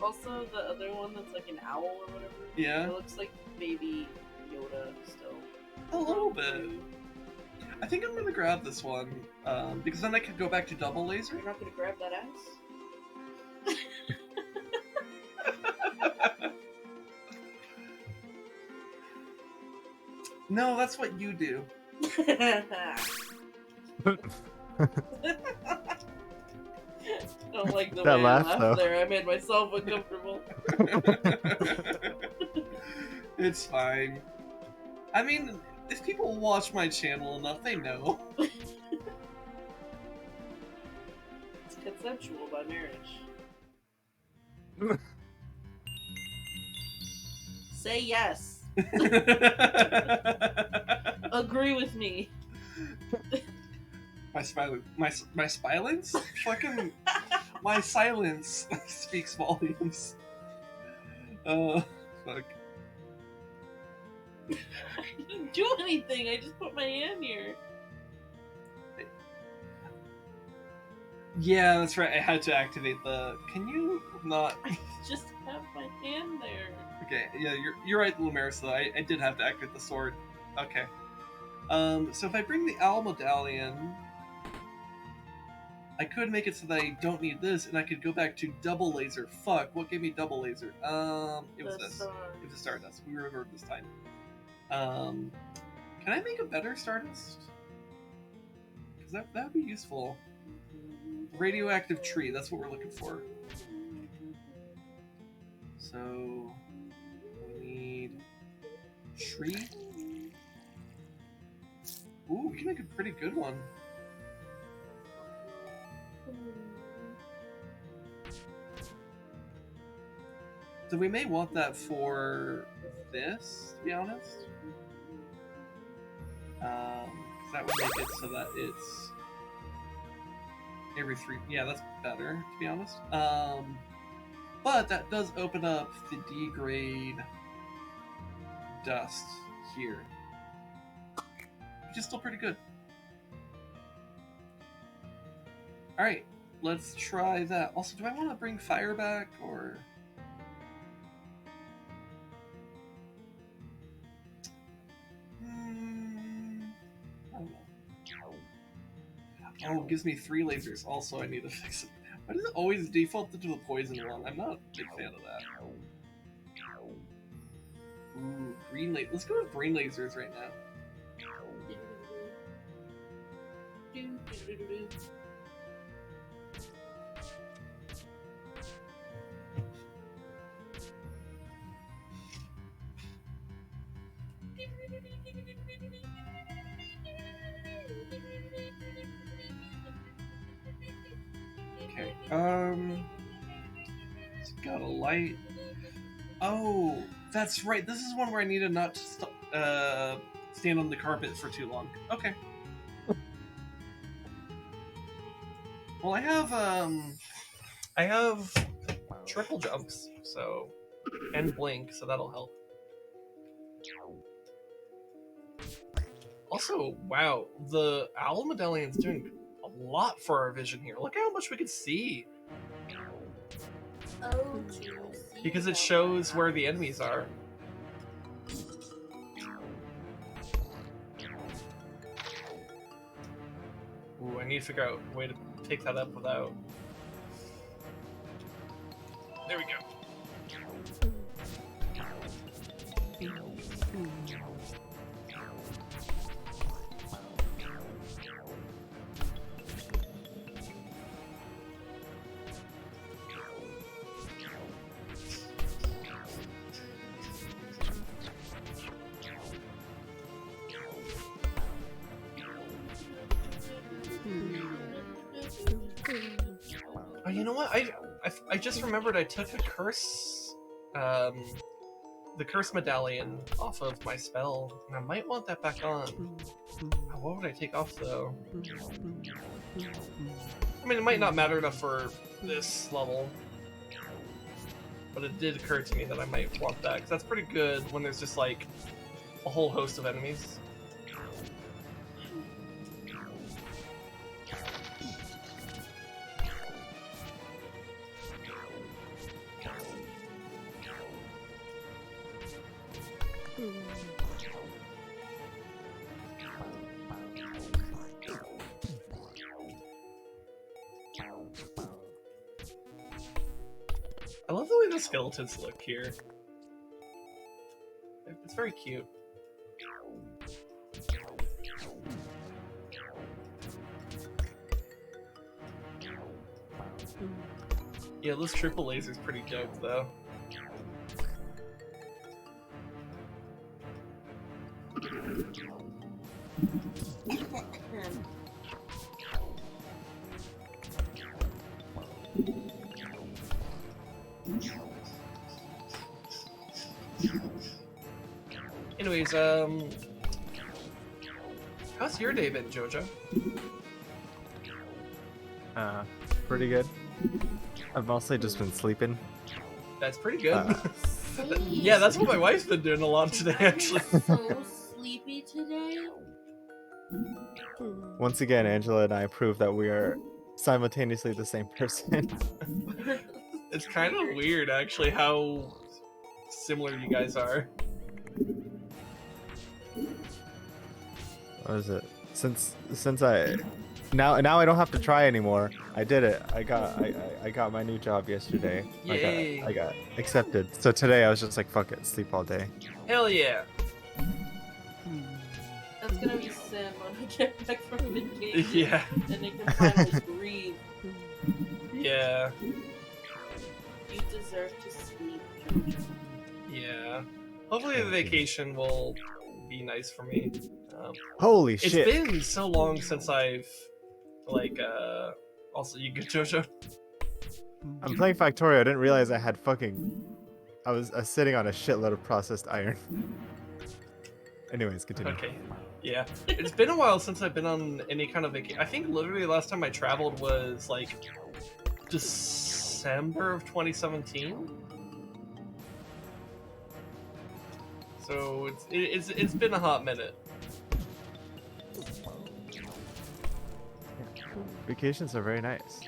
Speaker 1: Also, the other one that's like an owl or whatever.
Speaker 2: Yeah.
Speaker 1: It looks like baby Yoda still.
Speaker 2: A little bit. I think I'm gonna grab this one because then I could go back to double laser.
Speaker 1: You're not gonna grab that ass?
Speaker 2: No, that's what you do.
Speaker 1: I don't like the
Speaker 3: That
Speaker 1: way
Speaker 3: laugh,
Speaker 1: I laughed
Speaker 3: though.
Speaker 1: there. I made myself uncomfortable.
Speaker 2: It's fine. I mean, if people watch my channel enough, they know.
Speaker 1: It's consensual by marriage. Say yes. Agree with me.
Speaker 2: My silence? Fucking my silence speaks volumes. Fuck.
Speaker 1: I didn't do anything. I just put my hand here.
Speaker 2: Yeah, that's right. I had to activate the. Can you not?
Speaker 1: I just have my hand there.
Speaker 2: Okay, yeah, you're right, Lumeris. Though I did have to activate the sword. Okay. So if I bring the owl medallion, I could make it so that I don't need this, and I could go back to double laser. Fuck, what gave me double laser? It was this. It was a Stardust. We remembered this time. Can I make a better Stardust? Because that'd be useful. Radioactive tree, that's what we're looking for. So we need tree. Ooh, we can make a pretty good one. So we may want that for this, to be honest. That would make it so that it's every 3. Yeah, that's better, to be honest. But that does open up the D grade dust here, which is still pretty good. Alright, let's try that. Also, do I want to bring fire back, or... I don't know. Oh, it gives me 3 lasers. Also, I need to fix it. Why does it always default to the poison one? I'm not a big fan of that. Ooh, green laser. Let's go with green lasers right now. Okay, it's got a light. Oh, that's right. This is one where I need to not stand on the carpet for too long. Okay. Well, I have triple jumps, so, and blink, so that'll help. Also, wow, the owl medallion's doing a lot for our vision here. Look how much we can see.
Speaker 1: Oh,
Speaker 2: Because it shows where the enemies are. Ooh, I need to figure out a way to pick that up without... There we go. Oh, you know what? I just remembered I took a curse, the curse medallion off of my spell, and I might want that back on. Oh, what would I take off though? I mean, it might not matter enough for this level, but it did occur to me that I might want that, because that's pretty good when there's just like a whole host of enemies. I love the way the skeletons look here. It's very cute. Yeah, this triple laser's pretty dope, though. Anyways, how's your day been, Jojo?
Speaker 3: Pretty good. I've mostly just been sleeping.
Speaker 2: That's pretty good.
Speaker 1: Sleep.
Speaker 2: Yeah, that's what my wife's been doing a lot today, actually.
Speaker 1: So sleepy today.
Speaker 3: Once again, Angela and I prove that we are simultaneously the same person.
Speaker 2: It's kind of weird, actually, how similar you guys are.
Speaker 3: What is it? Since I now I don't have to try anymore. I did it. I got my new job yesterday.
Speaker 2: Yay.
Speaker 3: I got accepted. So today I was just like, fuck it, sleep all day.
Speaker 2: Hell yeah.
Speaker 1: That's gonna be sin when I get back from vacation.
Speaker 2: Yeah.
Speaker 1: And they can finally breathe.
Speaker 2: Yeah.
Speaker 1: You deserve to sleep, Jojo.
Speaker 2: Yeah. Hopefully the vacation will be nice for me.
Speaker 3: Holy
Speaker 2: It's
Speaker 3: shit!
Speaker 2: been so long since I've, like, also, you good, Jojo?
Speaker 3: I'm playing Factorio. I didn't realize I had I was sitting on a shitload of processed iron. Anyways, continue.
Speaker 2: Okay. Yeah. It's been a while since I've been on any kind of vacation. I think literally the last time I traveled was, like, December of 2017. So it's been a hot minute.
Speaker 3: Vacations are very nice.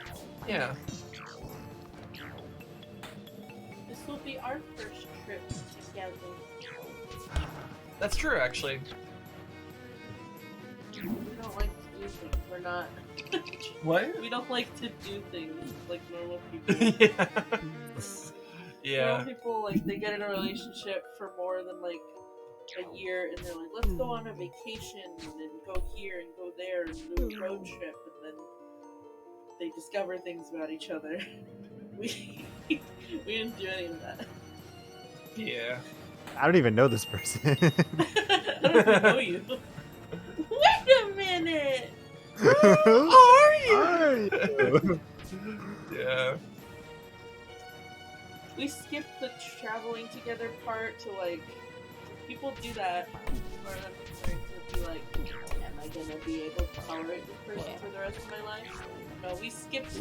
Speaker 2: Yeah.
Speaker 1: This will be our first trip together.
Speaker 2: That's true, actually.
Speaker 1: We don't like to do things. We're not.
Speaker 2: What?
Speaker 1: We don't like to do things like normal people.
Speaker 2: Yeah. Yeah.
Speaker 1: Normal people, like, they get in a relationship for more than, like, a year, and they're like, let's go on a vacation, and then go here and go there, and do a road trip, and then they discover things about each other. We didn't do any of that.
Speaker 2: Yeah.
Speaker 3: I don't even know this person.
Speaker 1: I don't even know you. Wait a minute!
Speaker 3: Who
Speaker 2: are
Speaker 3: you?
Speaker 2: Yeah.
Speaker 1: We skipped the traveling together part to, like, people do that, or them concerned to be like, am I gonna be able to tolerate this person for the rest of my life? No, we skipped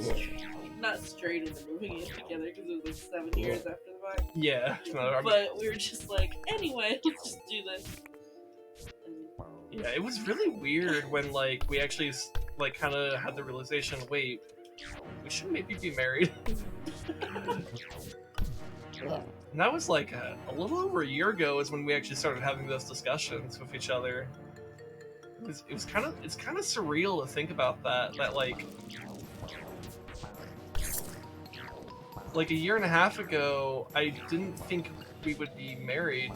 Speaker 1: not straight into moving in together because it was like 7 years after the fact.
Speaker 2: Yeah. No,
Speaker 1: But we were just like, anyway, let's just do this.
Speaker 2: yeah, it was really weird when, like, we actually, like, kind of had the realization, wait, we should maybe be married. And that was like a little over a year ago is when we actually started having those discussions with each other. It's kind of surreal to think about that like a year and a half ago, I didn't think we would be married.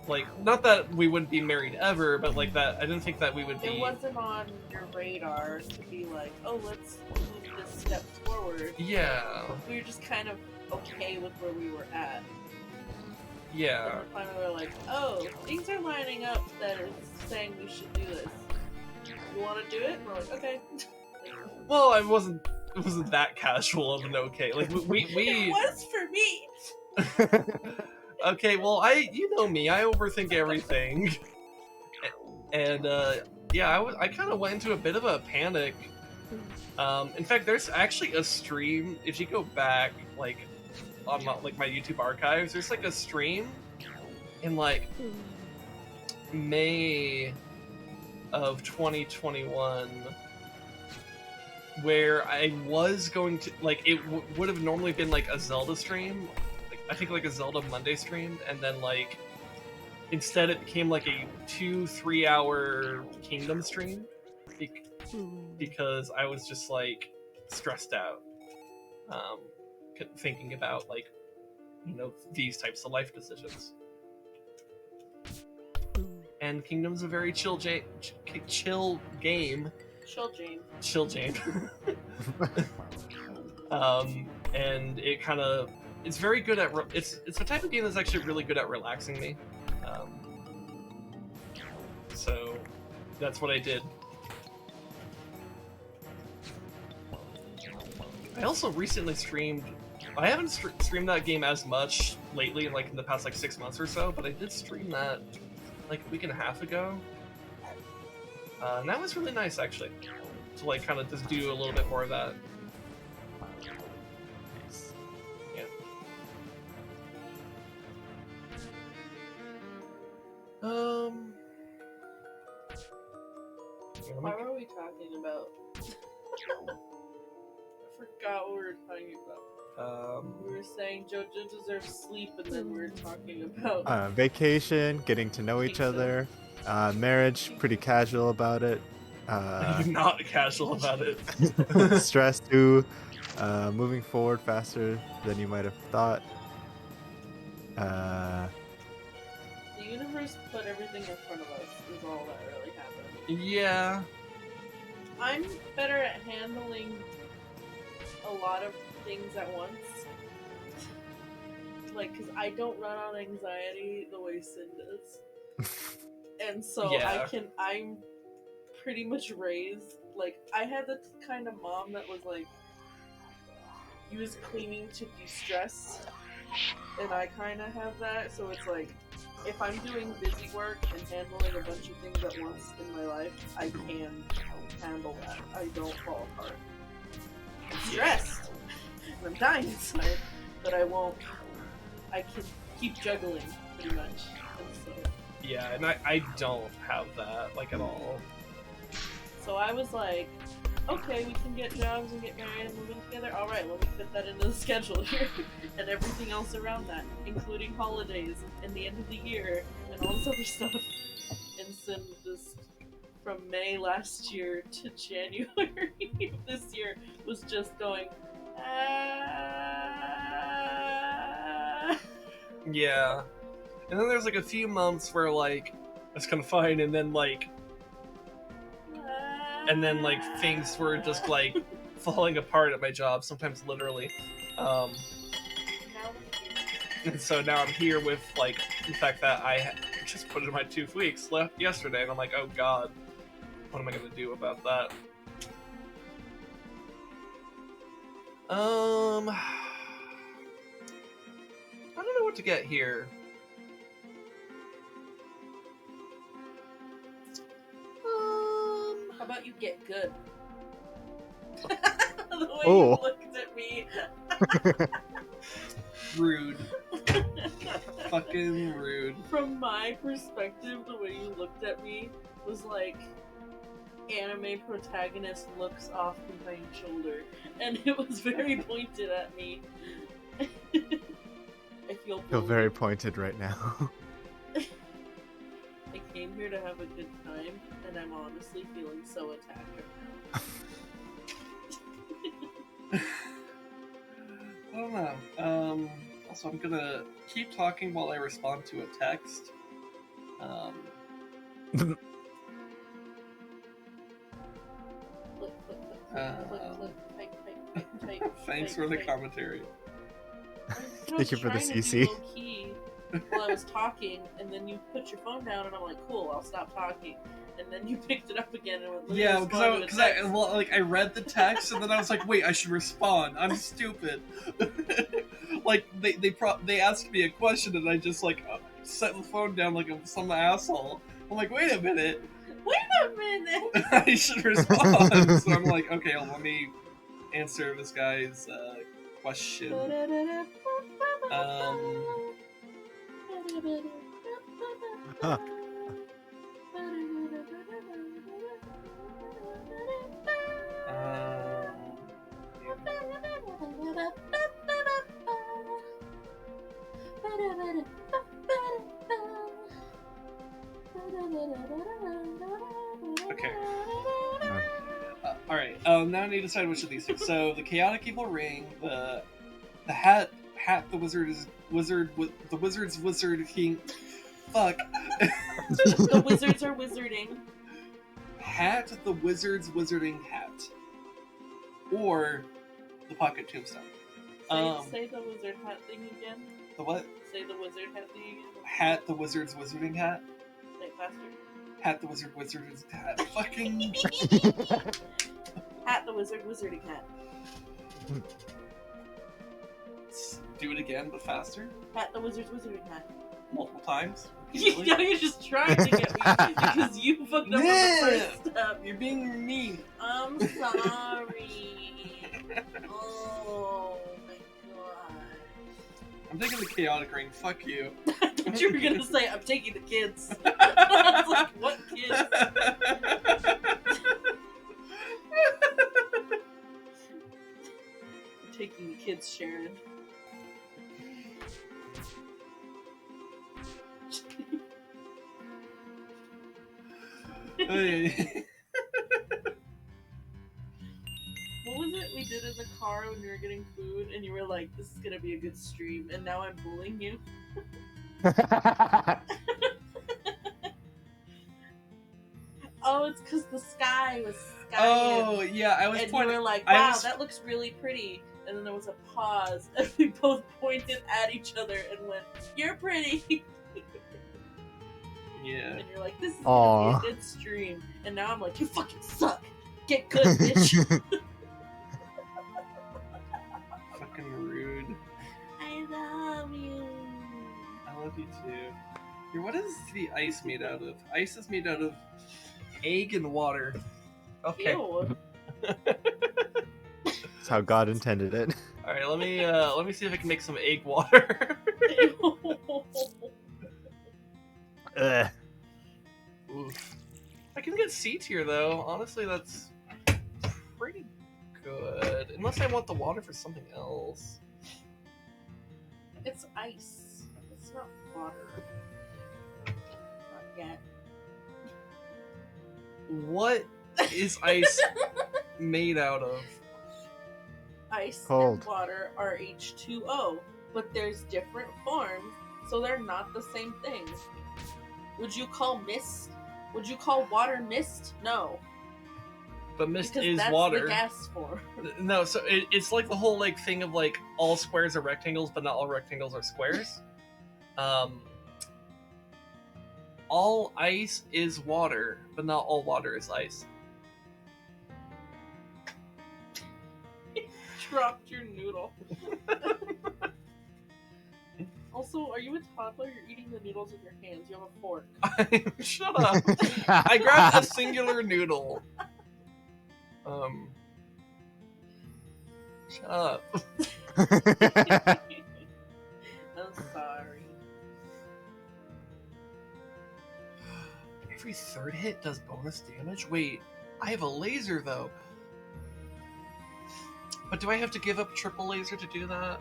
Speaker 2: Like, not that we wouldn't be married ever, but like that, I didn't think that we would be.
Speaker 1: It wasn't on your radar to be like, oh, let's move this step forward.
Speaker 2: Yeah.
Speaker 1: We were just kind of okay with where we were at.
Speaker 2: Yeah.
Speaker 1: And then finally we were like, oh, things are lining up that are saying we should do this. You want to do it? And we're like, okay.
Speaker 2: Well, it wasn't that casual of an okay. Like we
Speaker 1: It was for me.
Speaker 2: Okay, well, you know me, I overthink everything. And yeah, I kind of went into a bit of a panic. In fact, there's actually a stream, if you go back, like, on my YouTube archives, there's like a stream in like May of 2021 where I was going to, like, it would have normally been like a Zelda stream, like, I think like a Zelda Monday stream, and then like instead it became like a 2-3 hour Kingdom stream because I was just like stressed out, thinking about, like, you know, these types of life decisions. And Kingdom's a very chill game.
Speaker 1: Chill Jane.
Speaker 2: And it kind of, it's very good at it's the type of game that's actually really good at relaxing me. So that's what I did. I also recently streamed. I haven't streamed that game as much lately, like in the past like 6 months or so, but I did stream that like a week and a half ago. And that was really nice, actually. to like kind of just do a little bit more of that.
Speaker 3: Nice.
Speaker 2: Yeah,
Speaker 1: Why were we talking about? I forgot what we were talking about. We were saying JoJo deserves sleep, and then we were talking about
Speaker 3: Vacation, getting to know each other, marriage, pretty casual about it.
Speaker 2: not casual about it.
Speaker 3: Stress too. Moving forward faster than you might have thought.
Speaker 1: the universe put everything in front of us. Is all that really happened.
Speaker 2: Yeah.
Speaker 1: I'm better at handling a lot of things at once. Like, because I don't run on anxiety the way Sin does. And so
Speaker 2: Yeah.
Speaker 1: I'm pretty much raised, like, I had the kind of mom that was like, use cleaning to de-stress. And I kind of have that, so it's like, if I'm doing busy work and handling a bunch of things at once in my life, I can handle that. I don't fall apart. I'm stressed, and I'm dying inside, but I can keep juggling, pretty much. And so,
Speaker 2: Yeah, and I don't have that, like, at all.
Speaker 1: so I was like, okay, we can get jobs and get married and move in together. Alright, let me fit that into the schedule here. And everything else around that, including holidays and the end of the year and all this other stuff. And Sim just, from May last year to January this year, was just going,
Speaker 2: Yeah. And then there's like a few months where like it's kind of fine, and then like things were just like falling apart at my job, sometimes literally. And so now I'm here with like the fact that I just put in my 2 weeks left yesterday, and I'm like, oh god, what am I gonna do about that? I don't know what to get here.
Speaker 1: How about you get good? The way
Speaker 3: Oh.
Speaker 1: you looked at me.
Speaker 2: Rude. Fucking rude.
Speaker 1: From my perspective, the way you looked at me was like anime protagonist looks off behind shoulder, and it was very pointed at me. I feel
Speaker 3: very pointed right now.
Speaker 1: I came here to have a good time, and I'm honestly feeling so attacked right now.
Speaker 2: I don't know. Also, I'm gonna keep talking while I respond to a text. Thanks for the commentary.
Speaker 3: Thank you for the CC.
Speaker 1: While I was talking, and then you put your phone down, and I'm like, "Cool, I'll stop talking." And then you picked it up again, and went,
Speaker 2: yeah, because I read the text, and then I was like, "Wait, I should respond. I'm stupid." Like they asked me a question, and I just like set the phone down like some asshole. I'm like, "Wait a minute." I should respond. So I'm like, okay, well, let me answer this guy's question.
Speaker 3: Huh.
Speaker 2: Okay. All right. Now I need to decide which of these things. So the chaotic evil ring, the hat, the wizard's wizard king. Fuck.
Speaker 1: The wizards are wizarding.
Speaker 2: Hat, the wizard's wizarding hat, or the pocket tombstone.
Speaker 1: Say the wizard hat thing again.
Speaker 2: The what?
Speaker 1: Say the wizard hat thing again.
Speaker 2: Hat, the wizard's wizarding hat.
Speaker 1: Say it faster.
Speaker 2: Hat, the wizard's hat. Fucking.
Speaker 1: Hat, the wizarding hat.
Speaker 2: Do it again, but faster.
Speaker 1: Hat, the wizard's wizarding hat.
Speaker 2: multiple times.
Speaker 1: You know, you're just trying to get me because you fucked up on the first step.
Speaker 2: You're being mean.
Speaker 1: I'm sorry. Oh my god.
Speaker 2: I'm taking the chaotic ring. Fuck you.
Speaker 1: I thought you were gonna say I'm taking the kids. I was like, what kids? I'm taking the kids, Sharon.
Speaker 2: Hey.
Speaker 1: What was it we did in the car when we were getting food and you were like, this is gonna be a good stream, and now I'm bullying you? Oh, it's because the sky was skying.
Speaker 2: Oh, yeah, I was
Speaker 1: and
Speaker 2: pointing.
Speaker 1: you were like, wow, that looks really pretty. And then there was a pause, and we both pointed at each other and went, you're pretty.
Speaker 2: Yeah.
Speaker 1: And you're like, this is gonna be a good stream. And now I'm like, you fucking suck. Get good, bitch.
Speaker 2: Fucking rude.
Speaker 1: I love you.
Speaker 2: I love you too. Here, what is the ice made out of? Ice is made out of egg and water. Okay.
Speaker 1: Ew.
Speaker 3: That's how God intended it.
Speaker 2: All right, let me see if I can make some egg water.
Speaker 1: Ew.
Speaker 3: Ugh.
Speaker 2: Oof. I can get C tier though. Honestly, that's pretty good. Unless I want the water for something else.
Speaker 1: It's ice. It's not water. Not yet.
Speaker 2: What is ice made out of?
Speaker 1: Ice
Speaker 3: Cold.
Speaker 1: and water are H2O, but there's different forms, so they're not the same thing. Would you call mist? Would you call water mist? No.
Speaker 2: But mist
Speaker 1: Because
Speaker 2: is
Speaker 1: that's
Speaker 2: water.
Speaker 1: the gas form.
Speaker 2: No, so it's like the whole like thing of like all squares are rectangles, but not all rectangles are squares. All ice is water, but not all water is ice.
Speaker 1: Dropped your noodle. Also, are you a toddler? You're eating the noodles with your hands. You have a fork.
Speaker 2: Shut up. I grabbed a singular noodle. Shut up.
Speaker 1: I'm sorry.
Speaker 2: Every third hit does bonus damage? Wait, I have a laser though. But do I have to give up triple laser to do that?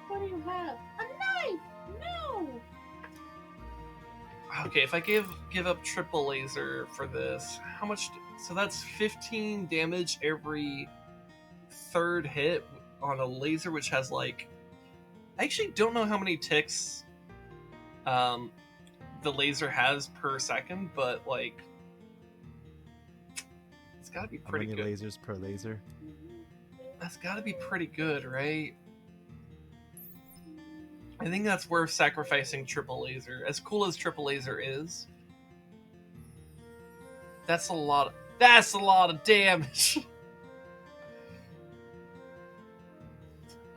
Speaker 1: What do you have? A knife! No!
Speaker 2: Okay, if I give up triple laser for this, how much? So that's 15 damage every third hit on a laser, which has like, I actually don't know how many ticks the laser has per second, but like, it's got to be
Speaker 3: How
Speaker 2: pretty
Speaker 3: many
Speaker 2: good.
Speaker 3: lasers per laser?
Speaker 2: That's got to be pretty good, right? I think that's worth sacrificing triple laser. As cool as triple laser is, that's a lot. That's a lot of damage.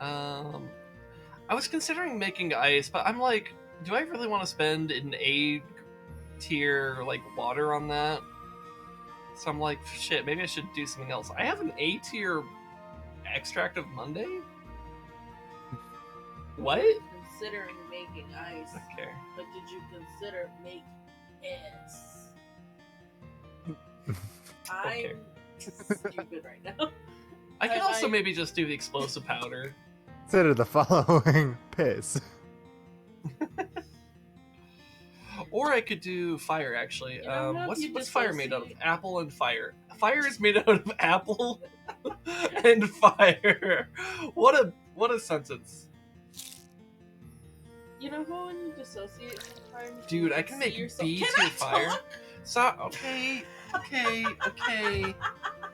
Speaker 2: I was considering making ice, but I'm like, do I really want to spend an A tier like water on that? So I'm like, shit, maybe I should do something else. I have an A tier extract of Monday. What?
Speaker 1: Considering making ice,
Speaker 2: Okay.
Speaker 1: but did you consider make S?
Speaker 2: Okay.
Speaker 1: I'm stupid right now.
Speaker 2: I can also
Speaker 1: I-
Speaker 2: maybe just do the explosive powder.
Speaker 3: Consider the following piss.
Speaker 2: Or I could do fire, actually.
Speaker 1: You know what?
Speaker 2: What's
Speaker 1: You
Speaker 2: fire made out of?
Speaker 1: dissociate.
Speaker 2: Apple and fire. Fire is made out of apple and fire. What a sentence.
Speaker 1: You know how when you dissociate sometimes,
Speaker 2: Dude,
Speaker 1: you
Speaker 2: I can make
Speaker 1: see yourself...
Speaker 2: B
Speaker 1: Can
Speaker 2: tier
Speaker 1: I
Speaker 2: fire.
Speaker 1: talk?
Speaker 2: So okay.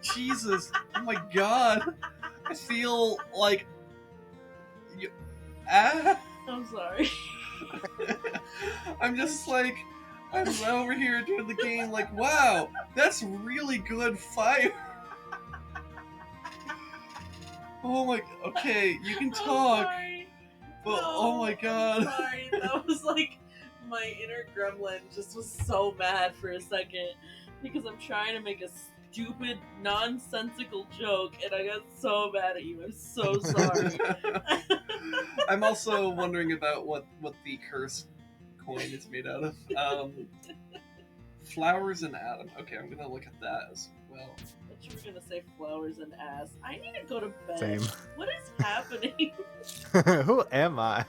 Speaker 2: Jesus. Oh my god. I feel like
Speaker 1: I'm sorry.
Speaker 2: I'm just like, I'm over here doing the game like, wow, that's really good fire. Oh my, okay, you can
Speaker 1: I'm
Speaker 2: talk.
Speaker 1: sorry.
Speaker 2: Oh my god.
Speaker 1: Sorry, that was like my inner gremlin just was so mad for a second because I'm trying to make a stupid, nonsensical joke and I got so mad at you. I'm so sorry.
Speaker 2: I'm also wondering about what the curse coin is made out of. Flowers and Adam. Okay, I'm gonna look at that as well.
Speaker 1: I thought you were gonna say flowers and ass. I need to go to bed.
Speaker 3: Same.
Speaker 1: What is happening?
Speaker 3: Who am I?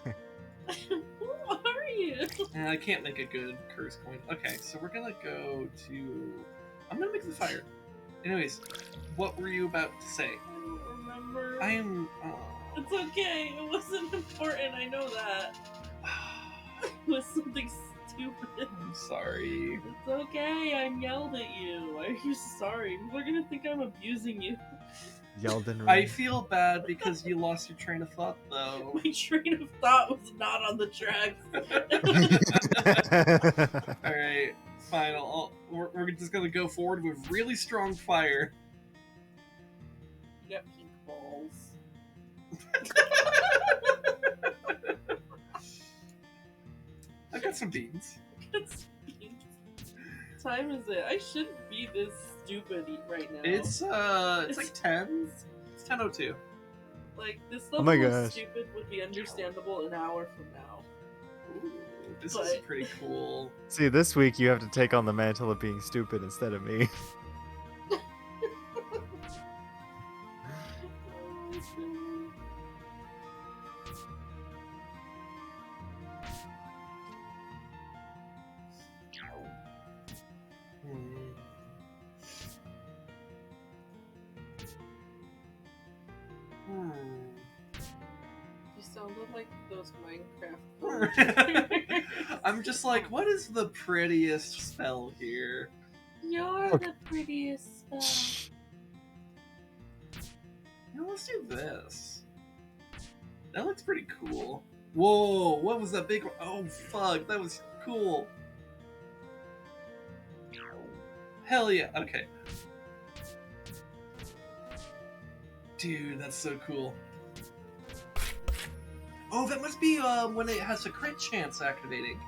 Speaker 1: Who are you?
Speaker 2: And I can't make a good curse coin. Okay, so we're gonna go to. I'm gonna make the fire. Anyways, what were you about to say?
Speaker 1: I don't remember.
Speaker 2: I am.
Speaker 1: It's okay. It wasn't important. I know that. It was something stupid.
Speaker 2: I'm sorry.
Speaker 1: It's okay. I yelled at you. Are you sorry? People are gonna think I'm abusing you.
Speaker 3: Yelden
Speaker 2: I
Speaker 3: Ring.
Speaker 2: feel bad because you lost your train of thought, though.
Speaker 1: My train of thought was not on the tracks.
Speaker 2: Alright, fine. We're just gonna go forward with really strong fire.
Speaker 1: You got pink balls.
Speaker 2: I got some beans.
Speaker 1: It's pink. What time is it? I shouldn't be this stupid right now.
Speaker 2: It's like 10. It's 10:02.
Speaker 1: Like, this
Speaker 3: Oh
Speaker 1: level
Speaker 3: my
Speaker 1: of
Speaker 3: gosh.
Speaker 1: stupid would be understandable an hour from now.
Speaker 2: Ooh, this is
Speaker 1: But-
Speaker 2: pretty cool.
Speaker 3: See, this week you have to take on the mantle of being stupid instead of me.
Speaker 2: Hmm. Hmm.
Speaker 1: You sounded like those Minecraft.
Speaker 2: I'm just like, what is the prettiest spell here?
Speaker 1: You're
Speaker 3: Okay.
Speaker 1: the prettiest spell.
Speaker 2: You know, let's do this. That looks pretty cool. Whoa, what was that big one? Oh, fuck, that was cool. Hell yeah, okay. Dude, that's so cool. Oh, that must be when it has a crit chance activating.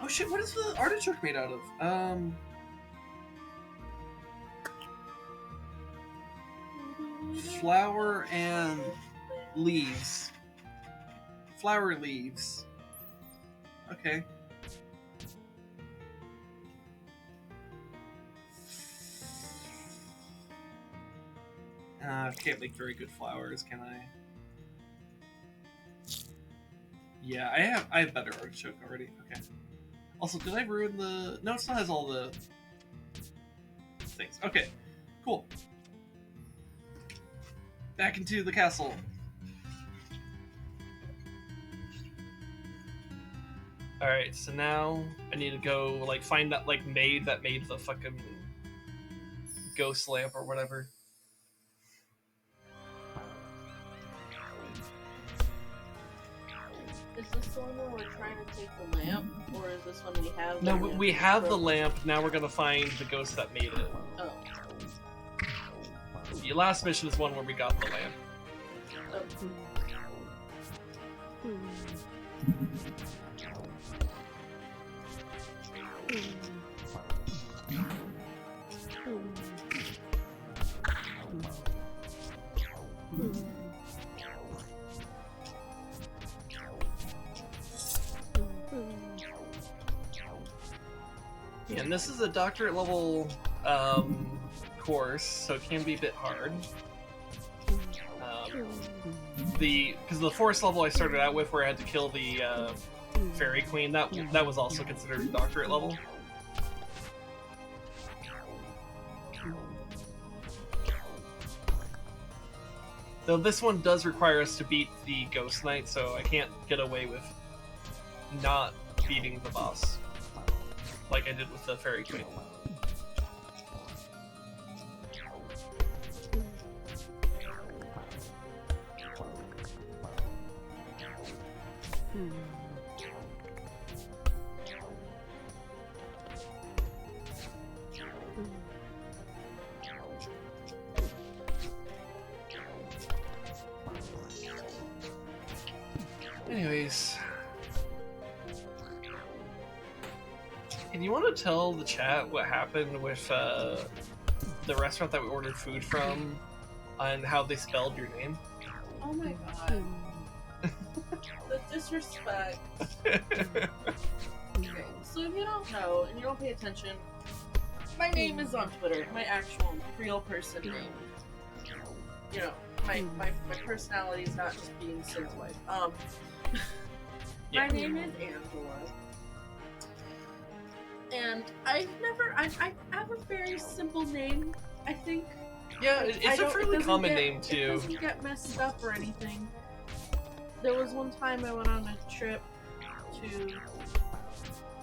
Speaker 2: Oh shit, what is the artichoke made out of? Flower and leaves. Flower leaves. Okay. Can't make very good flowers, can I? Yeah, I have better artichoke already. Okay. Also, did I ruin the? No, it still has all the things. Okay, cool. Back into the castle. All right, so now I need to go like find that like maid that made the fucking ghost lamp or whatever.
Speaker 1: Is this the one where we're trying to take the lamp? Or is this one we have?
Speaker 2: No,
Speaker 1: the lamp
Speaker 2: we have the
Speaker 1: broken?
Speaker 2: lamp. Now we're gonna find the ghost that made it.
Speaker 1: Oh.
Speaker 2: The last mission is one where we got the lamp.
Speaker 1: Oh.
Speaker 2: Yeah, and this is a doctorate level course, so it can be a bit hard. Because the forest level I started out with, where I had to kill the fairy queen, that was also considered a doctorate level. Though this one does require us to beat the Ghost Knight, so I can't get away with not beating the boss like I did with the fairy queen. And you want to tell the chat what happened with the restaurant that we ordered food from and how they spelled your name?
Speaker 1: Oh my god. The disrespect. Okay, so if you don't know and you don't pay attention, my name is on Twitter. My actual real person name. You know, my personality is not just being Sid's wife.
Speaker 2: Yeah.
Speaker 1: My name is Angela. And I have a very simple name, I think.
Speaker 2: Yeah, it's a fairly common name
Speaker 1: It
Speaker 2: too.
Speaker 1: doesn't get messed up or anything. There was one time I went on a trip to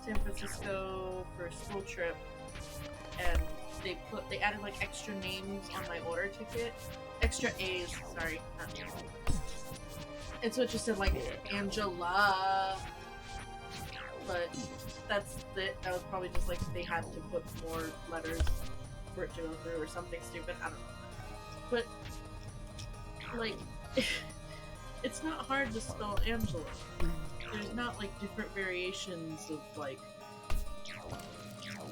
Speaker 1: San Francisco for a school trip, and they added like extra names on my order ticket, extra A's. Sorry, not names. And so it just said like Angela, but that's it. That was probably just like they had to put more letters for it to go through or something stupid. I don't know. But like, it's not hard to spell Angela. There's not like different variations of like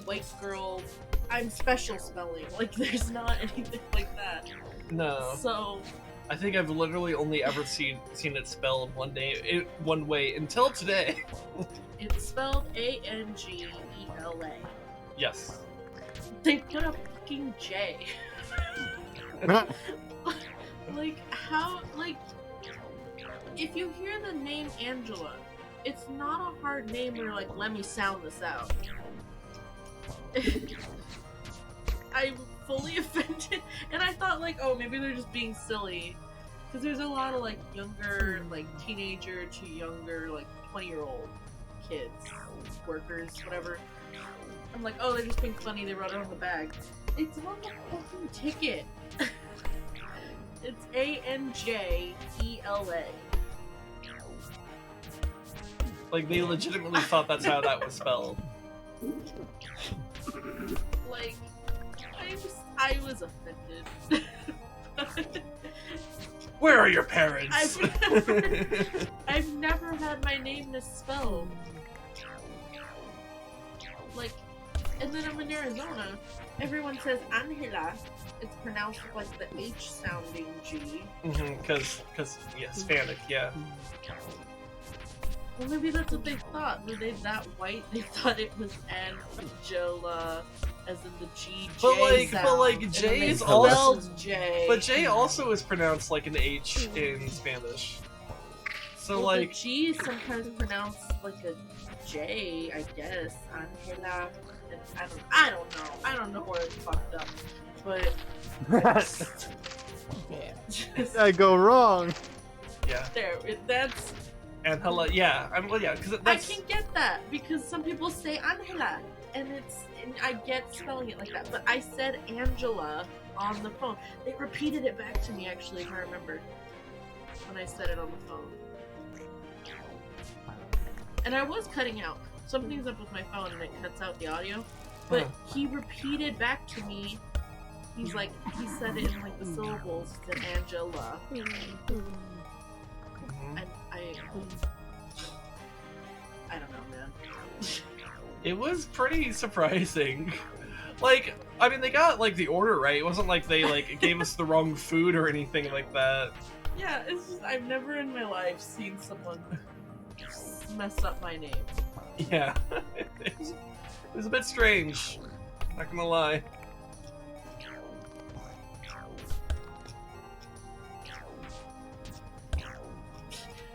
Speaker 1: white girl, I'm special spelling. Like there's not anything like that.
Speaker 2: No.
Speaker 1: So
Speaker 2: I think I've literally only ever seen it spelled one way until today.
Speaker 1: it's spelled Angela.
Speaker 2: Yes.
Speaker 1: They put a fucking J. Like how, like, if you hear the name Angela, it's not a hard name where you're like, let me sound this out. I'm fully offended, and I thought like, oh, maybe they're just being silly, because there's a lot of like younger, like teenager to younger, like 20-year-old kids, workers, whatever. I'm like, oh, they're just being funny. They wrote it on the bag. It's on the fucking ticket. It's Angela.
Speaker 2: Like they legitimately thought that's how that was spelled.
Speaker 1: Like, I was offended.
Speaker 2: Where are your parents?
Speaker 1: I've never had my name misspelled. Like, and then I'm in Arizona. Everyone says Angela. It's pronounced with like the H sounding G.
Speaker 2: Because yeah, Hispanic, yeah.
Speaker 1: Well, maybe that's what they thought. Were they that white? They thought it was Angela, as in the G.
Speaker 2: But
Speaker 1: sound.
Speaker 2: like
Speaker 1: And
Speaker 2: J
Speaker 1: then they
Speaker 2: is also
Speaker 1: spelled J.
Speaker 2: But J also is pronounced like an H in Spanish. So
Speaker 1: well,
Speaker 2: like
Speaker 1: the G is sometimes pronounced like a J, I guess. Angela. I don't know. I don't know where it's fucked up. But just,
Speaker 3: I go wrong.
Speaker 2: yeah.
Speaker 1: there. That's.
Speaker 2: And hello, yeah. Because
Speaker 1: I
Speaker 2: that's
Speaker 1: can get that because some people say Angela, and I get spelling it like that. But I said Angela on the phone. They repeated it back to me actually, if I remember, when I said it on the phone. And I was cutting out. Something's up with my phone, and it cuts out the audio. But he repeated back to me. He's like, he said it in like the syllables. He said Angela. And I don't know, man.
Speaker 2: it was pretty surprising. Like, I mean, they got like the order right. It wasn't like they like gave us the wrong food or anything like that.
Speaker 1: Yeah, it's just I've never in my life seen someone mess up my name.
Speaker 2: Yeah, it was a bit strange. Not gonna lie.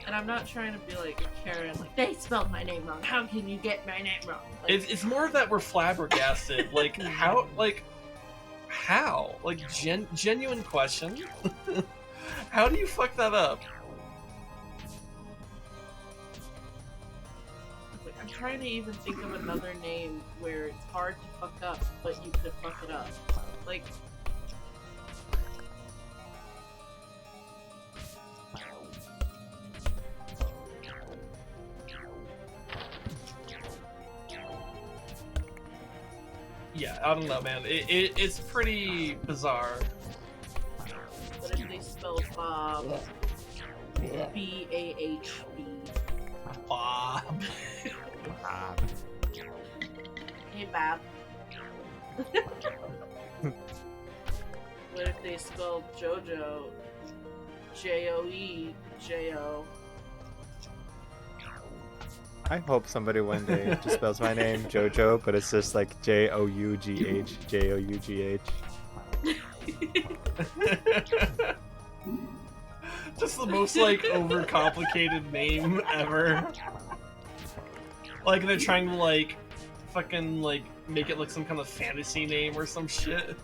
Speaker 1: And I'm not trying to be like a Karen, like, they spelled my name wrong. How can you get my name wrong? Like,
Speaker 2: It's more that we're flabbergasted. Like, how? Like, genuine question. How do you fuck that up?
Speaker 1: I'm trying to even think of another name where it's hard to fuck up, but you could fuck it up. Like,
Speaker 2: Yeah, I don't know, man. It's pretty bizarre.
Speaker 1: what if they spell Bob? B-A-H-B.
Speaker 2: Bob.
Speaker 1: Hey, Bob. What if they spelled JoJo Joejo?
Speaker 3: I hope somebody one day just spells my name Jojo, but it's just like Jough, Jough.
Speaker 2: Just the most like overcomplicated name ever. Like they're trying to like fucking like make it like some kind of fantasy name or some shit.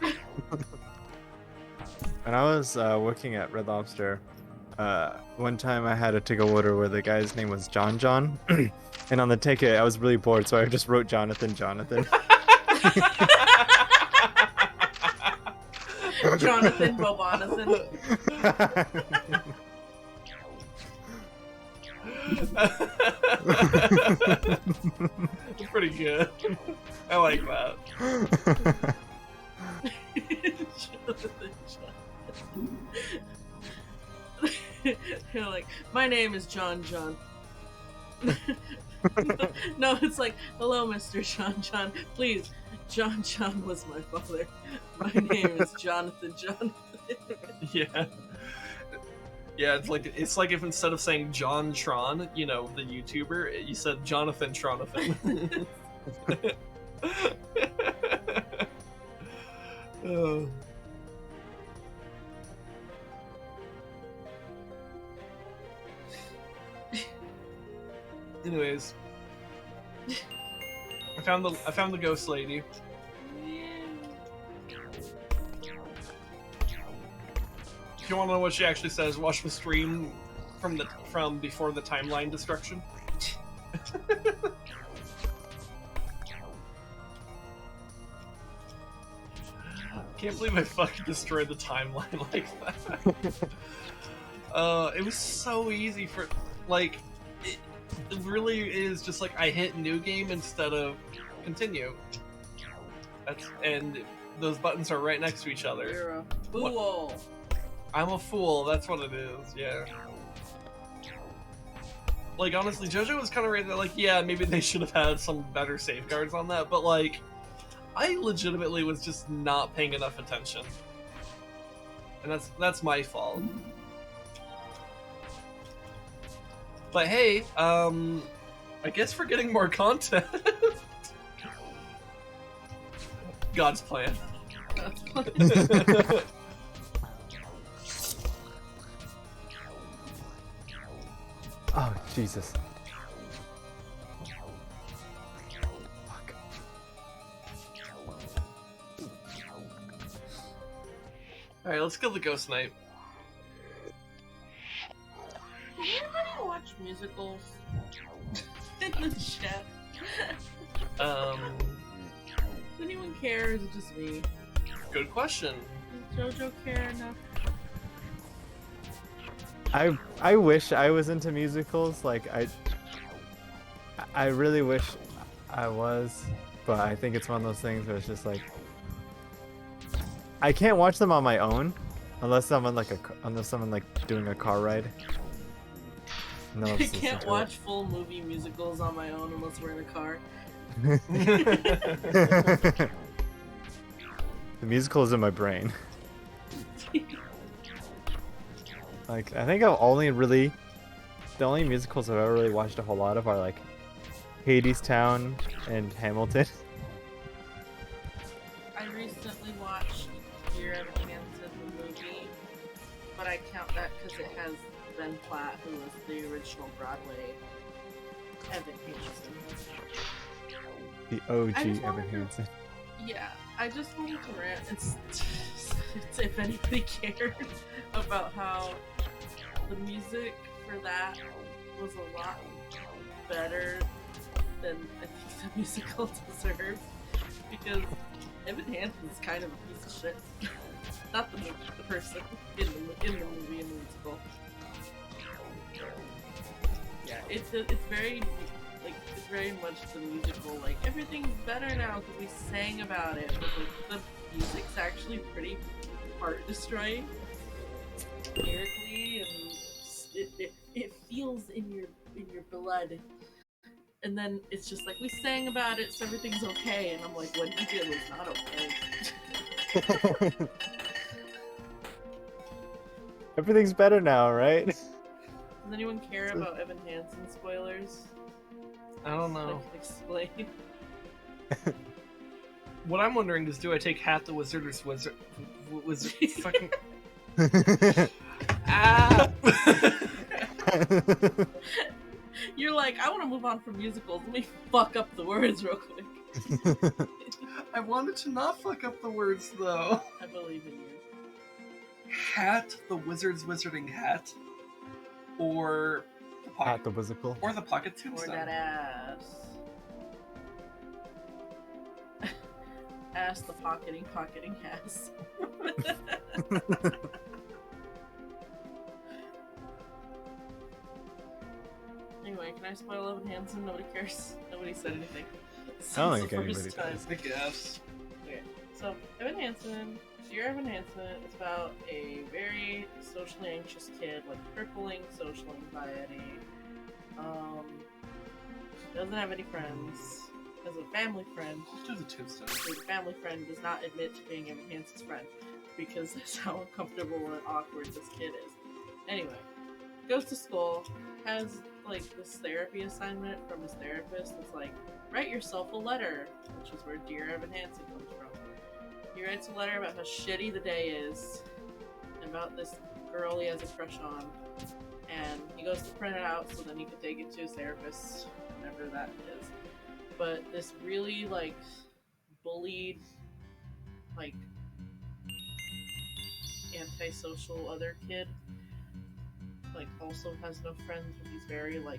Speaker 3: When I was working at Red Lobster, one time I had a ticket order where the guy's name was John, and on the ticket I was really bored, so I just wrote Jonathan.
Speaker 1: Jonathan Bobonathan.
Speaker 2: It's pretty good. I like that.
Speaker 1: You're like, my name is John. No, it's like, hello, Mr. John. Please, John was my father. My name is Jonathan.
Speaker 2: Yeah. Yeah, it's like if instead of saying John Tron, you know, the YouTuber, you said Jonathan Tronathan. Oh. Anyways, I found the ghost lady. If you want to know what she actually says, watch the stream from before the timeline destruction. Can't believe I fucking destroyed the timeline like that. It was so easy for like. It really is just like I hit new game instead of continue. And those buttons are right next to each other.
Speaker 1: You're a fool.
Speaker 2: What? I'm a fool, that's what it is, yeah. Like, honestly, JoJo was kind of right that, like, yeah, maybe they should have had some better safeguards on that, but, like, I legitimately was just not paying enough attention. And that's my fault. But hey, I guess we're getting more content. God's plan.
Speaker 3: Oh, Jesus. Fuck.
Speaker 2: Alright, let's kill the Ghost Knight.
Speaker 1: Does anybody watch musicals? In the chat.
Speaker 2: Um,
Speaker 1: Does anyone care, or is it just me?
Speaker 2: Good question.
Speaker 1: Does JoJo care enough?
Speaker 3: I wish I was into musicals. Like I really wish I was, but I think it's one of those things where it's just like I can't watch them on my own unless someone like doing a car ride. No,
Speaker 1: I can't watch full movie musicals on my own unless we're in a car.
Speaker 3: The musical is in my brain. Like, I think the only musicals I've ever really watched a whole lot of are like Hadestown and Hamilton.
Speaker 1: I recently watched Dear Evan Hansen, the movie, but I count that because it has Ben Platt, who was the original Broadway Evan Hansen.
Speaker 3: The OG Evan Hansen.
Speaker 1: Yeah, I just wanted to rant. It's if anybody cared about how the music for that was a lot better than I think the musical deserved, because Evan Hansen's kind of a piece of shit. Not the person in the movie, in the musical. Yeah, it's very it's very much the musical. Like, everything's better now because we sang about it, but like the music's actually pretty heart destroying lyrically, and it feels in your blood. And then it's just like, we sang about it, so everything's okay. And I'm like, what he did was not okay.
Speaker 3: Everything's better now, right?
Speaker 1: Does anyone care about Evan Hansen spoilers?
Speaker 2: I don't know.
Speaker 1: I can explain.
Speaker 2: What I'm wondering is, do I take Hat the Wizard or Wizard fucking ah?
Speaker 1: You're like, I want to move on from musicals. Let me fuck up the words real quick.
Speaker 2: I wanted to not fuck up the words though.
Speaker 1: I believe in you.
Speaker 2: Hat the Wizard's Wizarding Hat, or the pocket,
Speaker 3: Hat the Wizardical.
Speaker 2: or the Pocket
Speaker 1: Or
Speaker 2: Tombstone.
Speaker 1: that ass. Ass the pocketing ass. Anyway, can I spoil Evan Hansen? Nobody cares. Nobody said anything.
Speaker 3: I don't
Speaker 1: Since
Speaker 3: think
Speaker 1: the
Speaker 3: anybody
Speaker 1: first time.
Speaker 3: does.
Speaker 2: I guess.
Speaker 1: Okay, so Evan Hansen, Dear Evan Hansen, is about a very socially anxious kid, like crippling social anxiety. Doesn't have any friends. Has a family friend.
Speaker 2: Let's do the Tombstone.
Speaker 1: His family friend does not admit to being Evan Hansen's friend because that's how uncomfortable and awkward this kid is. Anyway, goes to school, has like this therapy assignment from his therapist that's like, write yourself a letter, which is where Dear Evan Hansen comes from. He writes a letter about how shitty the day is, and about this girl he has a crush on, and he goes to print it out so then he can take it to his therapist, whenever that is. But this really, like, bullied, like, antisocial other kid, like, also has no friends, but he's very, like,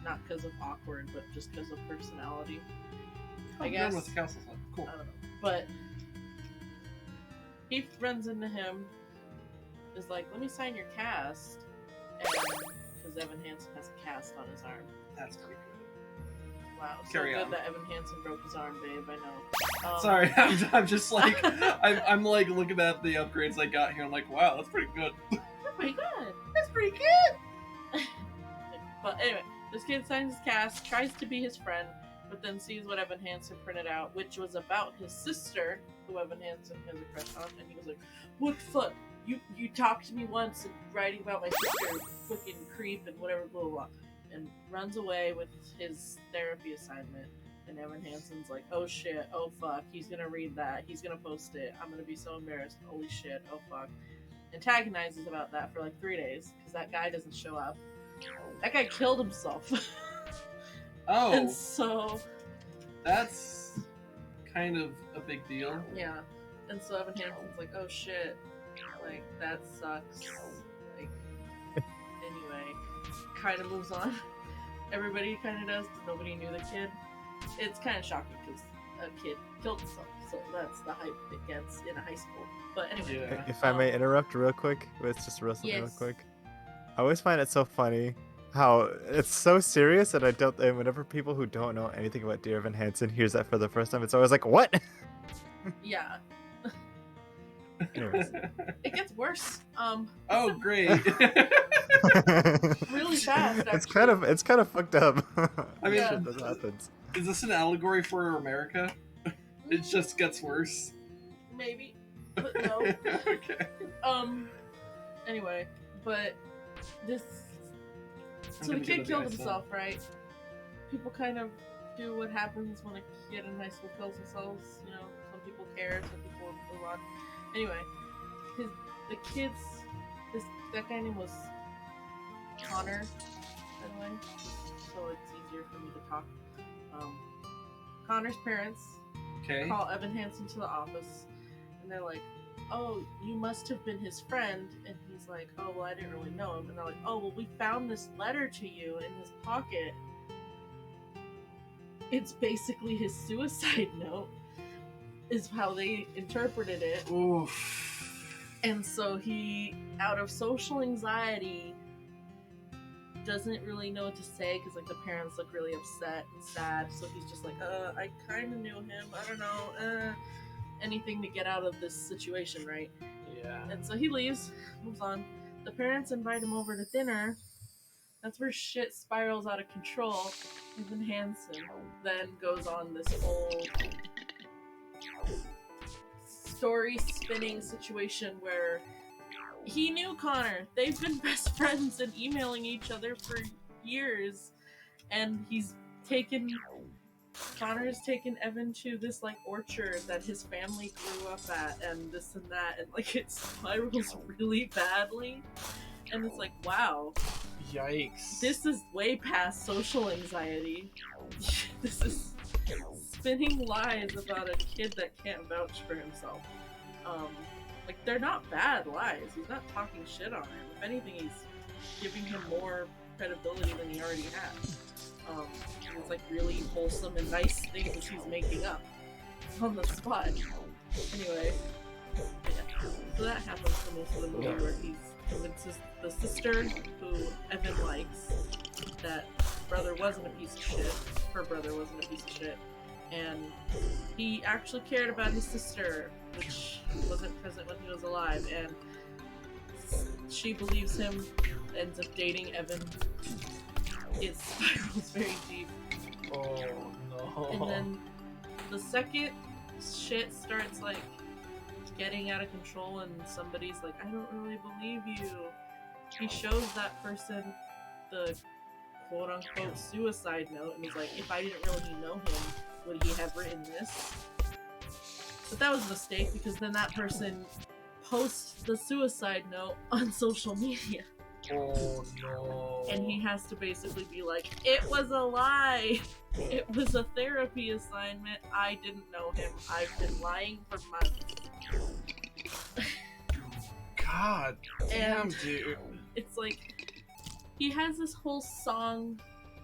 Speaker 1: not because of awkward, but just because of personality. I guess.
Speaker 2: With the council stuff. Cool.
Speaker 1: I don't know. But he runs into him, is like, let me sign your cast, and because Evan Hansen has a cast on his arm.
Speaker 2: That's pretty good.
Speaker 1: Wow, so
Speaker 2: Carry
Speaker 1: good
Speaker 2: on.
Speaker 1: that Evan Hansen broke his arm, babe. I know.
Speaker 2: Sorry, I'm just like I'm like looking at the upgrades I got here. I'm like, wow, that's pretty good.
Speaker 1: That's pretty good. That's pretty good. But anyway, this kid signs his cast, tries to be his friend, but then sees what Evan Hansen printed out, which was about his sister, who Evan Hansen has a crush on, and he was like, "What the fuck? You talked to me once and writing about my sister, fucking creep and whatever, blah blah blah," and runs away with his therapy assignment. And Evan Hansen's like, "Oh shit, oh fuck, he's gonna read that, he's gonna post it, I'm gonna be so embarrassed, holy shit, oh fuck." Antagonizes about that for like 3 days, because that guy doesn't show up. That guy killed himself.
Speaker 2: Oh,
Speaker 1: And so,
Speaker 2: that's kind of a big deal.
Speaker 1: yeah. And so Evan Hansen's like, oh shit, like, that sucks. Like, anyway, kind of moves on. Everybody kind of does, but nobody knew the kid. It's kind of shocking because a kid killed himself, so that's the hype it gets in a high school. But anyway.
Speaker 2: Yeah.
Speaker 3: If I may interrupt real quick, with just something real
Speaker 1: Yes.
Speaker 3: quick. I always find it so funny how it's so serious, and and whenever people who don't know anything about Dear Evan Hansen hears that for the first time, it's always like, what?
Speaker 1: Yeah.
Speaker 3: Anyways.
Speaker 1: It gets worse.
Speaker 2: Oh, great.
Speaker 1: Really fast,
Speaker 3: It's kind of fucked up.
Speaker 2: I mean,
Speaker 1: Yeah.
Speaker 3: That happens.
Speaker 2: Is this an allegory for America? It just gets worse.
Speaker 1: Maybe. But no.
Speaker 2: Okay.
Speaker 1: Anyway, but this.
Speaker 2: I'm
Speaker 1: So the
Speaker 2: gonna
Speaker 1: kid
Speaker 2: give it
Speaker 1: killed
Speaker 2: a nice
Speaker 1: himself, right? People kind of do what happens when a kid in high school kills themselves. You know, some people care, some people move on. Anyway, that guy name was Connor, by the way, so it's easier for me to talk. Connor's parents
Speaker 2: Okay.
Speaker 1: call Evan Hansen to the office, and they're like, "Oh, you must have been his friend." And he's like, "Oh, well, I didn't really know him." And they're like, "Oh, well, we found this letter to you in his pocket. It's basically his suicide note," is how they interpreted it.
Speaker 2: Oof.
Speaker 1: And so he, out of social anxiety, doesn't really know what to say because, like, the parents look really upset and sad. So he's just like, I kind of knew him. I don't know. Anything to get out of this situation, right?
Speaker 2: Yeah.
Speaker 1: And so he leaves, moves on. The parents invite him over to dinner That's where shit spirals out of control. Evan Hansen then goes on this whole story spinning situation where he knew Connor. They've been best friends and emailing each other for years. And Connor's taken Evan to this like orchard that his family grew up at and this and that, and like it spirals really badly. And it's like, wow.
Speaker 2: Yikes.
Speaker 1: This is way past social anxiety. This is spinning lies about a kid that can't vouch for himself. Like, they're not bad lies. He's not talking shit on him. If anything, he's giving him more credibility than he already has. It's like really wholesome and nice things he's making up on the spot. Anyway, yeah. So that happens for most of the movie where he convinces the sister, who Evan likes, that brother wasn't a piece of shit. Her brother wasn't a piece of shit. And he actually cared about his sister, which wasn't present when he was alive. And she believes him, ends up dating Evan. It spirals very deep.
Speaker 2: Oh no.
Speaker 1: And then the second shit starts like getting out of control and somebody's like, I don't really believe you. He shows that person the quote unquote suicide note and is like, if I didn't really know him, would he have written this? But that was a mistake because then that person posts the suicide note on social media.
Speaker 2: Oh no.
Speaker 1: And he has to basically be like, it was a lie! It was a therapy assignment. I didn't know him. I've been lying for months.
Speaker 2: God damn, dude.
Speaker 1: It's like, he has this whole song,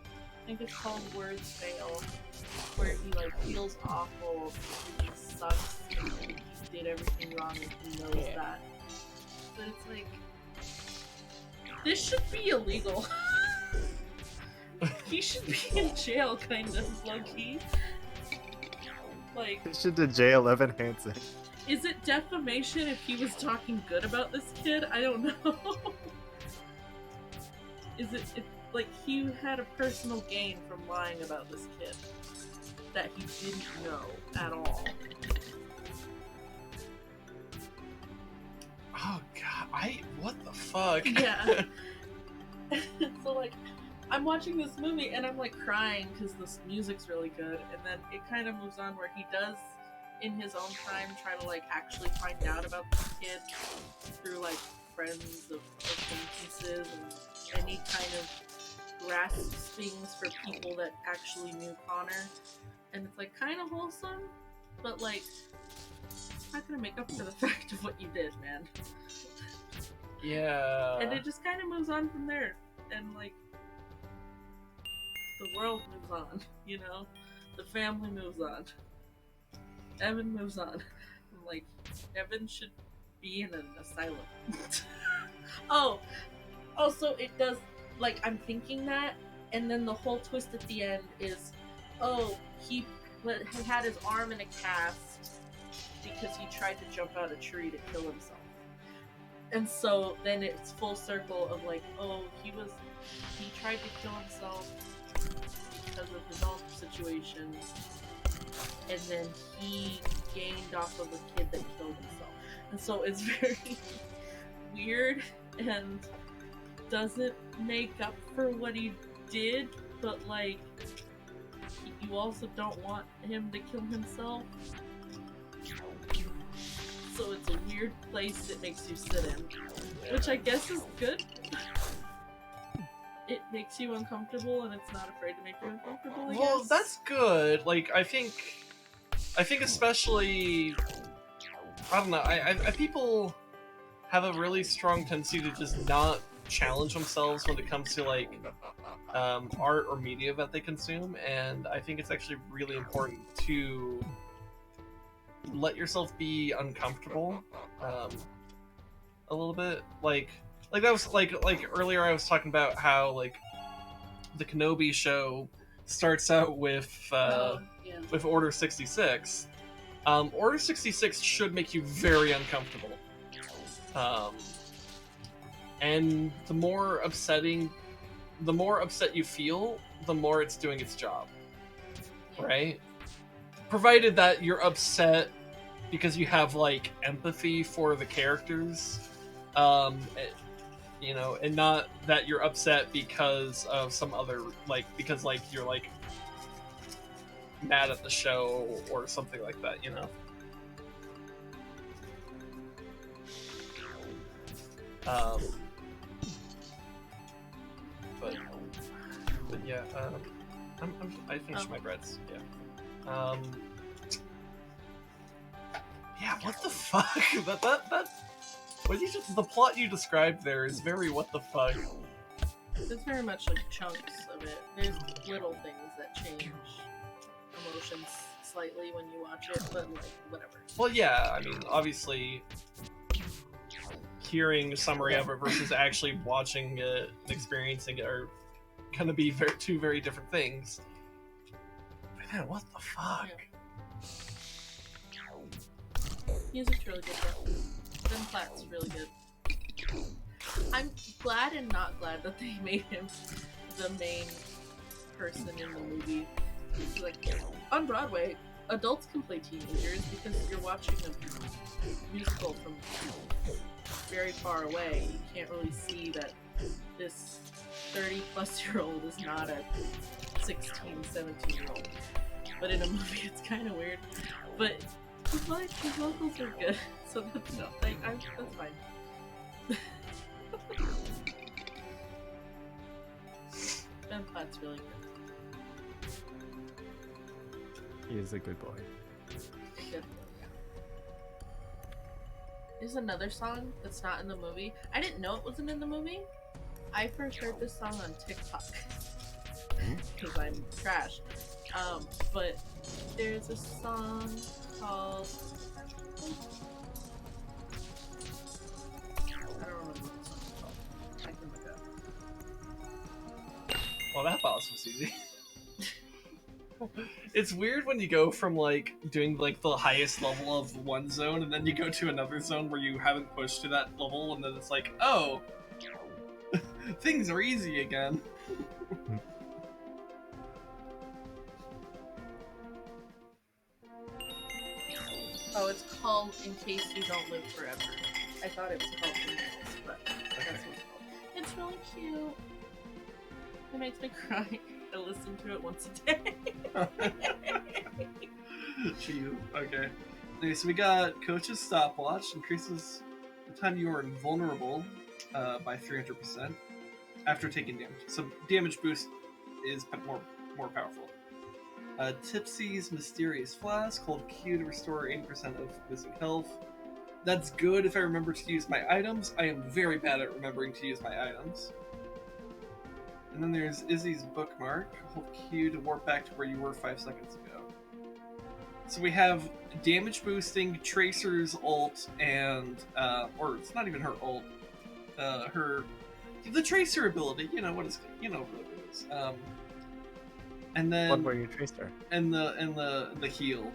Speaker 1: I think it's called Words Fail, where he like feels awful, he sucks, and he did everything wrong and he knows that. But it's like, this should be illegal. He should be in jail, kind of, low-key. Like,
Speaker 3: He should to jail Evan Hansen.
Speaker 1: is it defamation if he was talking good about this kid? I don't know. Is it like he had a personal gain from lying about this kid that he didn't know at all?
Speaker 2: Oh god, what the fuck?
Speaker 1: Yeah. So like, I'm watching this movie and I'm like crying because this music's really good, and then it kind of moves on where he does, in his own time, try to like actually find out about this kid through like friends of acquaintances, and he kind of grasps things for people that actually knew Connor, and it's like kind of wholesome, but like it's not gonna make up for the fact of what you did, man.
Speaker 2: Yeah.
Speaker 1: And it just kind of moves on from there, and like the world moves on, you know, the family moves on, Evan moves on. I'm like, Evan should be in an asylum. Oh, also it does, like, I'm thinking that, and then the whole twist at the end is, oh, he had his arm in a cast because he tried to jump out a tree to kill himself. And so then it's full circle of like, oh, he tried to kill himself because of his own situation, and then he gained off of a kid that killed himself. And so it's very weird and doesn't make up for what he did, but like, you also don't want him to kill himself. So it's a weird place it makes you sit in, which I guess is good. It makes you uncomfortable, and it's not afraid to make you uncomfortable, I
Speaker 2: Well,
Speaker 1: guess.
Speaker 2: that's good. Like, I think especially, I don't know, I people have a really strong tendency to just not challenge themselves when it comes to like art or media that they consume, and I think it's actually really important to let yourself be uncomfortable a little bit. Like that was like earlier I was talking about how like the Kenobi show starts out with with Order 66. Order 66 should make you very uncomfortable. And the more upsetting the more upset you feel, the more it's doing its job,
Speaker 1: Yeah.
Speaker 2: right? Provided that you're upset because you have like empathy for the characters, you know, and not that you're upset because of some other because you're like mad at the show or something like that, you know. But yeah, I finished my breads. Yeah. Yeah. What the fuck? that. What the plot you described there is very what the fuck.
Speaker 1: It's very much like chunks of it. There's little things that change emotions slightly when you watch it, but like whatever.
Speaker 2: Well, yeah. I mean, obviously, hearing a summary of it versus actually watching it and experiencing it are gonna be two very different things. But man, what the fuck?
Speaker 1: Yeah. Music's really good though. Ben Platt's really good. I'm glad and not glad that they made him the main person in the movie. Like, on Broadway, adults can play teenagers because you're watching a musical from very far away. You can't really see that this 30-plus-year-old is not a 16, 17-year-old. But in a movie, it's kind of weird. But his vocals are good, so that's that's fine. Ben Platt's really good.
Speaker 3: He is a good boy.
Speaker 1: Good. There's another song that's not in the movie. I didn't know it wasn't in the movie. I first heard this song on TikTok because I'm trash. But there's a song called I don't remember what the song is called. I can look it up.
Speaker 2: Well, that boss was easy. It's weird when you go from like doing like the highest level of one zone and then you go to another zone where you haven't pushed to that level and then it's like, oh, things are easy again.
Speaker 1: Oh, it's called In Case You Don't Live Forever. I thought it was called something else, but that's what it's called. It's really cute. It makes me cry. I listen to it once a day.
Speaker 2: Jeez. Okay. Okay, so we got Coach's stopwatch increases the time you are invulnerable by 300% after taking damage. So damage boost is more powerful. Tipsy's mysterious flask, hold Q to restore 80% of missing health. That's good if I remember to use my items. I am very bad at remembering to use my items. And then there's Izzy's bookmark. Hold Q to warp back to where you were 5 seconds ago. So we have damage boosting, Tracer's ult, and or it's not even her ult. The Tracer ability. You know what it is. And then
Speaker 3: What were your Tracer?
Speaker 2: and the heal.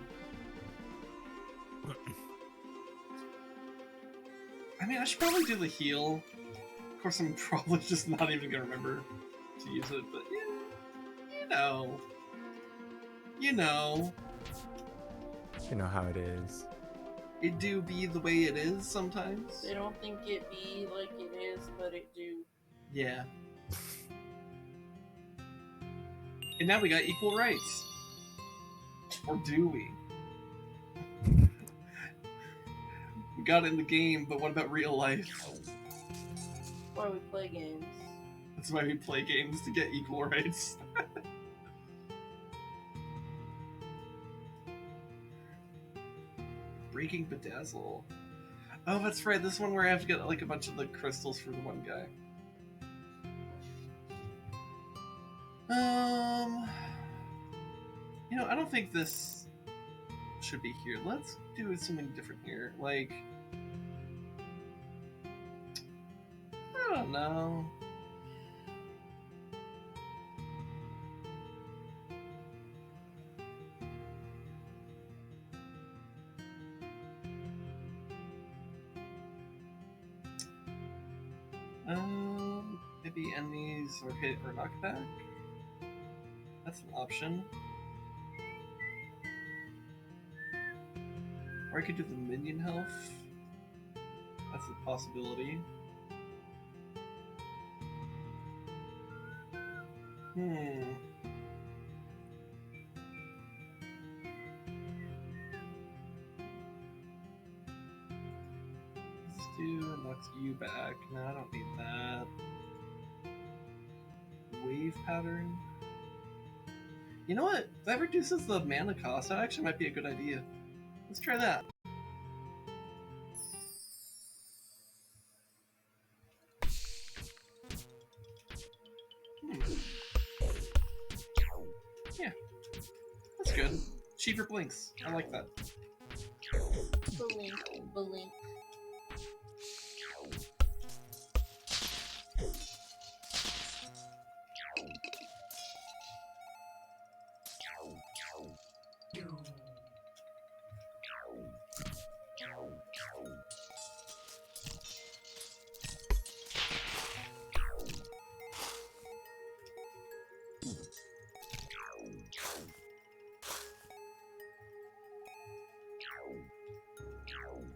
Speaker 2: I mean, I should probably do the heal. Of course, I'm probably just not even gonna remember to use it, but yeah, you know how it is. It do be the way it is sometimes.
Speaker 1: They don't think it be like it is, but it do.
Speaker 2: Yeah. And now we got equal rights. Or do we? We got it in the game, but what about real life?
Speaker 1: Why we play games.
Speaker 2: That's why we play games, to get equal rights. Breaking Bedazzle. Oh, that's right. This one where I have to get like a bunch of the crystals for the one guy. You know, I don't think this should be here. Let's do something different here. Like, I don't know. maybe enemies or hit or knockback. That's an option. Or I could do the minion health. That's a possibility. Let's do knocks you back. No, I don't need that. Wave pattern. You know what? That reduces the mana cost. That actually might be a good idea. Let's try that. Yeah. That's good. Cheaper blinks. I like that.
Speaker 1: Blink, blink.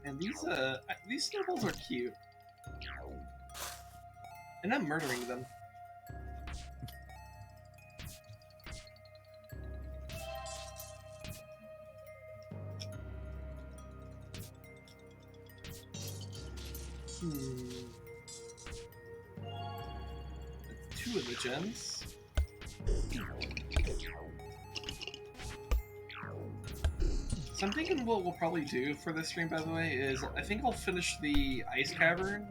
Speaker 2: And these snowballs are cute. And I'm murdering them. That's 2 of the gems. So I'm thinking what we'll probably do for this stream, by the way, is I think I'll finish the ice cavern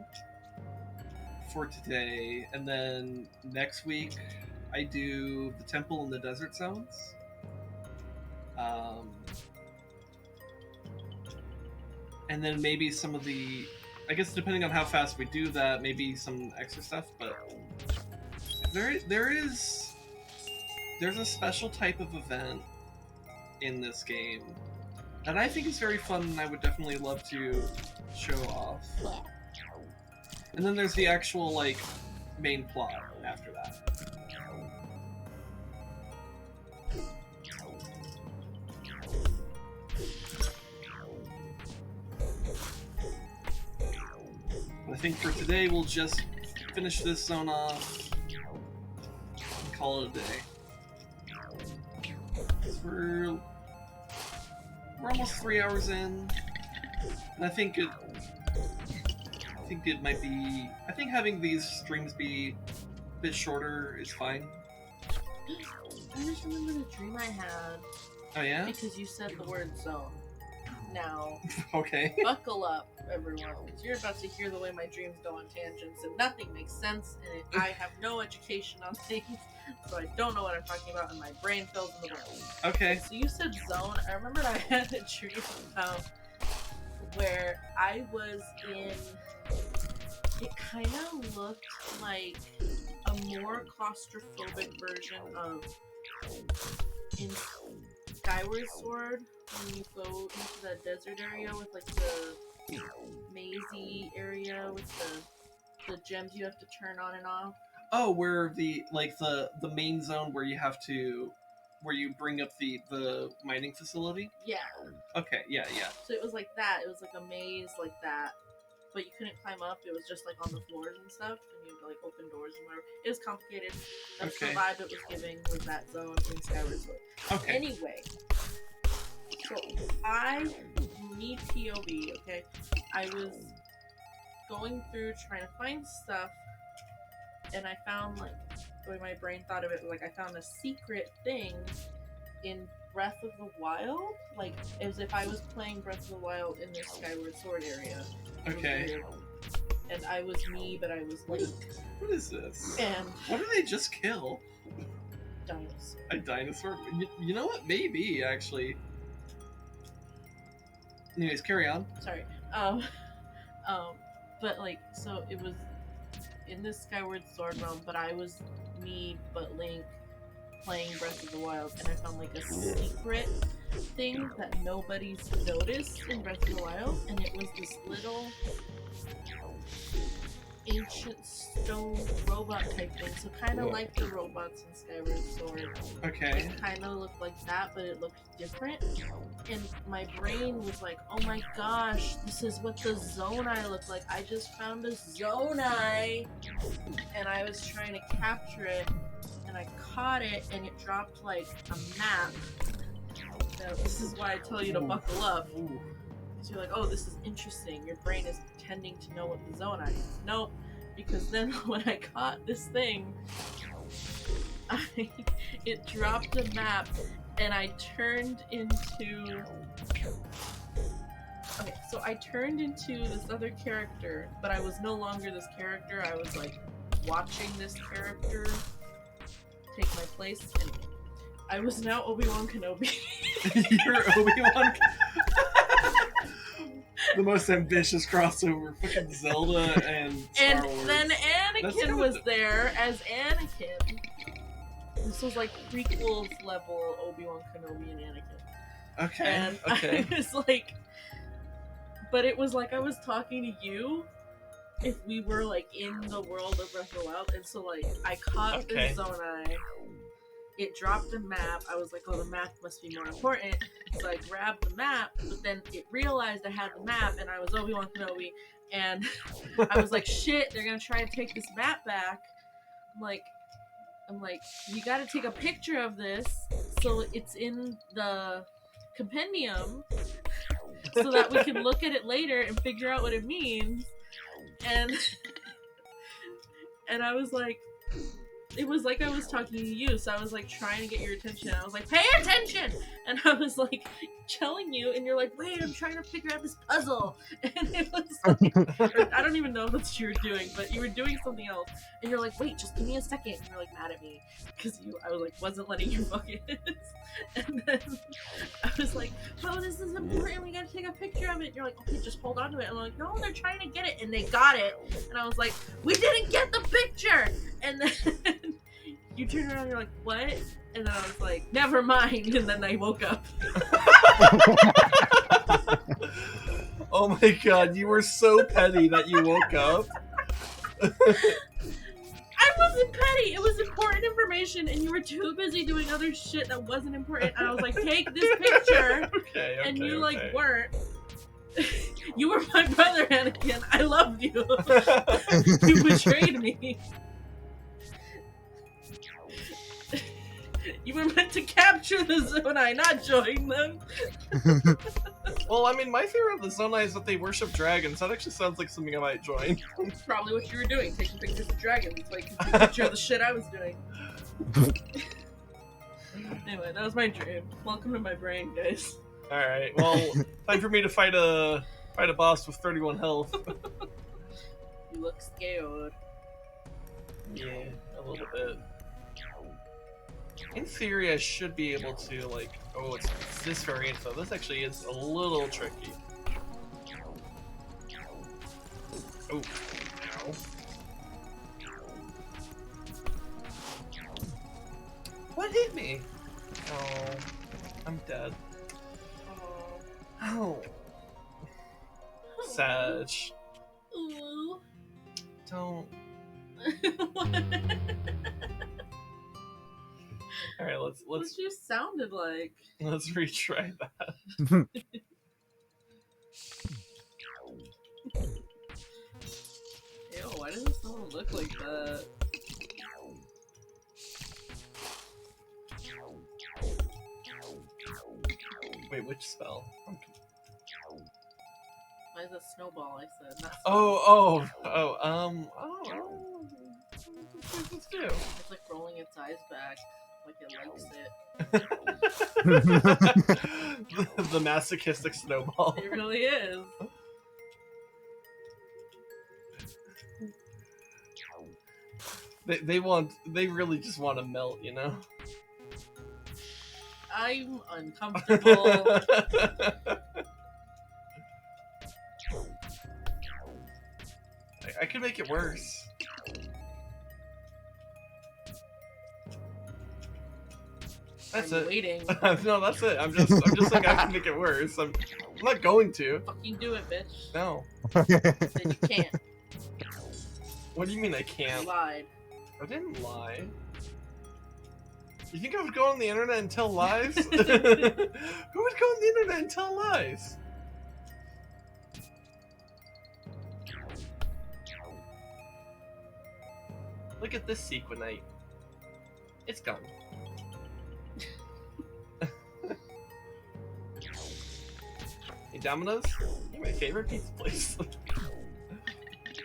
Speaker 2: for today, and then next week I do the temple in the desert zones. And then maybe some of the, I guess depending on how fast we do that, maybe some extra stuff, but there's a special type of event in this game that I think is very fun and I would definitely love to show off. And then there's the actual, like, main plot after that. I think for today we'll just finish this zone off and call it a day. 'Cause we're almost 3 hours in, and I think it might be. I think having these streams be a bit shorter is fine.
Speaker 1: I just remembered a dream I had.
Speaker 2: Oh yeah?
Speaker 1: Because you said the word zone. Now,
Speaker 2: Okay.
Speaker 1: buckle up, everyone, because you're about to hear the way my dreams go on tangents, and nothing makes sense, and I have no education on things, so I don't know what I'm talking about, and my brain fills in the blanks.
Speaker 2: Okay.
Speaker 1: So you said zone. I remembered I had a dream about where I was in. It kind of looked like a more claustrophobic version of in Skyward Sword when you go into that desert area with like the mazy area with the gems you have to turn on and off.
Speaker 2: Oh, where the main zone where you have to, where you bring up the mining facility?
Speaker 1: Yeah.
Speaker 2: Okay, yeah.
Speaker 1: So it was like that. It was like a maze like that. But you couldn't climb up. It was just like on the floors and stuff. And you had to like open doors and whatever. It was complicated. That's
Speaker 2: Okay.
Speaker 1: the vibe it was giving with that zone in Skyward Sword.
Speaker 2: Okay.
Speaker 1: Anyway. So I need POV, okay? I was going through trying to find stuff, and I found, like, the way my brain thought of it, like, I found a secret thing in Breath of the Wild, like, as if I was playing Breath of the Wild in this Skyward Sword area.
Speaker 2: Okay.
Speaker 1: And I was me, but I was Link.
Speaker 2: What is this?
Speaker 1: And
Speaker 2: What did they just kill?
Speaker 1: dinosaur.
Speaker 2: A dinosaur? You know what? Maybe, actually. Anyways, carry on.
Speaker 1: Sorry. But like, so it was in this Skyward Sword realm, but I was me, but Link, playing Breath of the Wild, and I found like a secret thing that nobody's noticed in Breath of the Wild, and it was this little ancient stone robot type thing. So kind of like the robots in Skyward Sword.
Speaker 2: Okay.
Speaker 1: It kind of looked like that, but it looked different. And my brain was like, oh my gosh, this is what the Zonai looked like. I just found a Zonai! And I was trying to capture it, and I caught it, and it dropped like a map. Now, this is why I tell you to buckle up. So you're like, oh, this is interesting. Your brain is pretending to know what the Zonai is. Nope, because then when I caught this thing, it dropped a map, and I turned into... Okay, so I turned into this other character, but I was no longer this character. I was like watching this character take my place, and I was now Obi-Wan Kenobi.
Speaker 2: You're Obi-Wan. The most ambitious crossover, fucking Zelda and Star Wars.
Speaker 1: And then Anakin was there as Anakin. This was like prequels level Obi-Wan Kenobi and Anakin.
Speaker 2: Okay.
Speaker 1: And
Speaker 2: okay.
Speaker 1: I was like, but it was like I was talking to you if we were like in the world of Breath of the Wild, and so like I caught this Zonai. It dropped a map. I was like, oh, the map must be more important. So I grabbed the map, but then it realized I had the map, and I was Obi-Wan Kenobi, and I was like, shit, they're gonna try to take this map back. I'm like, you gotta take a picture of this so it's in the compendium so that we can look at it later and figure out what it means. And I was like, it was like I was talking to you, so I was like trying to get your attention. I was like, pay attention! And I was like telling you, and you're like, wait, I'm trying to figure out this puzzle. And it was like, I don't even know if that's what you were doing, but you were doing something else. And you're like, wait, just give me a second. And you're like mad at me because I was like, wasn't letting you focus. And then I was like, oh, this is important. We gotta take a picture of it. And you're like, okay, just hold on to it. And I'm like, no, they're trying to get it. And they got it. And I was like, we didn't get the picture. And then you turn around and you're like, what? And then I was like, never mind. And then I woke up.
Speaker 2: Oh my god, you were so petty that you woke up.
Speaker 1: I wasn't petty. It was important information, and you were too busy doing other shit that wasn't important. And I was like, take this picture.
Speaker 2: Okay,
Speaker 1: and you like weren't. You were my brother, Anakin. I loved you. You betrayed me. You were meant to capture the Zonai, not join them.
Speaker 2: Well, I mean, my theory of the Zonai is that they worship dragons. That actually sounds like something I might join.
Speaker 1: That's probably what you were doing, taking pictures of dragons. So I could take a picture of the shit I was doing. Anyway, that was my dream. Welcome to my brain, guys.
Speaker 2: Alright, well, time for me to fight a boss with 31 health.
Speaker 1: You look scared.
Speaker 2: Yeah, a little bit. In theory, I should be able to, like... Oh, it's this variant, though. This actually is a little tricky. Oh. Ow. What hit me? Oh. I'm dead. Oh. Sag.
Speaker 1: Ooh.
Speaker 2: Don't. Alright, let's
Speaker 1: What you sounded like.
Speaker 2: let's retry that.
Speaker 1: Ew, why doesn't someone look like that?
Speaker 2: Wait, which spell?
Speaker 1: Why is that snowball? I said. Not
Speaker 2: Oh. Let's do.
Speaker 1: It's like rolling its eyes back, like it likes it.
Speaker 2: The masochistic snowball.
Speaker 1: It really is.
Speaker 2: They really just want to melt, you know?
Speaker 1: I'm uncomfortable.
Speaker 2: I could make it worse. That's
Speaker 1: I'm
Speaker 2: it.
Speaker 1: waiting.
Speaker 2: No, that's it. I'm just saying I can make it worse. I'm not going to.
Speaker 1: Fucking do it, bitch.
Speaker 2: No.
Speaker 1: Then you can't.
Speaker 2: What do you mean I
Speaker 1: You
Speaker 2: can't?
Speaker 1: lied.
Speaker 2: I didn't lie. You think I would go on the internet and tell lies? Who would go on the internet and tell lies? Look at this sequinite. It's gone. Hey, Domino's? You're my favorite pizza place.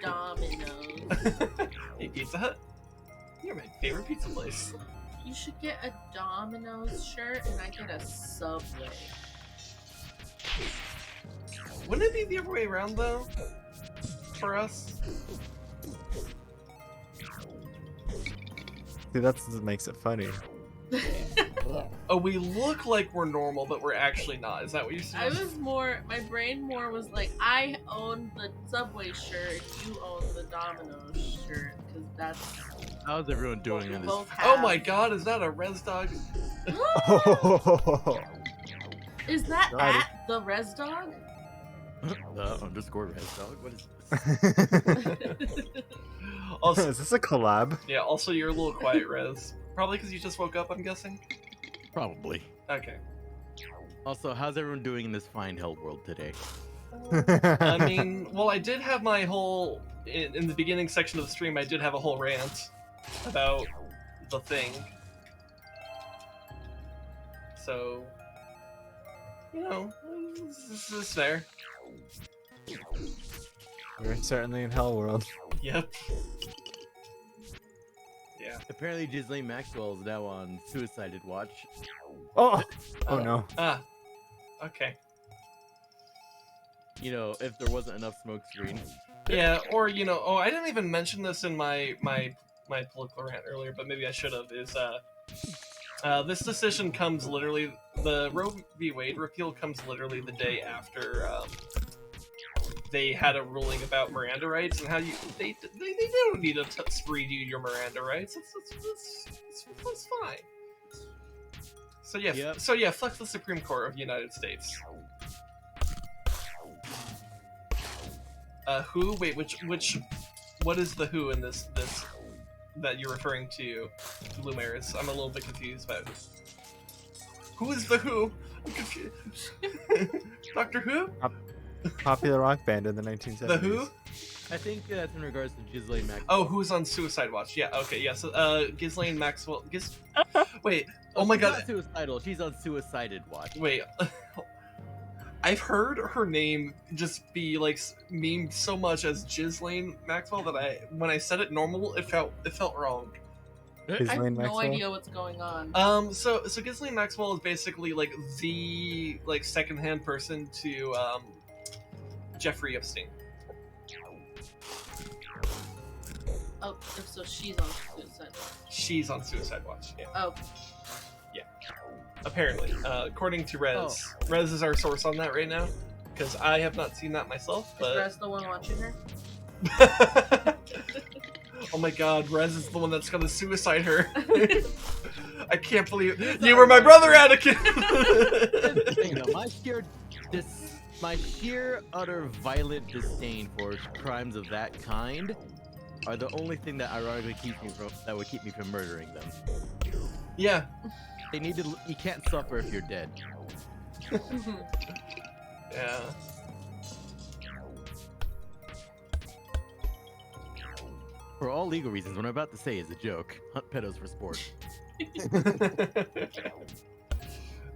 Speaker 1: Domino's.
Speaker 2: Hey, Pizza Hut? You're my favorite pizza place.
Speaker 1: You should get a Domino's shirt and I get a Subway.
Speaker 2: Wouldn't it be the other way around, though? For us?
Speaker 3: See, that's what makes it funny.
Speaker 2: Oh, we look like we're normal, but we're actually not. Is that what you're
Speaker 1: I
Speaker 2: saying?
Speaker 1: was more, my brain more was like, I own the Subway shirt, you own the Domino's shirt, because that's
Speaker 5: How's everyone
Speaker 1: what
Speaker 5: doing
Speaker 1: we
Speaker 5: in this?
Speaker 1: both have.
Speaker 2: Oh my god, is that a res dog?
Speaker 1: Is that
Speaker 3: God.
Speaker 1: at the Res Dog?
Speaker 5: Underscore res dog. What is this?
Speaker 2: Also,
Speaker 3: Is this a collab?
Speaker 2: yeah, also you're a little quiet, Res. Probably because you just woke up, I'm guessing?
Speaker 5: Probably.
Speaker 2: Okay.
Speaker 5: Also, how's everyone doing in this fine hell world today?
Speaker 2: I mean, well, I did have my whole... In the beginning section of the stream, I did have a whole rant about the thing. So... You know, this is fair.
Speaker 3: We're certainly in hell world.
Speaker 2: Yep. Yeah.
Speaker 5: Apparently, Ghislaine Maxwell is now on Suicided Watch.
Speaker 3: Oh! Oh no.
Speaker 2: Ah. Okay.
Speaker 5: You know, if there wasn't enough smoke screen.
Speaker 2: Yeah, or, you know... Oh, I didn't even mention this in my political rant earlier, but maybe I should have, is, this decision comes literally... The Roe v. Wade repeal comes literally the day after, they had a ruling about Miranda rights and how you... They don't need to read you your Miranda rights. That's fine. So yeah,
Speaker 5: Yep.
Speaker 2: fuck the Supreme Court of the United States. Who? Wait, what is the who in this that you're referring to, Lumaris? I'm a little bit confused about who is the who? I'm confused. Doctor Who?
Speaker 3: Popular rock band in the 1970s.
Speaker 2: The Who?
Speaker 5: I think that's in regards to Ghislaine Maxwell.
Speaker 2: Oh, who's on Suicide Watch? Yeah, okay, yeah. So, Ghislaine Maxwell. Wait. Oh my
Speaker 5: she's
Speaker 2: god.
Speaker 5: not suicidal. She's on Suicided Watch.
Speaker 2: Wait. I've heard her name just be like memed so much as Ghislaine Maxwell that when I said it normal, it felt wrong.
Speaker 1: I have
Speaker 3: Ghislaine
Speaker 1: no
Speaker 3: Maxwell?
Speaker 1: idea what's going on.
Speaker 2: So Ghislaine Maxwell is basically like the secondhand person to Jeffrey Epstein.
Speaker 1: Oh, so she's on Suicide Watch.
Speaker 2: She's on Suicide Watch. Yeah.
Speaker 1: Oh,
Speaker 2: Apparently, according to Rez. Rez is our source on that right now, because I have not seen that myself.
Speaker 1: is
Speaker 2: But
Speaker 1: Res the one watching her?
Speaker 2: oh my god, Rez is the one that's gonna suicide her. I can't believe you were my brother, Anakin.
Speaker 5: You know, my sheer utter violent disdain for crimes of that kind are the only thing that ironically would keep me from murdering them.
Speaker 2: Yeah.
Speaker 5: They need to. You can't suffer if you're dead.
Speaker 2: Yeah.
Speaker 5: For all legal reasons, what I'm about to say is a joke. Hunt pedos for sport.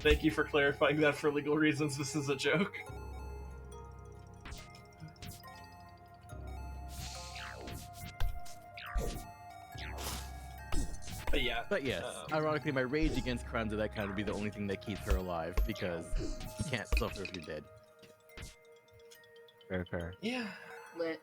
Speaker 2: Thank you for clarifying that. For legal reasons, this is a joke.
Speaker 5: But yes, ironically, my rage against crimes of that kind would be the only thing that keeps her alive, because you can't suffer if you're dead.
Speaker 3: Fair.
Speaker 2: Yeah.
Speaker 1: Lit.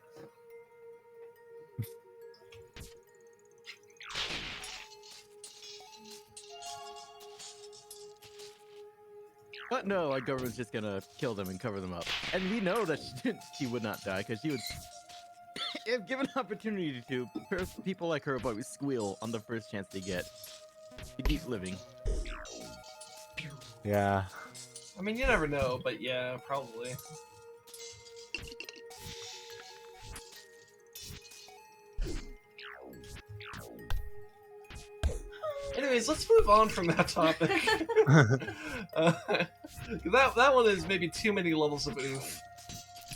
Speaker 5: But no, our government's just gonna kill them and cover them up. And we know that she would not die, because she would... If given an opportunity to, people like her probably squeal on the first chance they get to keep living.
Speaker 3: Yeah.
Speaker 2: I mean, you never know, but yeah, probably. anyways, let's move on from that topic. That one is maybe too many levels of oof.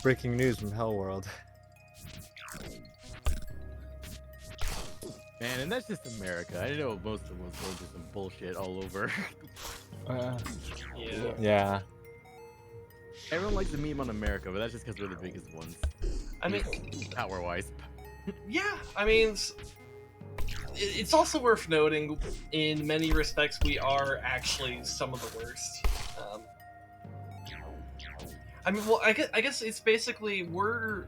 Speaker 3: Breaking news from Hell World.
Speaker 5: Man, and that's just America. I know most of us go through some bullshit all over.
Speaker 2: Yeah.
Speaker 3: Yeah.
Speaker 5: Everyone likes to meme on America, but that's just because we're the biggest ones.
Speaker 2: I mean,
Speaker 5: Power-wise.
Speaker 2: yeah. I mean, it's also worth noting, in many respects, we are actually some of the worst. I mean, well, I guess it's basically we're.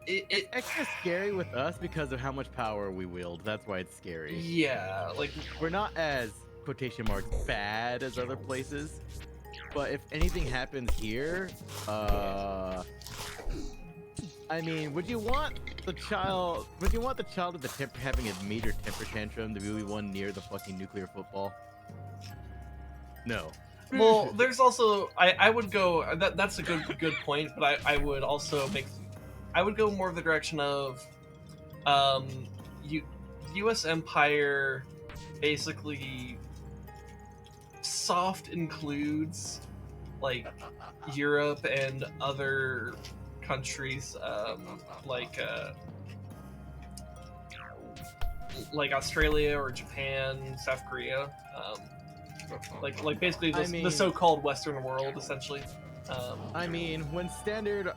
Speaker 5: It's extra scary with us because of how much power we wield. That's why it's scary.
Speaker 2: Yeah, like
Speaker 5: We're not as, quotation marks, bad as other places. But if anything happens here, I mean, would you want the child with the having a major temper tantrum to be the one near the fucking nuclear football? No.
Speaker 2: well, there's also I would go that's a good point, but I would also I would go more of the direction of U.S. Empire basically soft includes like Europe and other countries like Australia or Japan, South Korea, like basically the so-called Western world, essentially.
Speaker 5: I mean, when standard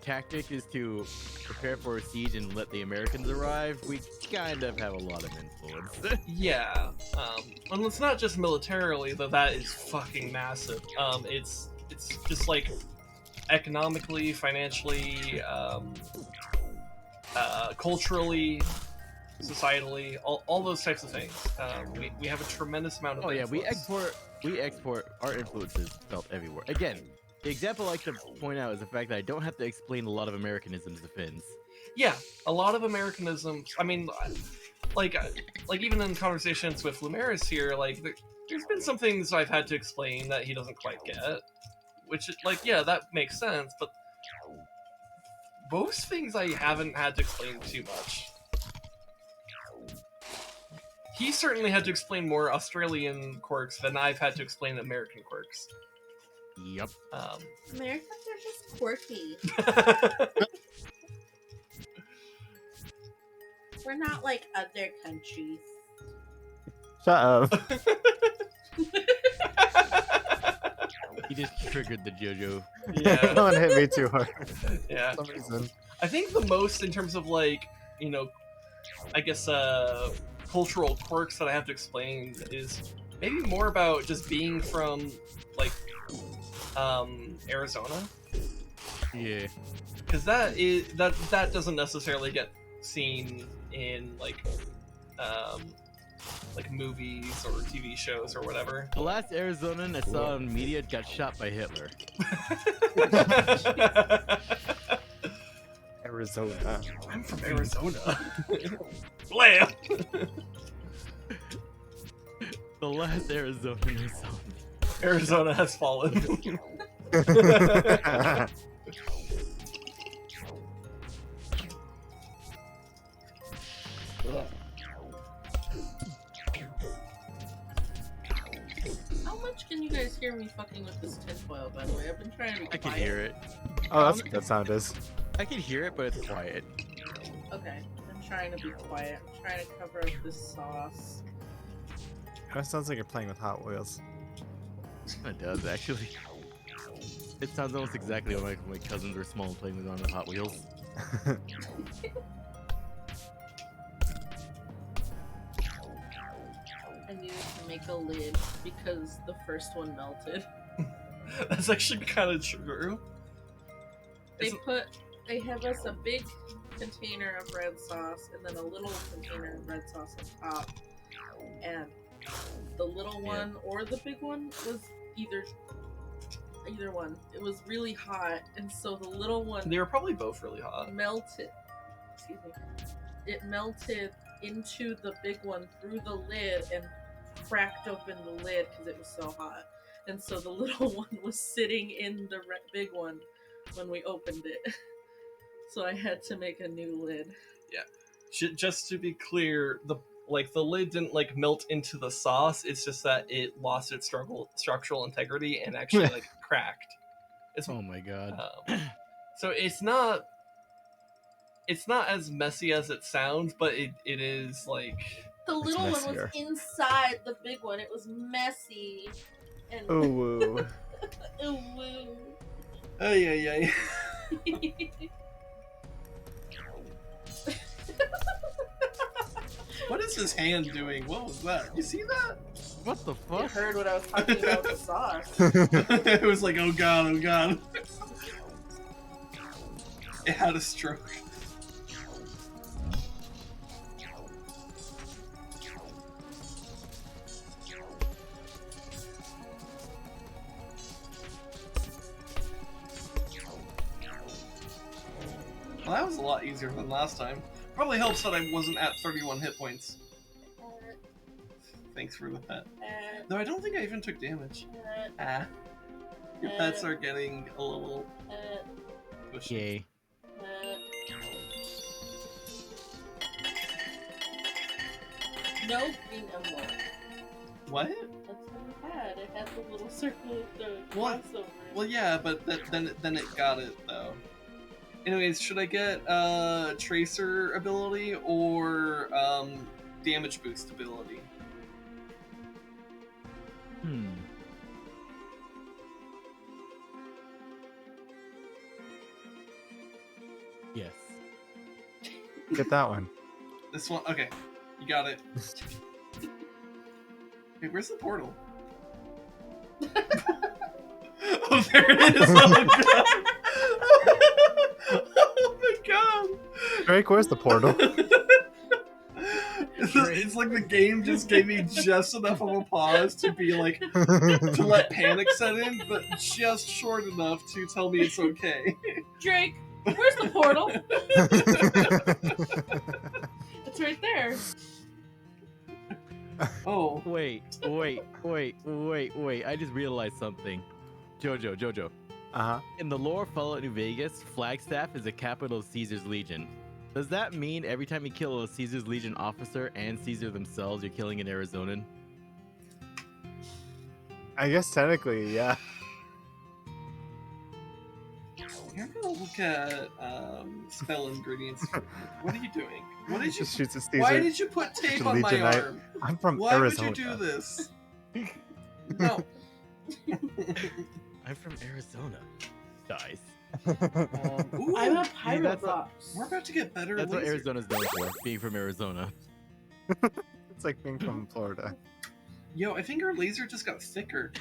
Speaker 5: tactic is to prepare for a siege and let the Americans arrive, we kind of have a lot of influence.
Speaker 2: Yeah, and it's not just militarily, though. That is fucking massive. It's just like economically, financially, culturally, societally, all those types of things. We have a tremendous amount of.
Speaker 5: Oh yeah,
Speaker 2: influence.
Speaker 5: we export our influences felt everywhere. Again, the example I like to point out is the fact that I don't have to explain a lot of Americanisms to Finns.
Speaker 2: Yeah, a lot of Americanisms. I mean, like even in conversations with Lumeris here, like there's been some things I've had to explain that he doesn't quite get, which like yeah, that makes sense. But most things I haven't had to explain too much. He certainly had to explain more Australian quirks than I've had to explain American quirks.
Speaker 5: Yep.
Speaker 1: Americans are just quirky. We're not like other countries.
Speaker 3: Shut up.
Speaker 5: He just triggered the JoJo.
Speaker 2: Yeah.
Speaker 3: No one hit me too hard.
Speaker 2: Yeah.
Speaker 3: For some reason.
Speaker 2: I think the most in terms of like, you know, I guess cultural quirks that I have to explain is maybe more about just being from like Arizona.
Speaker 5: Yeah.
Speaker 2: Because that doesn't necessarily get seen in like movies or TV shows or whatever.
Speaker 5: The last Arizonan I saw in media got shot by Hitler.
Speaker 3: Arizona.
Speaker 2: I'm from Arizona. Blam!
Speaker 5: The last Arizonan I saw.
Speaker 2: Arizona has fallen.
Speaker 1: How much can you guys hear me fucking with this tinfoil, by the way? I've been trying to be
Speaker 5: I
Speaker 1: quiet.
Speaker 5: can hear it.
Speaker 3: Oh, that's what that sound is.
Speaker 5: I can hear it, but it's quiet.
Speaker 1: Okay, I'm trying to be quiet. I'm trying to cover up this sauce.
Speaker 3: That sounds like you're playing with Hot Wheels.
Speaker 5: It does, actually. It sounds almost exactly like my cousins were small and playing with on the Hot Wheels.
Speaker 1: I needed to make a lid because the first one melted.
Speaker 2: That's actually kind of true.
Speaker 1: They have us a big container of red sauce and then a little container of red sauce on top. And the little one or the big one was either one. It was really hot, and so the little one
Speaker 2: They were probably both really hot.
Speaker 1: melted. Excuse me. It melted into the big one through the lid and cracked open the lid because it was so hot. And so the little one was sitting in the big one when we opened it. So I had to make a new lid.
Speaker 2: Yeah. Just to be clear, Like the lid didn't like melt into the sauce. It's just that it lost its structural integrity and actually like cracked. It's
Speaker 5: Oh my god.
Speaker 2: so it's not as messy as it sounds, but it is like
Speaker 1: The little one was
Speaker 3: messier.
Speaker 1: inside the big one. It was messy. And
Speaker 3: Ooh, woo.
Speaker 1: ooh, woo.
Speaker 2: ay. What is his hand doing? What was that? You see that?
Speaker 5: What the
Speaker 1: You
Speaker 5: fuck?
Speaker 1: heard what I was talking about with the sauce.
Speaker 2: It was like, oh god, oh god. It had a stroke. Well, that was a lot easier than last time. Probably helps that I wasn't at 31 hit points. Thanks for that. Though I don't think I even took damage. Your pets are getting a little pushy.
Speaker 5: Yay.
Speaker 1: No green emblem.
Speaker 2: What?
Speaker 1: That's what it had. It had the little circle with the
Speaker 2: What?
Speaker 1: crossover.
Speaker 2: Well, yeah, but then it got it though. Anyways, should I get Tracer ability or damage boost ability?
Speaker 5: Yes.
Speaker 3: Get that one.
Speaker 2: This one? Okay. You got it. Hey, where's the portal? Oh, there it is! Oh my god!
Speaker 3: Drake, where's the portal?
Speaker 2: It's like the game just gave me just enough of a pause to be like, to let panic set in, but just short enough to tell me it's okay.
Speaker 1: Drake, where's the portal? It's right there.
Speaker 2: Oh.
Speaker 5: Wait. I just realized something. Jojo.
Speaker 3: Uh-huh.
Speaker 5: In the lore of Fallout New Vegas, Flagstaff is a capital of Caesar's Legion. Does that mean every time you kill a Caesar's Legion officer and Caesar themselves, you're killing an Arizonan?
Speaker 3: I guess technically, yeah.
Speaker 2: You're gonna look at spell ingredients. What are you doing? What did you?
Speaker 3: Just shoots at Caesar.
Speaker 2: Why did you put tape on my
Speaker 3: Legionite.
Speaker 2: arm?
Speaker 3: I'm from
Speaker 2: Why
Speaker 3: Arizona.
Speaker 2: would you do this? No.
Speaker 5: I'm from Arizona. Dice.
Speaker 2: Ooh,
Speaker 1: I'm a
Speaker 5: See,
Speaker 1: pirate
Speaker 5: that's
Speaker 1: box.
Speaker 2: we're about to get better.
Speaker 5: That's what
Speaker 2: laser.
Speaker 5: Arizona's known for, being from Arizona.
Speaker 3: It's like being from Florida.
Speaker 2: Yo, I think our laser just got thicker.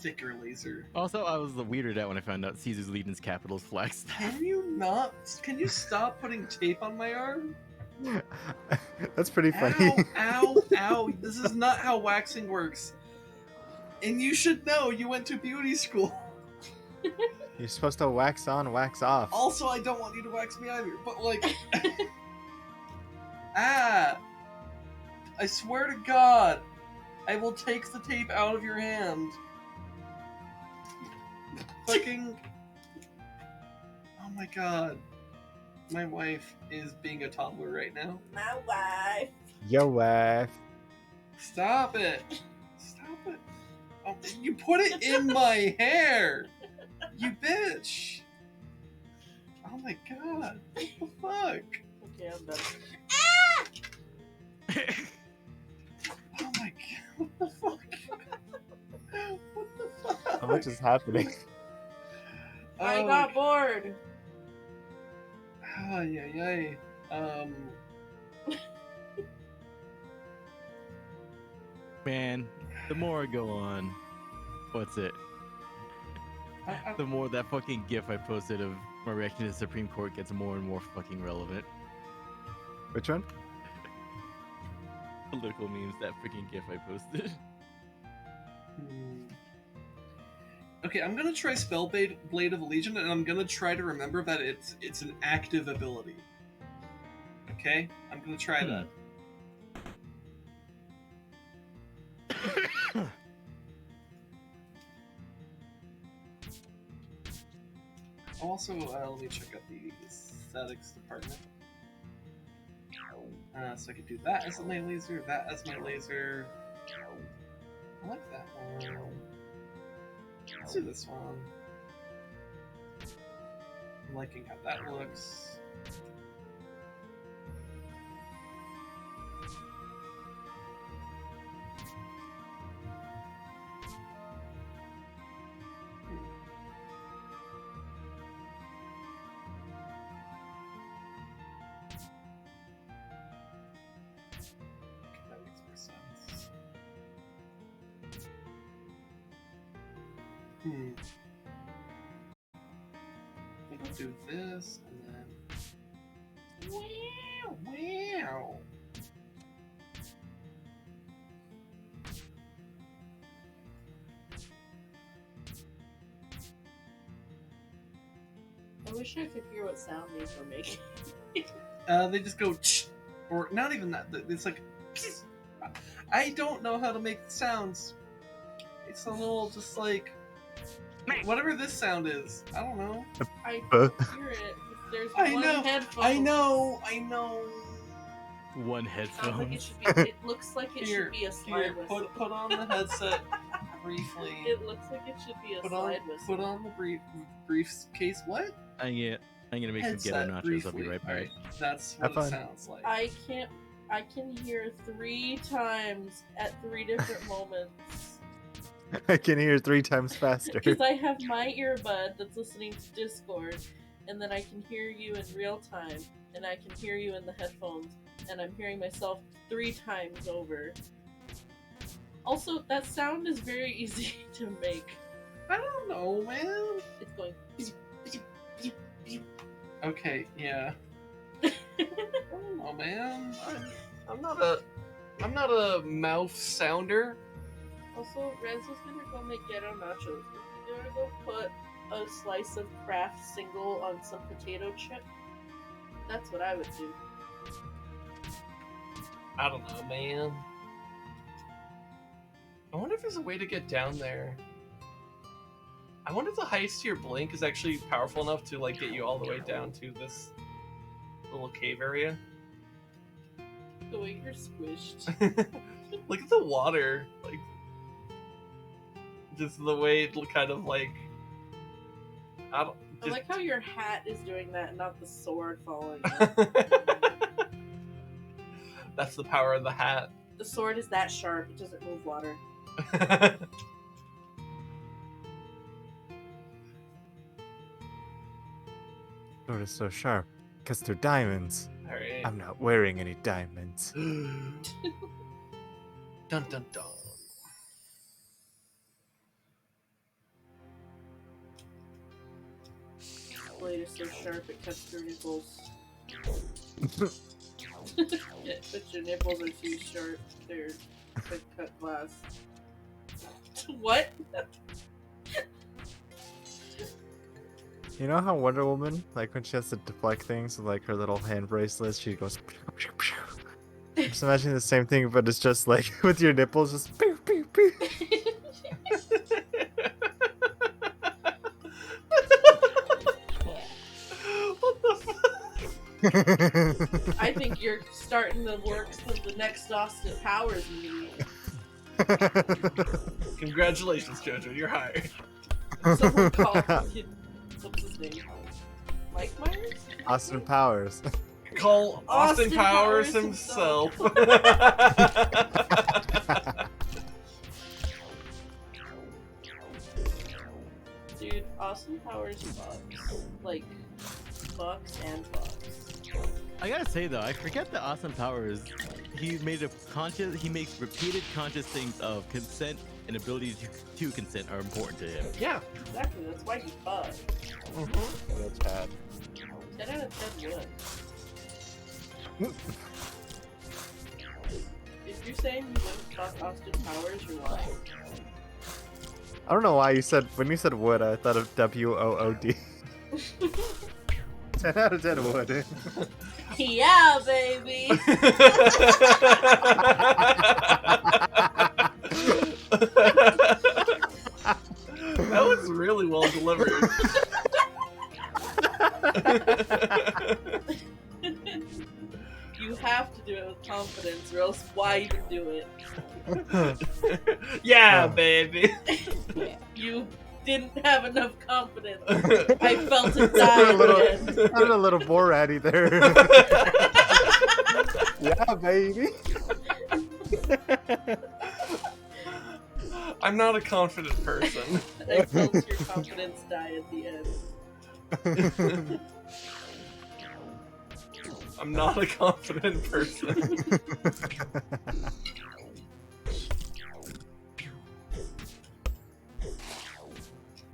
Speaker 2: Thicker laser.
Speaker 5: Also, I was weirded out when I found out Caesar's Legion's capital is Flagstaff.
Speaker 2: Can you not? Can you stop putting tape on my arm?
Speaker 3: That's pretty funny.
Speaker 2: Ow! This is not how waxing works. And you should know. You went to beauty school.
Speaker 3: You're supposed to wax on, wax off.
Speaker 2: Also, I don't want you to wax me either. But like, I swear to God, I will take the tape out of your hand. Fucking. Oh my god. My wife is being a toddler right now.
Speaker 1: My wife.
Speaker 3: Yo, wife.
Speaker 2: Stop it. Stop it. Oh, you put it in my hair. You bitch. Oh my god. What the fuck?
Speaker 1: Okay, I'm done.
Speaker 2: Oh my god. What the fuck? What the fuck?
Speaker 3: How much is happening?
Speaker 1: I got bored.
Speaker 2: Ay.
Speaker 5: Man, the more I go on, what's it? The more that fucking gif I posted of my reaction to the Supreme Court gets more and more fucking relevant.
Speaker 3: Which one?
Speaker 5: Political memes, that freaking gif I posted.
Speaker 2: Okay, I'm gonna try Blade of Legion, and I'm gonna try to remember that it's an active ability. Okay? I'm gonna try that. Also, let me check out the aesthetics department. So I could do that as my laser, that as my laser. I like that one. Let's do this one. I'm liking how that looks. That makes more sense. I think I'll do this and then. Wow! Wow!
Speaker 1: I wish I could hear what sound these were making.
Speaker 2: They just go, or not even that. It's like, I don't know how to make sounds. It's a little just like whatever this sound is. I don't know.
Speaker 1: I hear it. There's one headphone.
Speaker 2: I know.
Speaker 5: One
Speaker 1: Sounds like
Speaker 5: headphone.
Speaker 1: it should be. It looks like it should be a slide
Speaker 2: Here,
Speaker 1: whistle.
Speaker 2: put on the headset briefly.
Speaker 1: It looks like it should be a slide whistle.
Speaker 2: Put on the briefcase. What?
Speaker 5: I'm gonna make some ghetto
Speaker 2: Headset
Speaker 5: nachos.
Speaker 2: briefly.
Speaker 5: I'll be right back.
Speaker 2: Alright, that's what it sounds like.
Speaker 1: I can hear 3 times at 3 different moments.
Speaker 3: I can hear 3 times faster.
Speaker 1: Because I have my earbud that's listening to Discord, and then I can hear you in real time, and I can hear you in the headphones, and I'm hearing myself 3 times over. Also, that sound is very easy to make.
Speaker 2: I don't know, man.
Speaker 1: It's going.
Speaker 2: Okay, yeah. I don't know, man. I'm not a mouth sounder.
Speaker 1: Also, Rez was gonna go make ghetto nachos. Is he gonna go put a slice of Kraft single on some potato chip? That's what I would do.
Speaker 2: I don't know, man. I wonder if there's a way to get down there. I wonder if the heist to your blink is actually powerful enough to like get you all the way down to this little cave area.
Speaker 1: The way you're squished.
Speaker 2: Look at the water, like just the way it kind of like.
Speaker 1: I like how your hat is doing that, and not the sword falling.
Speaker 2: That's the power of the hat.
Speaker 1: The sword is that sharp; it doesn't move water.
Speaker 3: Sword is so sharp. Because they're diamonds.
Speaker 2: Alright.
Speaker 3: I'm not wearing any diamonds.
Speaker 2: Dun dun dun.
Speaker 1: The blade is so sharp it cuts through nipples. But your nipples are too sharp; they're to cut glass. What?
Speaker 3: You know how Wonder Woman, like when she has to deflect things with like her little hand bracelets, she goes. Just imagine the same thing, but it's just like with your nipples, just. Pew, pew, pew.
Speaker 2: What the fuck?
Speaker 1: I think you're starting the works of the next Austin Powers movie.
Speaker 2: Congratulations, Jojo, you're hired.
Speaker 1: Someone call what's his name? Mike Myers?
Speaker 3: Austin Powers.
Speaker 2: Call Austin
Speaker 1: Austin
Speaker 2: Powers
Speaker 1: Powers
Speaker 2: himself.
Speaker 1: Dude, Austin Powers fucks. Like, fucks and fucks.
Speaker 5: I gotta say though, I forget that Austin Powers, he makes repeated conscious things of consent and ability to consent are important to him.
Speaker 2: Yeah.
Speaker 1: Exactly, that's why he fucks.
Speaker 3: That's bad.
Speaker 1: 10 out of 10 would. If you're saying you wouldn't fuck Austin Powers, you're lying.
Speaker 3: I don't know why you said, when you said wood, I thought of WOOD. 10 out of 10 would.
Speaker 1: Yeah, baby!
Speaker 2: That was really well delivered.
Speaker 1: You have to do it I even do it.
Speaker 2: Yeah,
Speaker 3: Oh.
Speaker 2: baby.
Speaker 1: You didn't have enough confidence. I felt it die again.
Speaker 3: Sounded a little Borat-y there. Yeah, baby.
Speaker 2: I'm not a confident person.
Speaker 1: I felt your confidence die at the end.
Speaker 2: I'm not a confident person.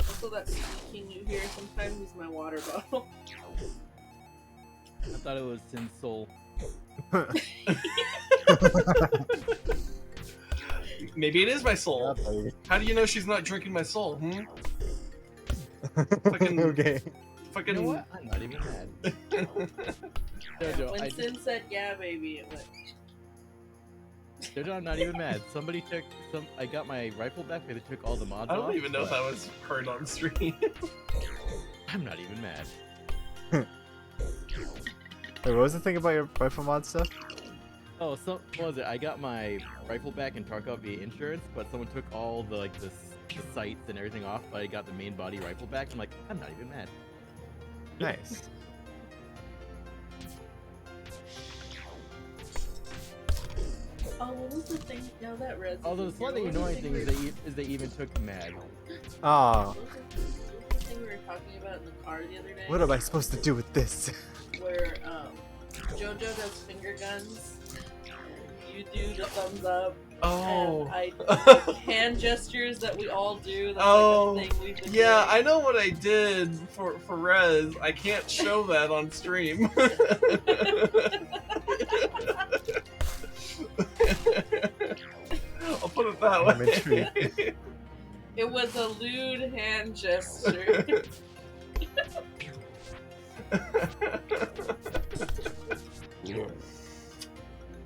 Speaker 1: Also, that squeaking you hear sometimes is my water bottle.
Speaker 5: I thought it was Sin Soul.
Speaker 2: Maybe it is my soul.
Speaker 3: Yeah, baby.
Speaker 2: How do you know she's not drinking my soul? Fucking-
Speaker 3: Okay.
Speaker 2: Fucking.
Speaker 5: You know what? I'm not even mad. Jojo,
Speaker 1: When Sin said yeah, baby, it went.
Speaker 5: Jojo, I'm not even mad. Somebody took some. I got my rifle back, but they took all the mods
Speaker 2: I
Speaker 5: off.
Speaker 2: don't even know if
Speaker 5: but
Speaker 2: that was heard on stream.
Speaker 5: I'm not even mad.
Speaker 3: Wait, what was the thing about your rifle mod stuff?
Speaker 5: Oh, so what was it? I got my rifle back in Tarkov via insurance, but someone took all the the sights and everything off. But I got the main body rifle back. I'm like, I'm not even mad.
Speaker 3: Nice.
Speaker 1: Oh, what was the thing? Now that res.
Speaker 5: Although the slightly annoying thing is they even took mag.
Speaker 3: Oh,
Speaker 1: What was the thing we were talking about in the car the other day?
Speaker 3: what am I supposed to do with this?
Speaker 1: Where Jojo does finger guns, you do the thumbs up,
Speaker 2: Oh.
Speaker 1: and I hand gestures that we all do. That's
Speaker 2: Oh,
Speaker 1: like a thing we've been
Speaker 2: Yeah,
Speaker 1: doing.
Speaker 2: I know what I did for Rez. I can't show that on stream. I'll put it that
Speaker 3: I'm
Speaker 2: way.
Speaker 3: intrigued.
Speaker 1: It was a lewd hand gesture.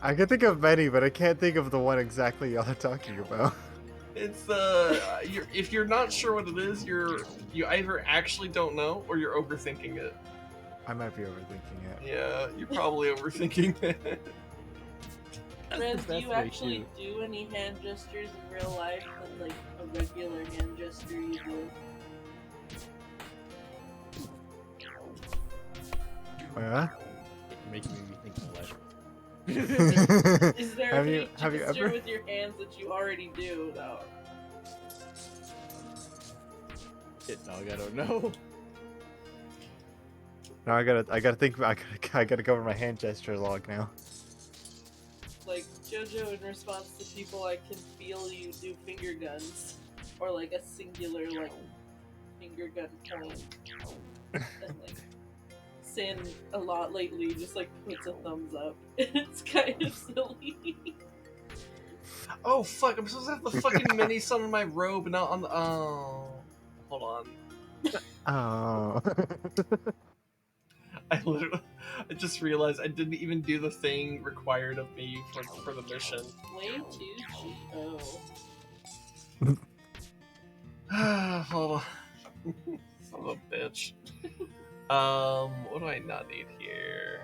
Speaker 3: I can think of many, but I can't think of the one exactly y'all are talking about.
Speaker 2: It's if you're not sure what it is, you either actually don't know or you're overthinking it.
Speaker 3: I might be overthinking it.
Speaker 2: Yeah, you're probably overthinking it.
Speaker 1: Rez,
Speaker 5: the
Speaker 1: do you
Speaker 5: best way
Speaker 1: actually do any hand gestures in real life than like a regular hand gesture you do?
Speaker 3: Oh, yeah?
Speaker 5: It makes me rethink my life.
Speaker 1: Is there
Speaker 3: Have
Speaker 1: any
Speaker 3: you
Speaker 1: gesture
Speaker 3: ever?
Speaker 1: with your hands that you already do though?
Speaker 5: Shit, dog, I don't know.
Speaker 3: No, I gotta think. I gotta cover my hand gesture log now.
Speaker 1: Like Jojo, in response to people, I can feel you do finger guns, or like a singular like finger gun point, and like Sin a lot lately just like puts a thumbs up. It's kind of silly.
Speaker 2: Oh fuck! I'm supposed to have the fucking mini sun on my robe, not on the. Oh, hold on.
Speaker 3: Oh.
Speaker 2: I just realized I didn't even do the thing required of me for the mission.
Speaker 1: Way too cheap. Oh.
Speaker 2: Hold on. Son of a bitch. What do I not need here?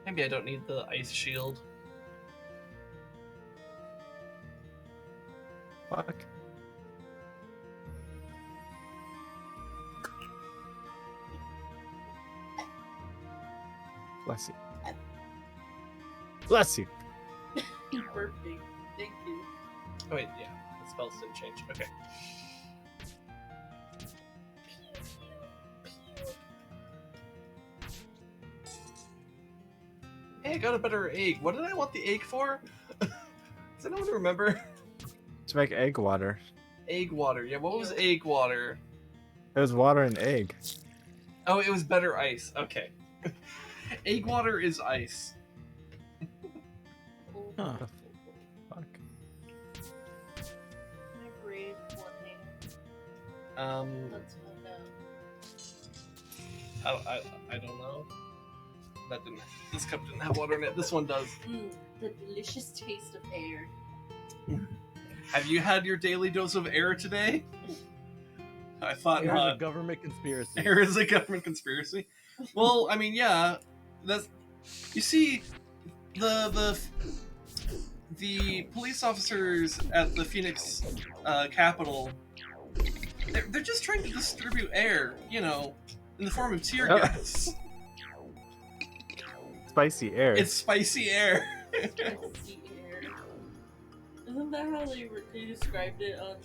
Speaker 2: Maybe I don't need the ice shield.
Speaker 3: Fuck. Bless you. Bless you.
Speaker 1: Perfect. Thank you.
Speaker 2: Oh wait, yeah, the spells didn't change. Okay. Hey, I got a better egg. What did I want the egg for? Does anyone remember?
Speaker 3: To make egg water.
Speaker 2: Egg water. Yeah, what was egg water?
Speaker 3: It was water and egg.
Speaker 2: Oh, it was better ice. Okay. Egg water is ice.
Speaker 5: Huh.
Speaker 3: Fuck.
Speaker 1: My brave one hand. Let's find out.
Speaker 2: I don't know. This cup didn't have water in it. This one does.
Speaker 1: The delicious taste of air.
Speaker 2: Have you had your daily dose of air today? I thought
Speaker 5: Here's
Speaker 2: not.
Speaker 5: a government conspiracy.
Speaker 2: Air is a government conspiracy. Well, I mean, yeah. You see, the police officers at the Phoenix Capitol, they're just trying to distribute air, you know, in the form of tear
Speaker 3: Oh.
Speaker 2: gas.
Speaker 3: Spicy air.
Speaker 2: It's spicy air.
Speaker 1: Spicy air. Isn't that how they described it on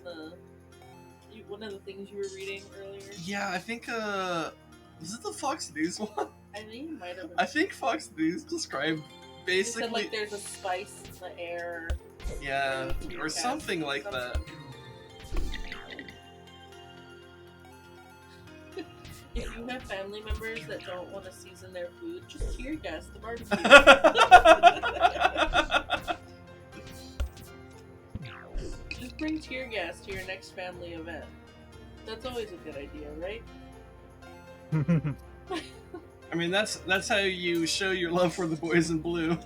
Speaker 1: one of the things you were reading earlier?
Speaker 2: Yeah, I think was it the Fox News one?
Speaker 1: I think it might have been.
Speaker 2: I think Fox News described
Speaker 1: They
Speaker 2: basically
Speaker 1: said like there's a spice in the air.
Speaker 2: yeah,
Speaker 1: tear
Speaker 2: or
Speaker 1: gas,
Speaker 2: something like that.
Speaker 1: If you have family members that don't want to season their food, just tear gas the barbecue. Just bring tear gas to your next family event. That's always a good idea, right?
Speaker 2: I mean, that's how you show your love for the boys in blue.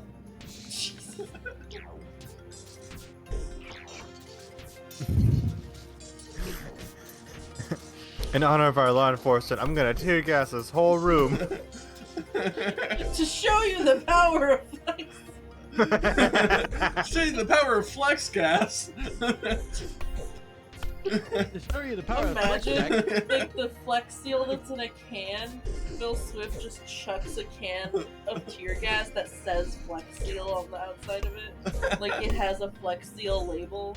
Speaker 1: Jesus.
Speaker 3: In honor of our law enforcement, I'm gonna tear gas this whole room.
Speaker 1: To show you the power of flex.
Speaker 2: Show you the power of flex gas.
Speaker 5: To show you the power of flex
Speaker 1: Imagine
Speaker 5: pack.
Speaker 1: like the Flex Seal that's in a can. Phil Swift just chucks a can of tear gas that says Flex Seal on the outside of it. Like it has a Flex Seal label.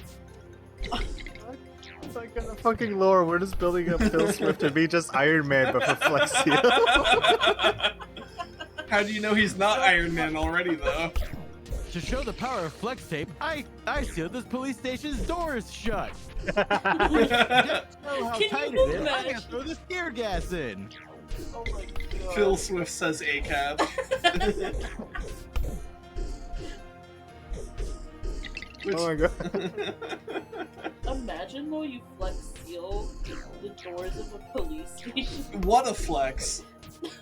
Speaker 3: It's like in the fucking lore, we're just building up Phil Swift to be just Iron Man, but for Flex Seal.
Speaker 2: How do you know he's not Iron Man already, though?
Speaker 5: To show the power of flex tape, I sealed this police station's doors shut. Know how
Speaker 1: Can
Speaker 5: tight
Speaker 1: you
Speaker 5: it is. I'm
Speaker 1: imagine?
Speaker 5: gonna throw this tear gas in.
Speaker 1: Oh my god.
Speaker 2: Phil Swift says ACAB.
Speaker 3: Oh my god.
Speaker 1: Imagine though you Flex Seal the doors of a police station.
Speaker 2: What a flex.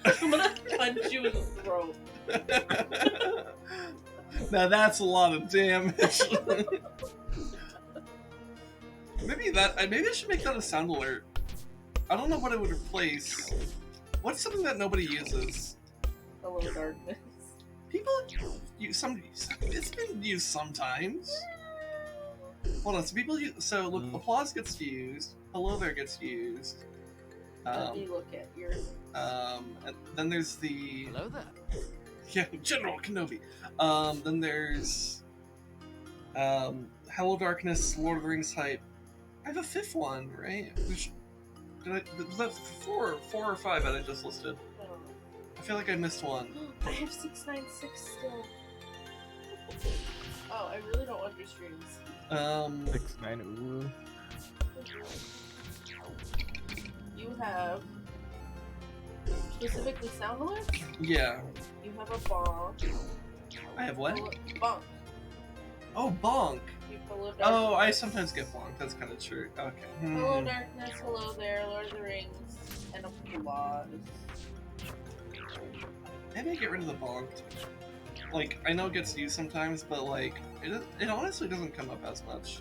Speaker 1: I'm gonna punch you in the throat.
Speaker 2: Now that's a lot of damage. maybe I should make that a sound alert. I don't know what it would replace. What's something that nobody uses?
Speaker 1: Hello, darkness.
Speaker 2: People use it's been used sometimes. Hold on, so people use, so look, applause gets used, hello there gets used.
Speaker 1: Let me look at your.
Speaker 2: And then there's the
Speaker 5: Hello there.
Speaker 2: yeah, General Kenobi. Then there's Hello Darkness, Lord of the Rings type. I have a fifth one, right? Was that four or five that I just listed?
Speaker 1: I don't know.
Speaker 2: I feel like I missed one.
Speaker 1: I have 696 still. Oh, I really don't want your streams.
Speaker 3: 6-9, ooh.
Speaker 1: You have specifically sound alerts.
Speaker 2: Yeah.
Speaker 1: You have a bonk.
Speaker 2: I have what?
Speaker 1: Bonk.
Speaker 2: Oh, bonk.
Speaker 1: You hello darkness.
Speaker 2: Oh, I sometimes get bonk. That's kind of true. Okay.
Speaker 1: Hello darkness. Hello there. Lord of the Rings. And applause.
Speaker 2: Maybe I get rid of the bonk. Like, I know it gets used sometimes, but like, it honestly doesn't come up as much.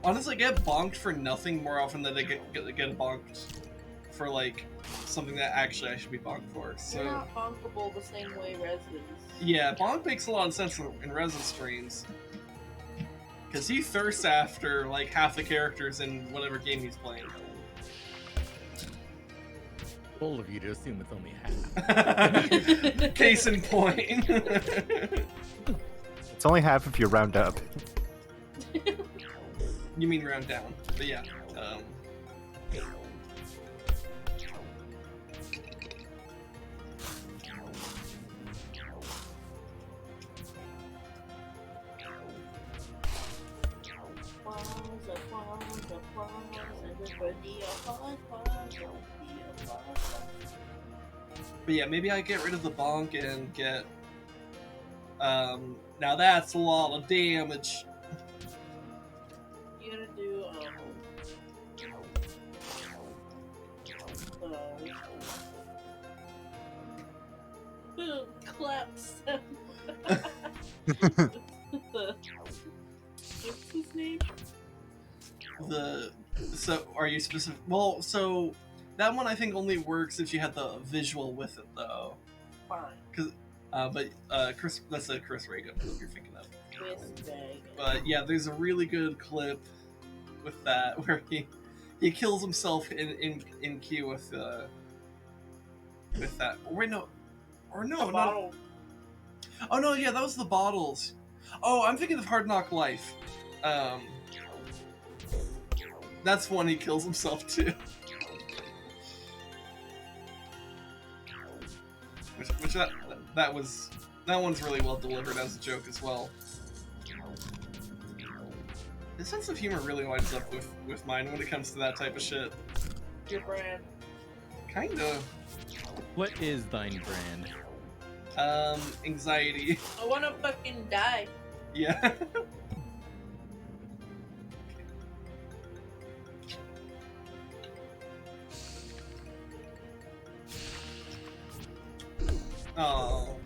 Speaker 2: Honestly, I get bonked for nothing more often than I get bonked for like something that actually I should be bonked for. So
Speaker 1: You're not bonkable the same way Res is.
Speaker 2: yeah, bonk makes a lot of sense in Resin streams. Because he thirsts after like half the characters in whatever game he's playing.
Speaker 5: Bold of you to assume it's only half.
Speaker 2: Case in point.
Speaker 3: It's only half if you round up.
Speaker 2: You mean round down, but yeah. But yeah, maybe I get rid of the bonk and get. Now that's a lot of damage.
Speaker 1: You gotta do claps. What's his name?
Speaker 2: So are you specific? Well, so that one I think only works if you had the visual with it though.
Speaker 1: Fine.
Speaker 2: But Chris, that's a Chris Reagan that you're thinking of.
Speaker 1: Chris Reagan.
Speaker 2: But yeah, there's a really good clip with that where he kills himself in queue with that. Or wait, no, or no,
Speaker 1: A
Speaker 2: no.
Speaker 1: bottle.
Speaker 2: Oh no, yeah, that was the bottles. Oh, I'm thinking of Hard Knock Life. That's one he kills himself too. Which that one's really well delivered as a joke as well. His sense of humor really lines up with mine when it comes to that type of shit.
Speaker 1: Your brand.
Speaker 2: Kinda.
Speaker 5: What is thine brand?
Speaker 2: Anxiety.
Speaker 1: I wanna fucking die.
Speaker 2: Yeah. Oh.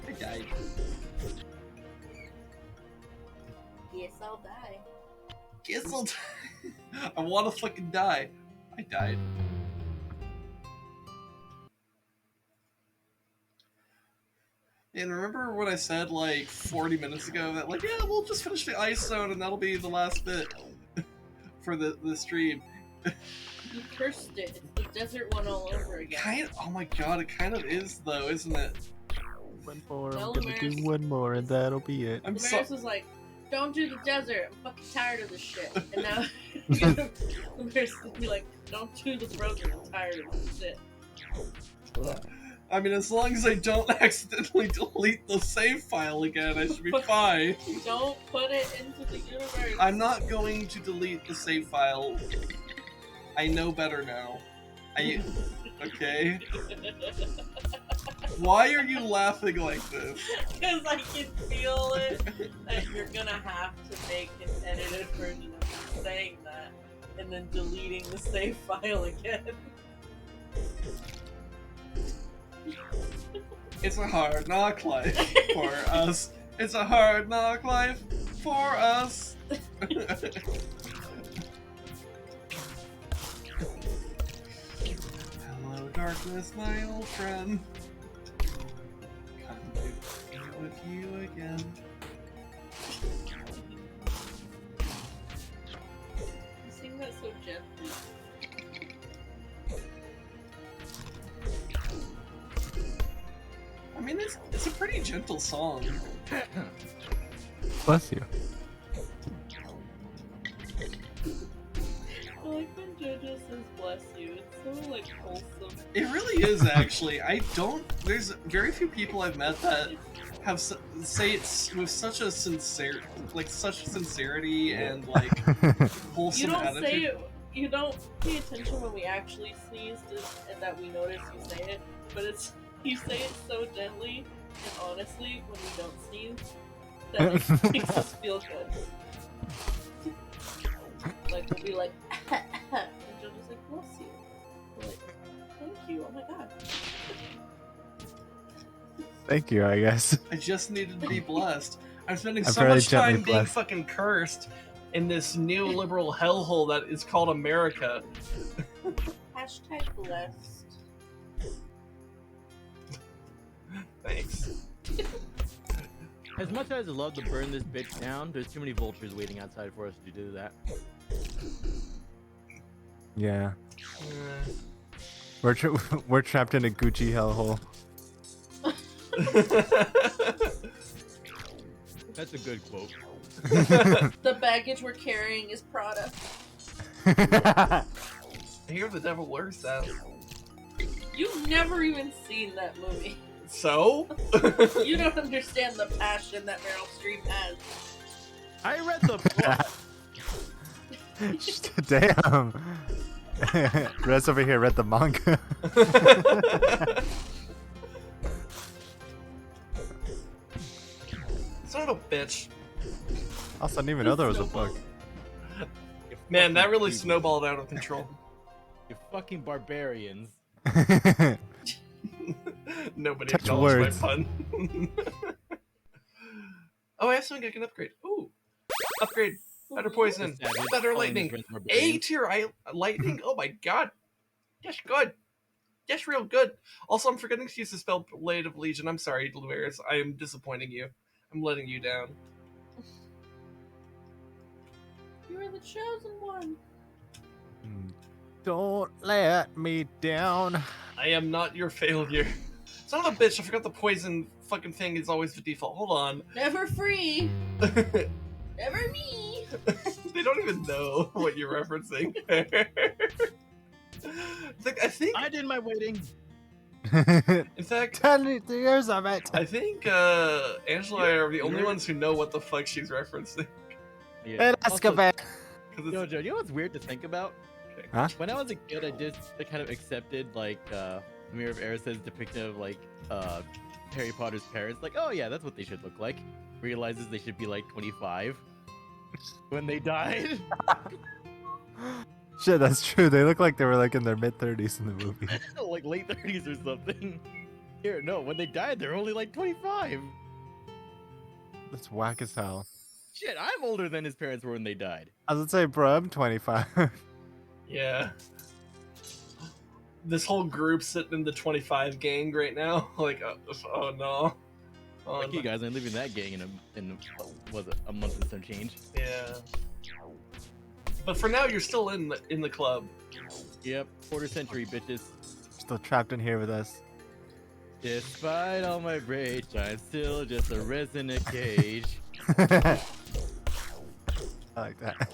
Speaker 2: I died.
Speaker 1: Yes, I'll die.
Speaker 2: Guess I'll die. I wanna fucking die. I died. And remember what I said like 40 minutes ago that like, yeah, we'll just finish the ice zone and that'll be the last bit for the stream.
Speaker 1: You cursed it. It's the desert one all over again.
Speaker 2: Oh my god, it kind of is though, isn't it?
Speaker 3: One more.
Speaker 1: Tell
Speaker 3: I'm gonna
Speaker 1: Damaris-
Speaker 3: do one more, and that'll be it.
Speaker 2: I'm
Speaker 1: Damaris was like, don't do the desert. I'm fucking tired of this shit. And now Damaris will be like, don't do the frozen. I'm tired of this shit.
Speaker 2: I mean, as long as I don't accidentally delete the save file again, I should be fine.
Speaker 1: Don't put it into the universe.
Speaker 2: I'm not going to delete the save file. I know better now. Okay? Why are you laughing like this?
Speaker 1: Because I can feel it that you're gonna have to make an edited version of you saying that and then deleting the save file again.
Speaker 2: It's a hard knock life for us. It's a hard knock life for us. Hello, darkness, my old friend. Come to be with you again.
Speaker 1: You sing that so gently.
Speaker 2: I mean, it's a pretty gentle song.
Speaker 3: Bless you.
Speaker 1: I like when JoJo says bless you. It's so like wholesome.
Speaker 2: It really is, actually. There's very few people I've met that have say it with such a such sincerity and like wholesome
Speaker 1: You don't
Speaker 2: attitude.
Speaker 1: say it. You don't pay attention when we actually sneeze, and that we notice you say it. But you say it so gently and honestly when we don't sneeze that it makes us feel good. Like we'll be like, and JoJo's like, bless you. We're like, thank you. Oh my god.
Speaker 3: Thank you, I guess.
Speaker 2: I just needed to be blessed. I'm spending
Speaker 3: I'm
Speaker 2: so
Speaker 3: fairly
Speaker 2: much time
Speaker 3: gently
Speaker 2: being
Speaker 3: blessed.
Speaker 2: fucking cursed in this neoliberal hellhole that is called America.
Speaker 1: Hashtag blessed.
Speaker 2: Thanks.
Speaker 5: As much as I'd love to burn this bitch down, there's too many vultures waiting outside for us to do that.
Speaker 3: Yeah. We're trapped in a Gucci hellhole.
Speaker 5: That's a good quote.
Speaker 1: The baggage we're carrying is Prada.
Speaker 2: I hear the devil wears that.
Speaker 1: You've never even seen that movie.
Speaker 2: So?
Speaker 1: You don't understand the passion that Meryl Streep has.
Speaker 5: I read the book.
Speaker 3: Damn. Rez over here read the manga.
Speaker 2: Son of a bitch.
Speaker 3: Also, I didn't even know there was a book.
Speaker 2: Man, that really snowballed out of control.
Speaker 5: You fucking barbarians.
Speaker 2: Nobody
Speaker 3: Touch
Speaker 2: acknowledged
Speaker 3: words.
Speaker 2: my pun. Oh, I have something I can upgrade. Ooh. Upgrade. Better poison. Better lightning. A tier lightning. Oh my god. Yes, good. Yes, real good. Also, I'm forgetting to use the spell Blade of Legion. I'm sorry, Luaris. I am disappointing you. I'm letting you down.
Speaker 1: You are the chosen one.
Speaker 3: Don't let me down.
Speaker 2: I am not your failure. Son of a bitch, I forgot the poison fucking thing is always the default. Hold on.
Speaker 1: Never free.
Speaker 2: They
Speaker 1: Never me.
Speaker 2: don't even know what you're referencing. I think,
Speaker 5: I did my waiting.
Speaker 2: in fact,
Speaker 3: 10 years of it.
Speaker 2: I think Angela and I are the only ones who know what the fuck she's referencing.
Speaker 5: Yeah.
Speaker 3: And Escobar.
Speaker 2: 'Cause
Speaker 5: Yo,
Speaker 2: it's,
Speaker 5: Joe, you know what's weird to think about?
Speaker 3: Huh?
Speaker 5: When I was a kid, I just kind of accepted like Mirror of Eris's depiction of like Harry Potter's parents. Like, oh yeah, that's what they should look like. Realizes they should be like 25 when they died.
Speaker 3: Shit, that's true. They look like they were like in their mid-30s in the movie.
Speaker 5: Like late 30s or something. Here, no, when they died, they're only like 25.
Speaker 3: That's whack as hell.
Speaker 5: Shit, I'm older than his parents were when they died.
Speaker 3: I was gonna say, bro, I'm 25.
Speaker 2: yeah. This whole group sitting in the 25 gang right now. Like, oh no. Oh,
Speaker 5: Like
Speaker 2: no.
Speaker 5: you guys, I'm leaving that gang in was it a month and some change.
Speaker 2: Yeah. But for now, you're still in the club.
Speaker 5: Yep, quarter century bitches.
Speaker 3: Still trapped in here with us.
Speaker 5: Despite all my rage, I'm still just a resin in a cage.
Speaker 3: I like that.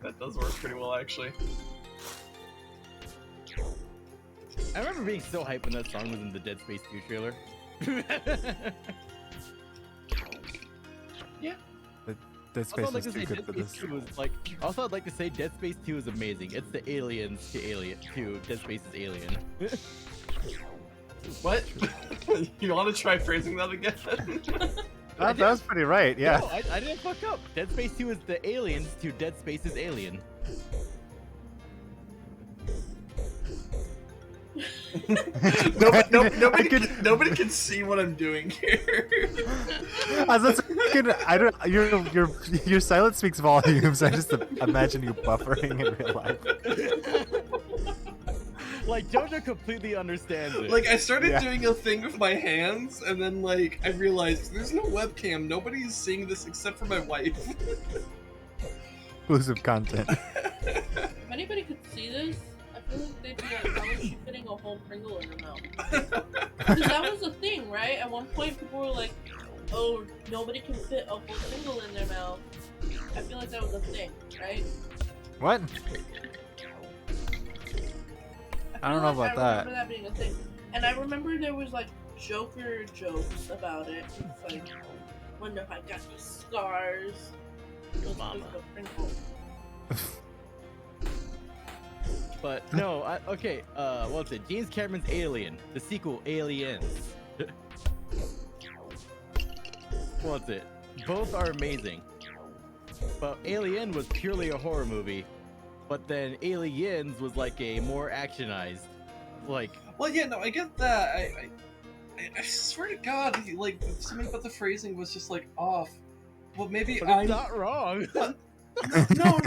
Speaker 2: That does work pretty well, actually.
Speaker 5: I remember being so hyped when that song was in the Dead Space 2 trailer.
Speaker 3: Dead Space
Speaker 5: Also, I'd like
Speaker 3: is
Speaker 5: to
Speaker 3: too
Speaker 5: say
Speaker 3: good
Speaker 5: Dead
Speaker 3: for
Speaker 5: Space
Speaker 3: this.
Speaker 5: 2 was like. Also, I'd like to say Dead Space 2 is amazing. It's the aliens to Dead Space's Alien.
Speaker 2: What? You want to try phrasing that again?
Speaker 3: That was pretty right, yeah.
Speaker 5: No, I didn't fuck up. Dead Space 2 is the aliens to Dead Space's Alien.
Speaker 2: Nobody can see what I'm doing here.
Speaker 3: I was thinking, I don't. Your silence speaks volumes. I just imagine you buffering in real life.
Speaker 5: Like Jojo completely understands it.
Speaker 2: Like I started
Speaker 3: Yeah.
Speaker 2: doing a thing with my hands, and then like I realized there's no webcam. Nobody's seeing this except for my wife.
Speaker 3: Exclusive content.
Speaker 1: If anybody could see this, I feel like they'd be like, how is she fitting a whole Pringle in her mouth? Because that was the thing, right? At one point, people were like, oh, nobody can fit a whole Pringle in their mouth. I feel like that was a thing, right?
Speaker 3: What? I don't know about
Speaker 1: I
Speaker 3: that.
Speaker 1: remember that being a thing. And I remember there was like Joker jokes about it. It's like, wonder if I got these scars. It was
Speaker 5: Mama.
Speaker 1: just a Pringle.
Speaker 5: But no, okay. What's it? James Cameron's Alien, the sequel, Aliens. What's it? Both are amazing. But Alien was purely a horror movie, but then Aliens was like a more actionized, like.
Speaker 2: Well, yeah, no, I get that. I swear to God, like something about the phrasing was just like off. Well, maybe
Speaker 5: But
Speaker 2: I'm
Speaker 5: it's not wrong.
Speaker 2: no.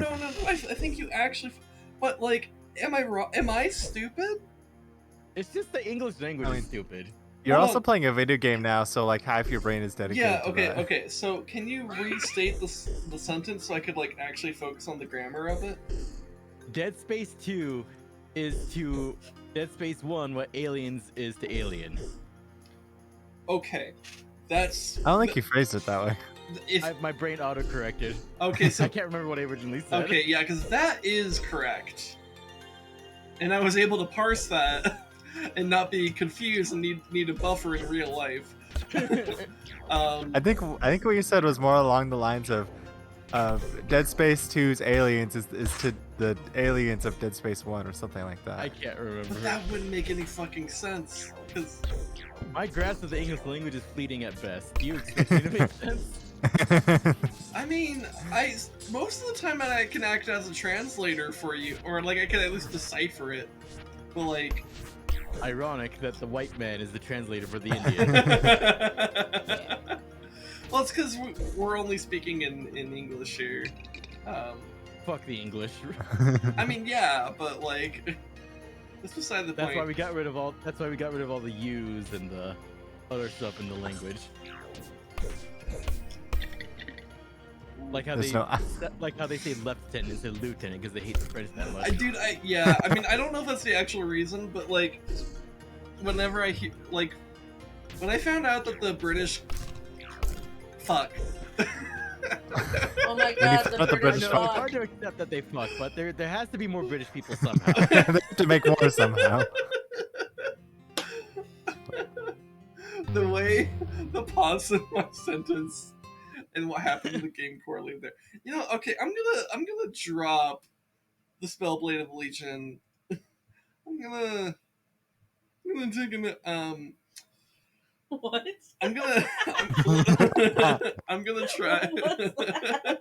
Speaker 2: I think you actually. But like, am I wrong? Am I stupid?
Speaker 5: It's just the English language
Speaker 3: I mean,
Speaker 5: is stupid.
Speaker 3: You're
Speaker 2: Hold
Speaker 3: also
Speaker 2: on.
Speaker 3: playing a video game now, so like half your brain is dedicated
Speaker 2: Yeah.
Speaker 3: to
Speaker 2: Okay.
Speaker 3: that.
Speaker 2: Okay. So can you restate the sentence so I could like actually focus on the grammar of it?
Speaker 5: Dead Space 2 is to Dead Space 1 what Aliens is to Alien.
Speaker 2: Okay. That's.
Speaker 3: I don't think you phrased it that way.
Speaker 2: If,
Speaker 5: My brain auto-corrected.
Speaker 2: okay. So
Speaker 5: I can't remember what I originally said.
Speaker 2: okay. Yeah. Because that is correct. And I was able to parse that and not be confused and need a buffer in real life.
Speaker 3: I think what you said was more along the lines of Dead Space 2's aliens is to the aliens of Dead Space 1 or something like that.
Speaker 5: I can't remember.
Speaker 2: But that wouldn't make any fucking sense. Because
Speaker 5: My grasp of the English language is fleeting at best. Do you expect me to make sense?
Speaker 2: I mean, most of the time I can act as a translator for you, or like I can at least decipher it. But like,
Speaker 5: Ironic that the white man is the translator for the Indian.
Speaker 2: well, it's because we're only speaking in English here.
Speaker 5: Fuck the English.
Speaker 2: I mean, yeah, but like, That's beside the
Speaker 5: That's
Speaker 2: point.
Speaker 5: why we got rid of all. That's why we got rid of all the U's and the other stuff in the language. Like how
Speaker 3: There's
Speaker 5: they,
Speaker 3: no.
Speaker 5: like how they say lieutenant instead of lieutenant because they hate the French that much.
Speaker 2: Yeah. I mean, I don't know if that's the actual reason, but like, whenever I hear, like, when I found out that the British, fuck.
Speaker 1: Oh my
Speaker 3: When you
Speaker 1: god,
Speaker 3: found
Speaker 1: the
Speaker 3: out the
Speaker 1: British
Speaker 3: British
Speaker 5: No, it's
Speaker 1: fuck.
Speaker 5: hard to accept that they fuck, but there has to be more British people somehow.
Speaker 3: They have to make more somehow.
Speaker 2: The way, the pause in my sentence, and what happened in the game correlated there. You know, okay, I'm gonna drop the Spellblade of Legion. I'm gonna take
Speaker 1: What?
Speaker 2: I'm gonna I'm gonna try.
Speaker 1: What's that?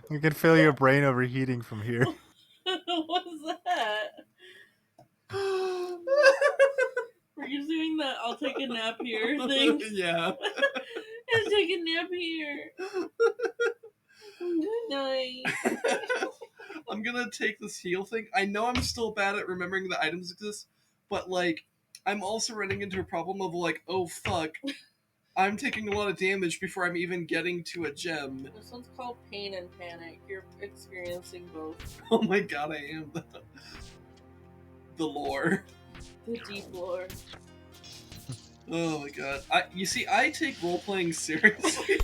Speaker 3: You can feel your brain overheating from here.
Speaker 1: What's that? Were you doing that I'll take a nap here thing?
Speaker 2: Yeah.
Speaker 1: I'll take a nap here. Good night.
Speaker 2: I'm gonna take this heal thing. I know I'm still bad at remembering that items exist, but like, I'm also running into a problem of like, oh fuck, I'm taking a lot of damage before I'm even getting to a gem.
Speaker 1: This one's called Pain and Panic. You're experiencing both.
Speaker 2: Oh my god, I am the lore.
Speaker 1: The deep lore.
Speaker 2: Oh my god. You see, I take role-playing seriously.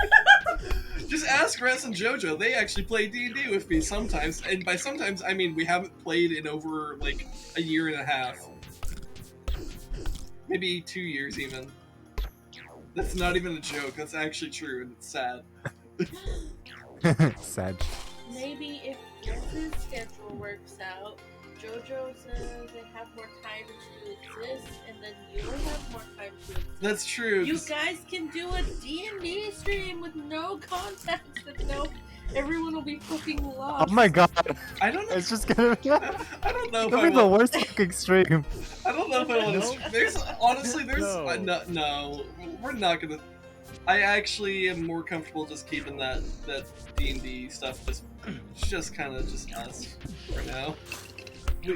Speaker 2: Just ask Res and JoJo. They actually play D&D with me sometimes. And by sometimes, I mean we haven't played in over, like, a year and a half. Maybe 2 years, even. That's not even a joke. That's actually true, and it's sad.
Speaker 3: Sad.
Speaker 1: Maybe if Chris's schedule works out, JoJo says they have more time to exist, and then you'll have more time to exist.
Speaker 2: That's true.
Speaker 1: You guys can do a D&D stream with no context and no... Everyone will be fucking lost.
Speaker 3: Oh my god.
Speaker 2: I don't know.
Speaker 3: It's just gonna be.
Speaker 2: I don't know if
Speaker 3: It'll
Speaker 2: I
Speaker 3: be the
Speaker 2: want...
Speaker 3: worst fucking stream.
Speaker 2: I don't know if I want
Speaker 5: No.
Speaker 2: to... There's... Honestly, there's...
Speaker 5: No.
Speaker 2: No. We're not gonna... I actually am more comfortable just keeping that D&D stuff just kind of just us for now.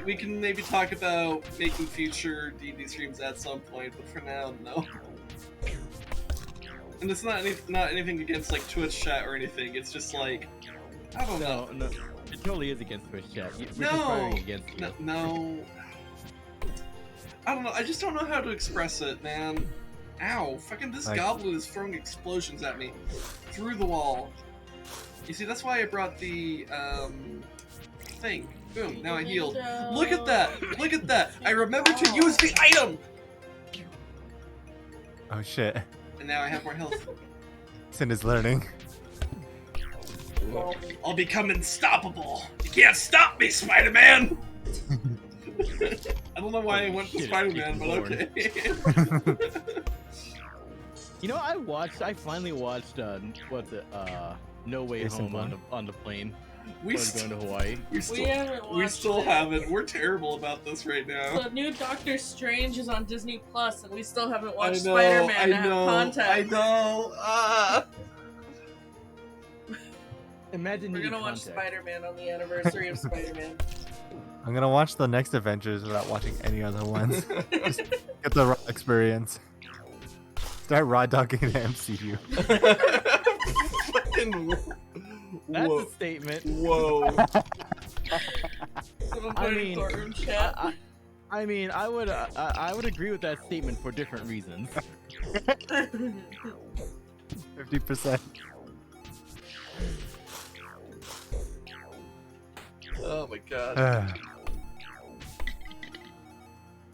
Speaker 2: We can maybe talk about making future D&D streams at some point, but for now, no. And it's not anything against like Twitch chat or anything. It's just like, I don't know.
Speaker 5: No, it totally is against Twitch chat. We're
Speaker 2: No.
Speaker 5: conspiring against you.
Speaker 2: No. I don't know. I just don't know how to express it, man. Ow! Fucking this
Speaker 3: Like-
Speaker 2: goblin is throwing explosions at me through the wall. You see, that's why I brought the thing. Boom! Now I healed. Look at that! Look at that! I remembered to use the item,
Speaker 3: Oh shit.
Speaker 2: and now I have more health.
Speaker 3: Sin is learning.
Speaker 2: I'll become unstoppable. You can't stop me, Spider-Man. I don't know why I went to
Speaker 5: Shit,
Speaker 2: Spider-Man, but
Speaker 5: Born.
Speaker 2: okay.
Speaker 5: You know, I finally watched, what's it, No Way
Speaker 3: Jason
Speaker 5: Home on the plane.
Speaker 2: we
Speaker 5: When I was going to Hawaii.
Speaker 1: We haven't watched
Speaker 2: we still
Speaker 1: it.
Speaker 2: haven't. We're terrible about this right now.
Speaker 1: The new Doctor Strange is on Disney Plus, and we still haven't
Speaker 2: I
Speaker 1: watched
Speaker 2: know.
Speaker 1: Spider-Man
Speaker 2: I
Speaker 1: to have
Speaker 2: know.
Speaker 1: context.
Speaker 2: I know.
Speaker 5: Imagine
Speaker 1: We're
Speaker 5: you
Speaker 1: gonna
Speaker 5: need
Speaker 1: watch
Speaker 5: context.
Speaker 1: Spider-Man on the anniversary of Spider-Man.
Speaker 3: I'm gonna watch the next Avengers without watching any other ones. Just get the raw experience. Start raw dogging the MCU.
Speaker 2: Fucking
Speaker 5: That's
Speaker 2: whoa.
Speaker 5: a statement.
Speaker 2: Whoa.
Speaker 1: Someone
Speaker 5: I
Speaker 1: put it in
Speaker 5: mean,
Speaker 1: courtroom chat.
Speaker 5: I mean, I would agree with that statement for different reasons.
Speaker 3: 50%.
Speaker 2: Oh my god.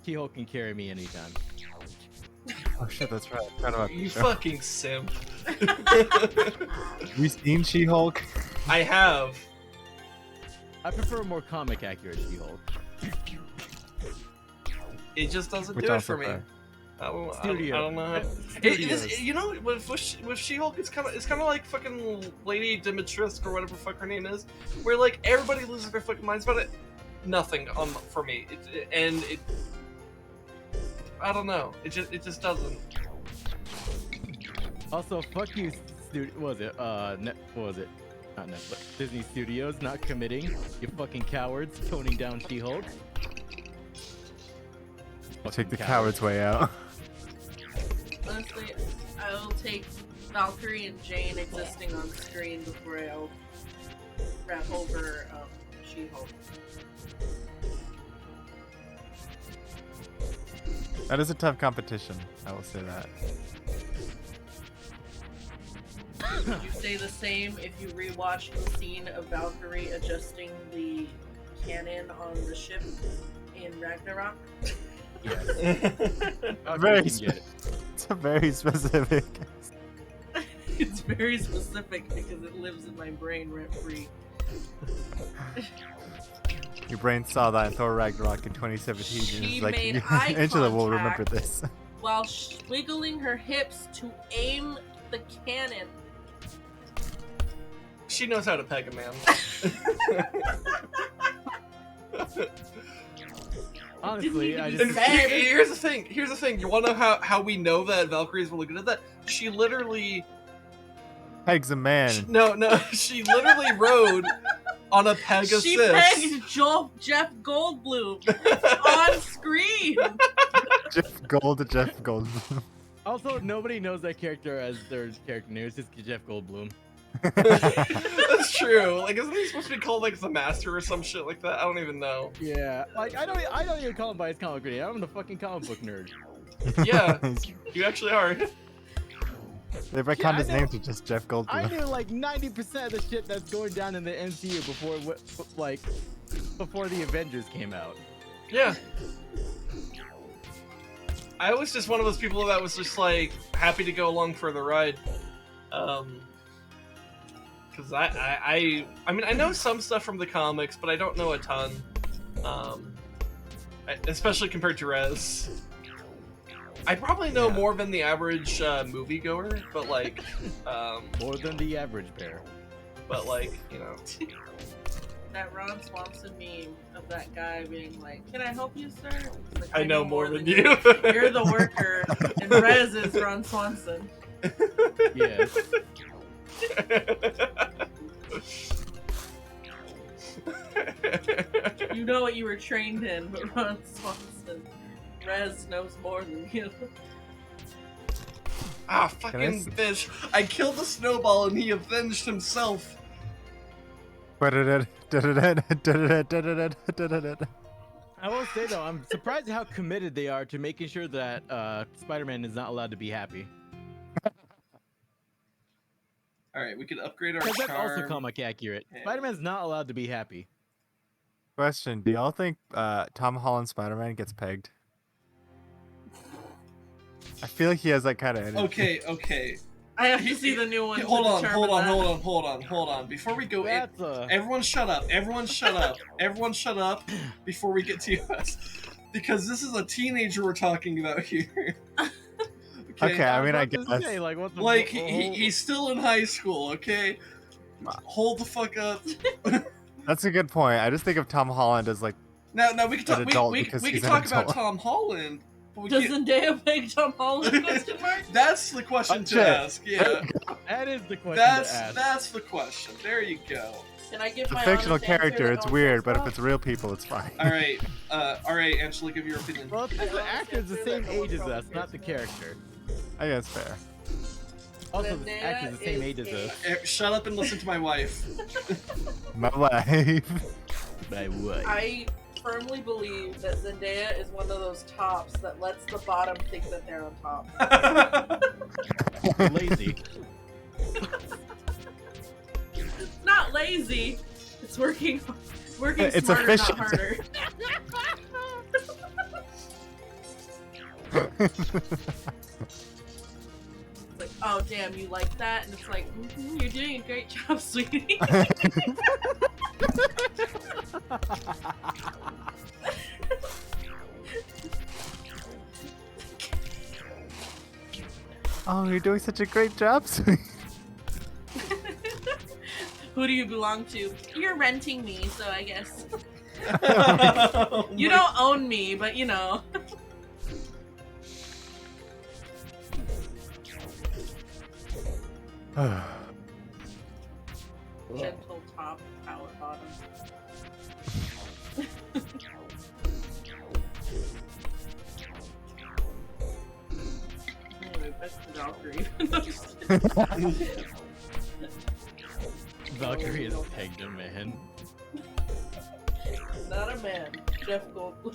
Speaker 5: She-Hulk can carry me anytime.
Speaker 3: Oh shit, that's right. I forgot about
Speaker 2: You
Speaker 3: the show.
Speaker 2: fucking simp.
Speaker 3: Have you seen She-Hulk?
Speaker 2: I have.
Speaker 5: I prefer a more comic accurate She-Hulk.
Speaker 2: It just doesn't
Speaker 3: Which
Speaker 2: do it
Speaker 3: also
Speaker 2: for me.
Speaker 3: fair.
Speaker 2: I don't
Speaker 5: Studio.
Speaker 2: know. How...
Speaker 5: Studios.
Speaker 2: You know, with She-Hulk, it's kind of like fucking Lady Dimitrescu or whatever the fuck her name is, where like everybody loses their fucking minds about it. Nothing for me. It I don't know. It just doesn't.
Speaker 5: Also, fuck you, what was it? What was it? Not Netflix. Disney Studios not committing. You fucking cowards toning down She-Hulk.
Speaker 3: Take the coward's way out.
Speaker 1: Honestly, I will take Valkyrie and Jane existing on screen before I'll wrap over She-Hulk.
Speaker 3: That is a tough competition. I will say that.
Speaker 1: Would you say the same if you rewatched the scene of Valkyrie adjusting the cannon on the ship in Ragnarok?
Speaker 5: Yes.
Speaker 3: Very
Speaker 5: You can get it.
Speaker 3: It's a very specific.
Speaker 1: It's very specific because it lives in my brain rent free.
Speaker 3: Your brain saw that in Thor Ragnarok in 2017. And
Speaker 1: She
Speaker 3: it's like,
Speaker 1: made eye
Speaker 3: Angela will remember
Speaker 1: contact.
Speaker 3: this.
Speaker 1: While wiggling her hips to aim the cannon.
Speaker 2: She knows how to peg a man.
Speaker 5: Honestly, I
Speaker 1: Didn't
Speaker 5: just
Speaker 1: even say-
Speaker 2: Here's the thing. Here's the thing. You want to know how we know that Valkyrie's really good at that? She literally
Speaker 3: Pegs a man.
Speaker 2: She literally rode on a Pegasus.
Speaker 1: She pegged Jeff Goldblum on screen.
Speaker 3: Jeff Goldblum.
Speaker 5: also nobody knows that character as their character name. It's just Jeff Goldblum.
Speaker 2: That's true. Like, isn't he supposed to be called like the Master or some shit like that? I don't even know.
Speaker 5: Yeah, like I don't even call him by his comic name. I'm the fucking comic book nerd.
Speaker 2: Yeah, you actually are.
Speaker 3: They retconned
Speaker 5: Yeah, I
Speaker 3: his
Speaker 5: know.
Speaker 3: name to just Jeff
Speaker 5: I
Speaker 3: Goldblum.
Speaker 5: knew like 90% of the shit that's going down in the MCU before the Avengers came out.
Speaker 2: Yeah. I was just one of those people that was just like happy to go along for the ride. Because I mean, I know some stuff from the comics, but I don't know a ton. Especially compared to Rez. I probably know more than the average moviegoer, but like,
Speaker 5: More than the average bear.
Speaker 2: but like, you know.
Speaker 1: That Ron Swanson meme of that guy being like, "Can I help you, sir?" It's like,
Speaker 2: I know more than you.
Speaker 1: You're the worker, and Rez is Ron Swanson.
Speaker 5: Yeah.
Speaker 1: You know what you were trained in, but Ron Swanson, Rez knows more than you.
Speaker 2: Ah, fucking fish! I killed the snowball and he avenged himself.
Speaker 5: I will say though, I'm surprised at how committed they are to making sure that Spider-Man is not allowed to be happy.
Speaker 2: All right, we could upgrade our
Speaker 5: Because that's
Speaker 2: charm.
Speaker 5: also comic accurate.
Speaker 2: Yeah.
Speaker 5: Spider-Man's not allowed to be happy.
Speaker 3: Question: do y'all think Tom Holland Spider-Man gets pegged? I feel like he has that kind of energy.
Speaker 2: Okay.
Speaker 1: I have to see the new one.
Speaker 2: Hold
Speaker 1: to
Speaker 2: on.
Speaker 1: determine that.
Speaker 2: Before we go in,
Speaker 5: That's
Speaker 2: everyone shut up. Everyone shut up before we get to us. Because this is a teenager we're talking about here.
Speaker 3: Okay, I mean, I
Speaker 5: was about
Speaker 3: guess.
Speaker 5: to say, like, what the
Speaker 2: Like,
Speaker 5: whole-
Speaker 2: he's still in high school, okay? Hold the fuck up.
Speaker 3: That's a good point. I just think of Tom Holland as like
Speaker 2: Now we can talk.
Speaker 3: An adult
Speaker 2: We
Speaker 3: because
Speaker 2: can
Speaker 3: he's an
Speaker 2: talk about
Speaker 3: adult.
Speaker 2: Tom Holland. But we
Speaker 1: Does
Speaker 2: can't...
Speaker 1: Zendaya peg Tom Holland? Question mark.
Speaker 2: That's the question to
Speaker 3: Shit.
Speaker 2: ask. Yeah,
Speaker 5: That is the question
Speaker 2: that's
Speaker 5: to ask.
Speaker 2: that's the question. There you go.
Speaker 1: Can I give
Speaker 3: it's a
Speaker 1: my
Speaker 3: fictional
Speaker 1: honest answer
Speaker 3: character.
Speaker 1: that
Speaker 3: It's
Speaker 1: no one
Speaker 3: weird,
Speaker 1: cares
Speaker 3: but if
Speaker 1: about?
Speaker 3: it's real people, it's fine.
Speaker 2: All right, Angela, give your opinion.
Speaker 5: Well, the actor is the same age as us, not the character.
Speaker 3: I guess fair.
Speaker 5: Also, the
Speaker 1: Zendaya
Speaker 5: actor is the same
Speaker 1: is
Speaker 5: age as
Speaker 1: a-
Speaker 5: us.
Speaker 2: Shut up and listen to my wife.
Speaker 3: My life.
Speaker 5: By what?
Speaker 1: I firmly believe that Zendaya is one of those tops that lets the bottom think that they're on top.
Speaker 5: Lazy.
Speaker 1: It's not lazy. It's working
Speaker 3: It's
Speaker 1: smarter,
Speaker 3: efficient.
Speaker 1: not harder. It's like, oh damn, you like that? And it's like, you're doing a great job, sweetie.
Speaker 3: Oh, you're doing such a great job, sweet.
Speaker 1: Who do you belong to? You're renting me, so I guess.
Speaker 2: Oh
Speaker 1: You
Speaker 2: my-
Speaker 1: don't own me, but you know. Gentle top, power bottom. That's Valkyrie. No, I'm just kidding.
Speaker 5: Valkyrie has pegged a man.
Speaker 1: Not a man, Jeff Goldblum.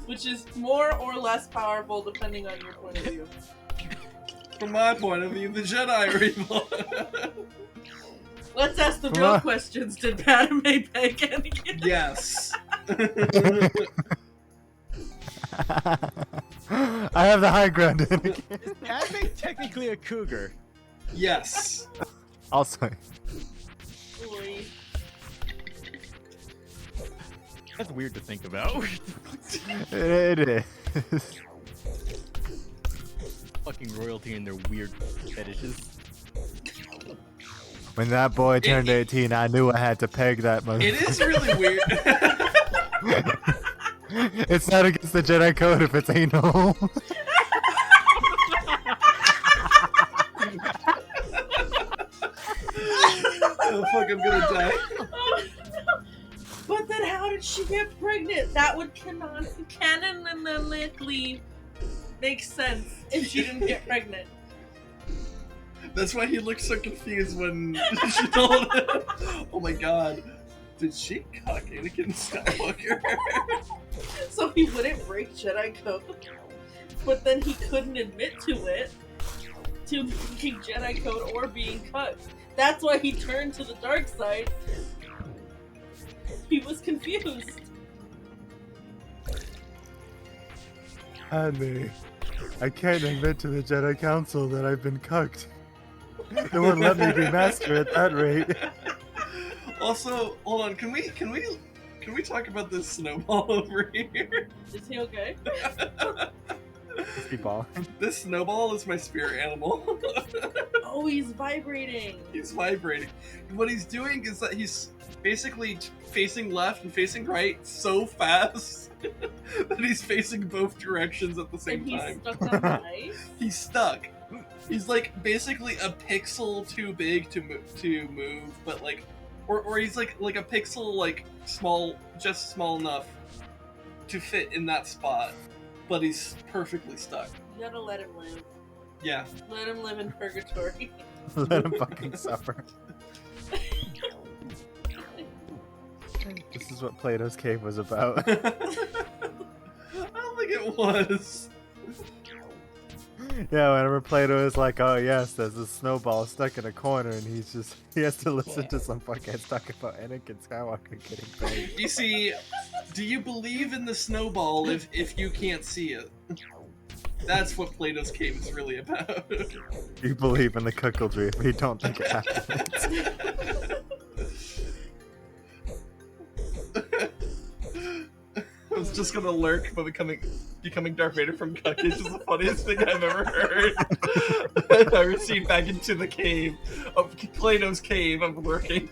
Speaker 1: Which is more or less powerful depending on your point of view.
Speaker 2: From my point of view, the Jedi are evil.
Speaker 1: Let's ask the real questions. Did Padme peg Anakin?
Speaker 2: Yes.
Speaker 3: I have the high ground. Anakin.
Speaker 5: Is Padme technically a cougar?
Speaker 2: Yes.
Speaker 3: Also,
Speaker 1: Boy.
Speaker 5: That's weird to think about.
Speaker 3: it is.
Speaker 5: Fucking royalty and their weird fetishes.
Speaker 3: When that boy turned 18, I knew I had to peg that mother.
Speaker 2: It is really weird.
Speaker 3: It's not against the Jedi code if it's anal.
Speaker 2: Oh fuck, I'm gonna die.
Speaker 1: But then how did she get pregnant? That would canonically make sense if she didn't get pregnant.
Speaker 2: That's why he looked so confused when she told him. Oh my god. Did she cock Anakin Skywalker?
Speaker 1: So he wouldn't break Jedi code. But then he couldn't admit to it. To breaking Jedi code or being cut. That's why he turned to the dark side. He was confused.
Speaker 3: Honey, I can't admit to the Jedi Council that I've been cucked. They won't let me be master at that rate.
Speaker 2: Also, hold on, can we talk about this snowball over here?
Speaker 1: Is he okay?
Speaker 3: Ball.
Speaker 2: This snowball is my spirit animal.
Speaker 1: Oh, he's vibrating.
Speaker 2: He's vibrating. What he's doing is that he's basically facing left and facing right so fast that he's facing both directions at the same
Speaker 1: And he's
Speaker 2: time.
Speaker 1: stuck on the ice?
Speaker 2: He's stuck. He's like basically a pixel too big to move, but like, or he's like a pixel like small, just small enough to fit in that spot, but he's perfectly stuck.
Speaker 1: You gotta let him live.
Speaker 2: Yeah.
Speaker 1: Let him live in purgatory.
Speaker 3: Let him fucking suffer. This is what Plato's cave was about.
Speaker 2: I don't think it was.
Speaker 3: Yeah, whenever Plato is like, oh yes, there's a snowball stuck in a corner, and he has to listen to some fuckhead talk about Anakin Skywalker getting pegged.
Speaker 2: You see, do you believe in the snowball if you can't see it? That's what Plato's cave is really about.
Speaker 3: You believe in the cuckoldry, but you don't think it happens.
Speaker 2: I was just gonna lurk, but becoming Darth Vader from Cuckage is the funniest thing I've ever heard. I received back into the cave of Plato's cave. I'm lurking.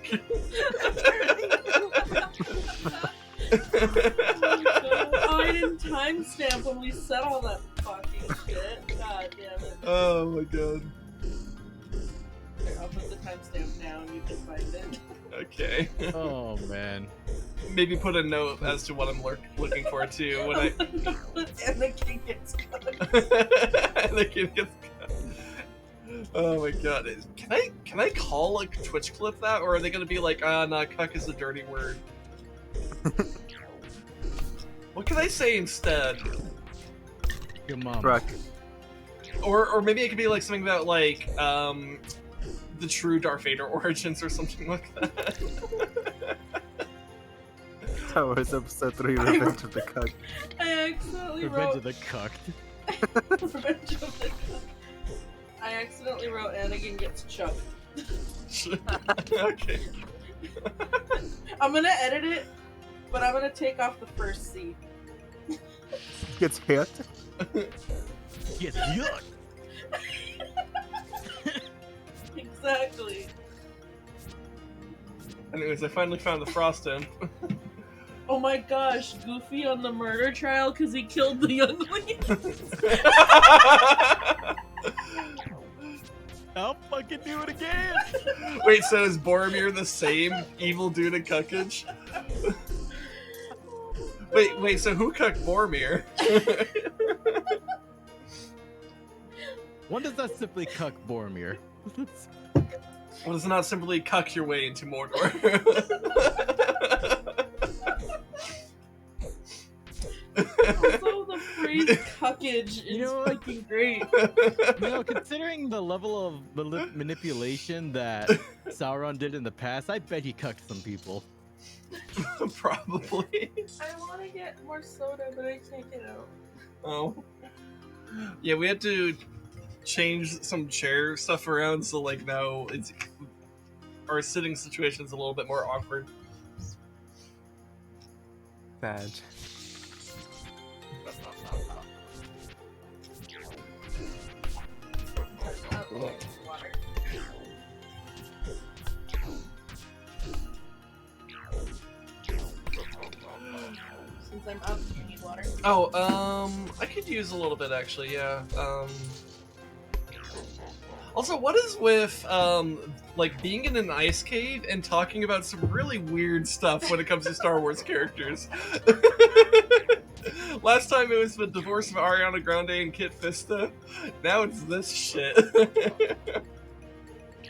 Speaker 1: Oh, I didn't timestamp when we said all that fucking shit. God damn it.
Speaker 2: Oh my god.
Speaker 1: Here, I'll put the timestamp down. You can find it.
Speaker 2: Okay.
Speaker 5: Oh man.
Speaker 2: Maybe put a note as to what I'm looking for too when I.
Speaker 1: Anakin gets cut.
Speaker 2: Anakin gets cut. Oh my god! Can I call a Twitch clip that, or are they gonna be like, nah, cuck is a dirty word? What can I say instead?
Speaker 5: Your mom.
Speaker 3: Brooke.
Speaker 2: Or maybe it could be like something about like the true Darth Vader origins or something like that.
Speaker 3: That was episode 3, Revenge of the Cuck.
Speaker 1: I accidentally
Speaker 5: Revenge
Speaker 1: wrote
Speaker 5: of the cucked.
Speaker 1: Revenge of the Cuck. I accidentally wrote Anakin gets chucked.
Speaker 2: Okay.
Speaker 1: I'm gonna edit it, but I'm gonna take off the first C.
Speaker 3: Gets hit.
Speaker 5: Yes, yuck.
Speaker 1: Exactly.
Speaker 2: Anyways, I finally found the frost imp.
Speaker 1: Oh my gosh, Goofy on the murder trial because he killed the younglings.
Speaker 5: I'll fucking do it again.
Speaker 2: Wait, so is Boromir the same evil dude in Cuckage? Wait, so who cucked Boromir?
Speaker 5: One does not simply cuck Boromir.
Speaker 2: One does not simply cuck your way into Mordor.
Speaker 1: Also, the phrase cuckage is
Speaker 5: You know,
Speaker 1: fucking great.
Speaker 5: Considering the level of manipulation that Sauron did in the past, I bet he cucked some people.
Speaker 2: Probably.
Speaker 1: I want to get more soda, but I can't get out.
Speaker 2: Oh. Yeah, we had to change some chair stuff around, so like now it's our sitting situation's a little bit more awkward.
Speaker 3: Sad.
Speaker 1: Water. Since I'm up, do you need water?
Speaker 2: Oh, I could use a little bit actually, yeah. Also, what is with like being in an ice cave and talking about some really weird stuff when it comes to Star Wars characters? Last time it was the divorce of Ariana Grande and Kit Fisto. Now it's this shit.
Speaker 3: The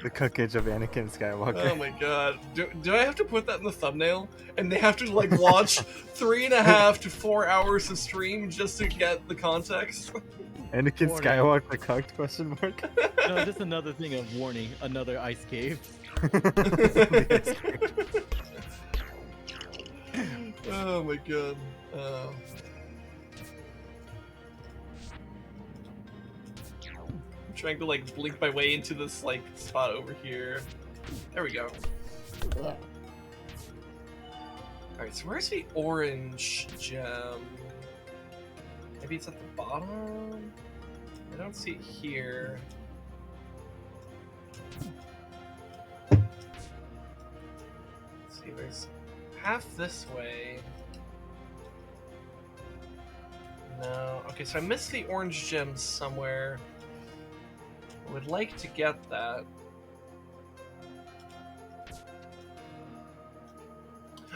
Speaker 3: cookage of Anakin Skywalker.
Speaker 2: Oh my god. Do I have to put that in the thumbnail? And they have to like watch 3.5 to 4 hours of stream just to get the context?
Speaker 3: Anakin
Speaker 5: Warning.
Speaker 3: Skywalker cucked? Question mark.
Speaker 5: No, just another thing of warning, another ice cave.
Speaker 2: Oh my god. I'm trying to like blink my way into this like spot over here. There we go. Alright, so where's the orange gem? Maybe it's at the bottom? I don't see it here. Let's see, there's half this way. No. Okay, so I missed the orange gem somewhere. I would like to get that.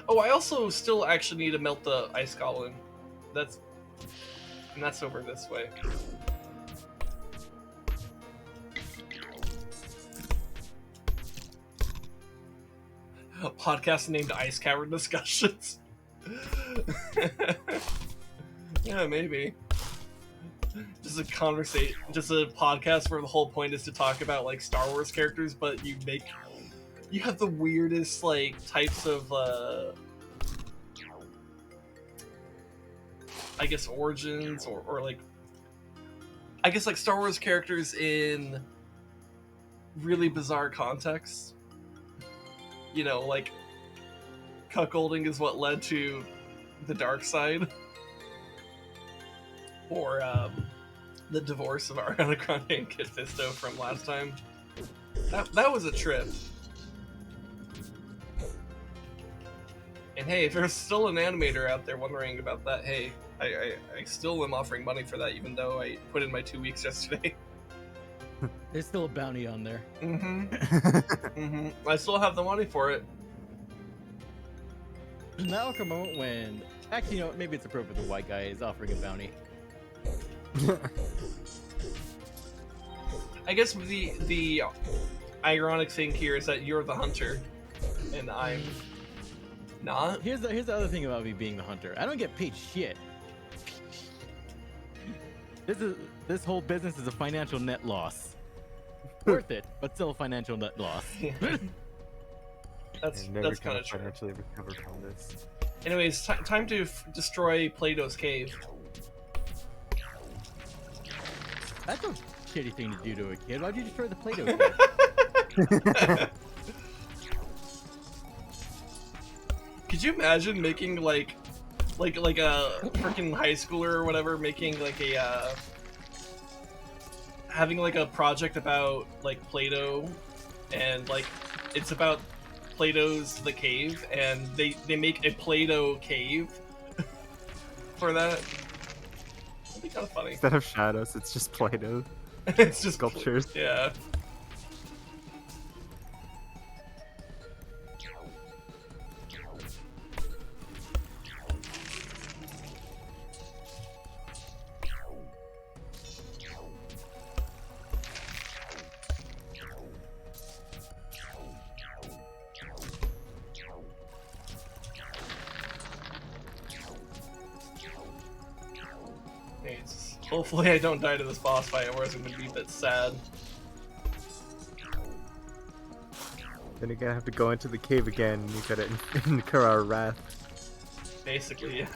Speaker 2: Oh, I also still actually need to melt the ice goblin. That's over this way. A podcast named Ice Cavern Discussions. Yeah, maybe. Just a podcast where the whole point is to talk about like Star Wars characters, but you have the weirdest like types of I guess origins or like I guess like Star Wars characters in really bizarre contexts. You know, like cuckolding is what led to the dark side. Or the divorce of Ariana Grande and Kit Fisto from last time. That was a trip. And hey, if there's still an animator out there wondering about that, hey, I still am offering money for that, even though I put in my 2 weeks yesterday.
Speaker 5: There's still a bounty on there.
Speaker 2: I still have the money for it.
Speaker 5: Now come a moment when, actually, you know, maybe it's appropriate the white guy is offering a bounty.
Speaker 2: I guess the ironic thing here is that you're the hunter, and I'm not.
Speaker 5: Here's the other thing about me being the hunter. I don't get paid shit. This whole business is a financial net loss. Worth it, but still a financial net loss.
Speaker 2: That's
Speaker 3: never
Speaker 2: kind of true.
Speaker 3: financially recover from this.
Speaker 2: Anyways, time to destroy Plato's cave.
Speaker 5: That's a shitty thing to do to a kid. Why'd you destroy the Plato kid?
Speaker 2: Could you imagine making like a freaking high schooler or whatever making like a having like a project about like Plato and like it's about Plato's the cave and they make a Plato cave for that? That'd be kind of funny.
Speaker 3: Instead of shadows, it's just Play-Doh
Speaker 2: It's just
Speaker 3: sculptures.
Speaker 2: Yeah. Hopefully I don't die to this boss fight, or it's going to be a bit sad.
Speaker 3: Then you're gonna have to go into the cave again, and you gotta incur our wrath.
Speaker 2: Basically, yeah.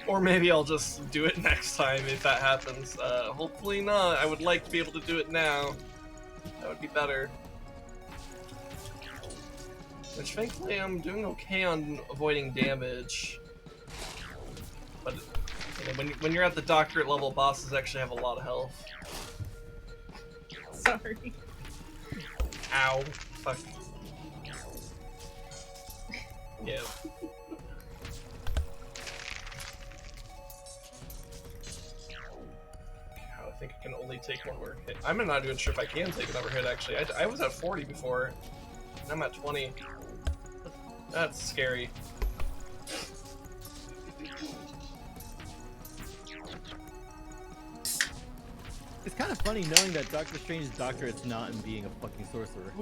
Speaker 2: Or maybe I'll just do it next time if that happens. Hopefully not. I would like to be able to do it now. That would be better. Which, thankfully, I'm doing okay on avoiding damage. But you know, when you're at the doctorate level, bosses actually have a lot of health.
Speaker 1: Sorry.
Speaker 2: Ow. Fuck. Yeah. I think I can only take one more hit. I'm not even sure if I can take another hit, actually. I was at 40 before, and I'm at 20. That's scary.
Speaker 5: It's kind of funny knowing that Doctor Strange's doctorate's not in being a fucking sorcerer.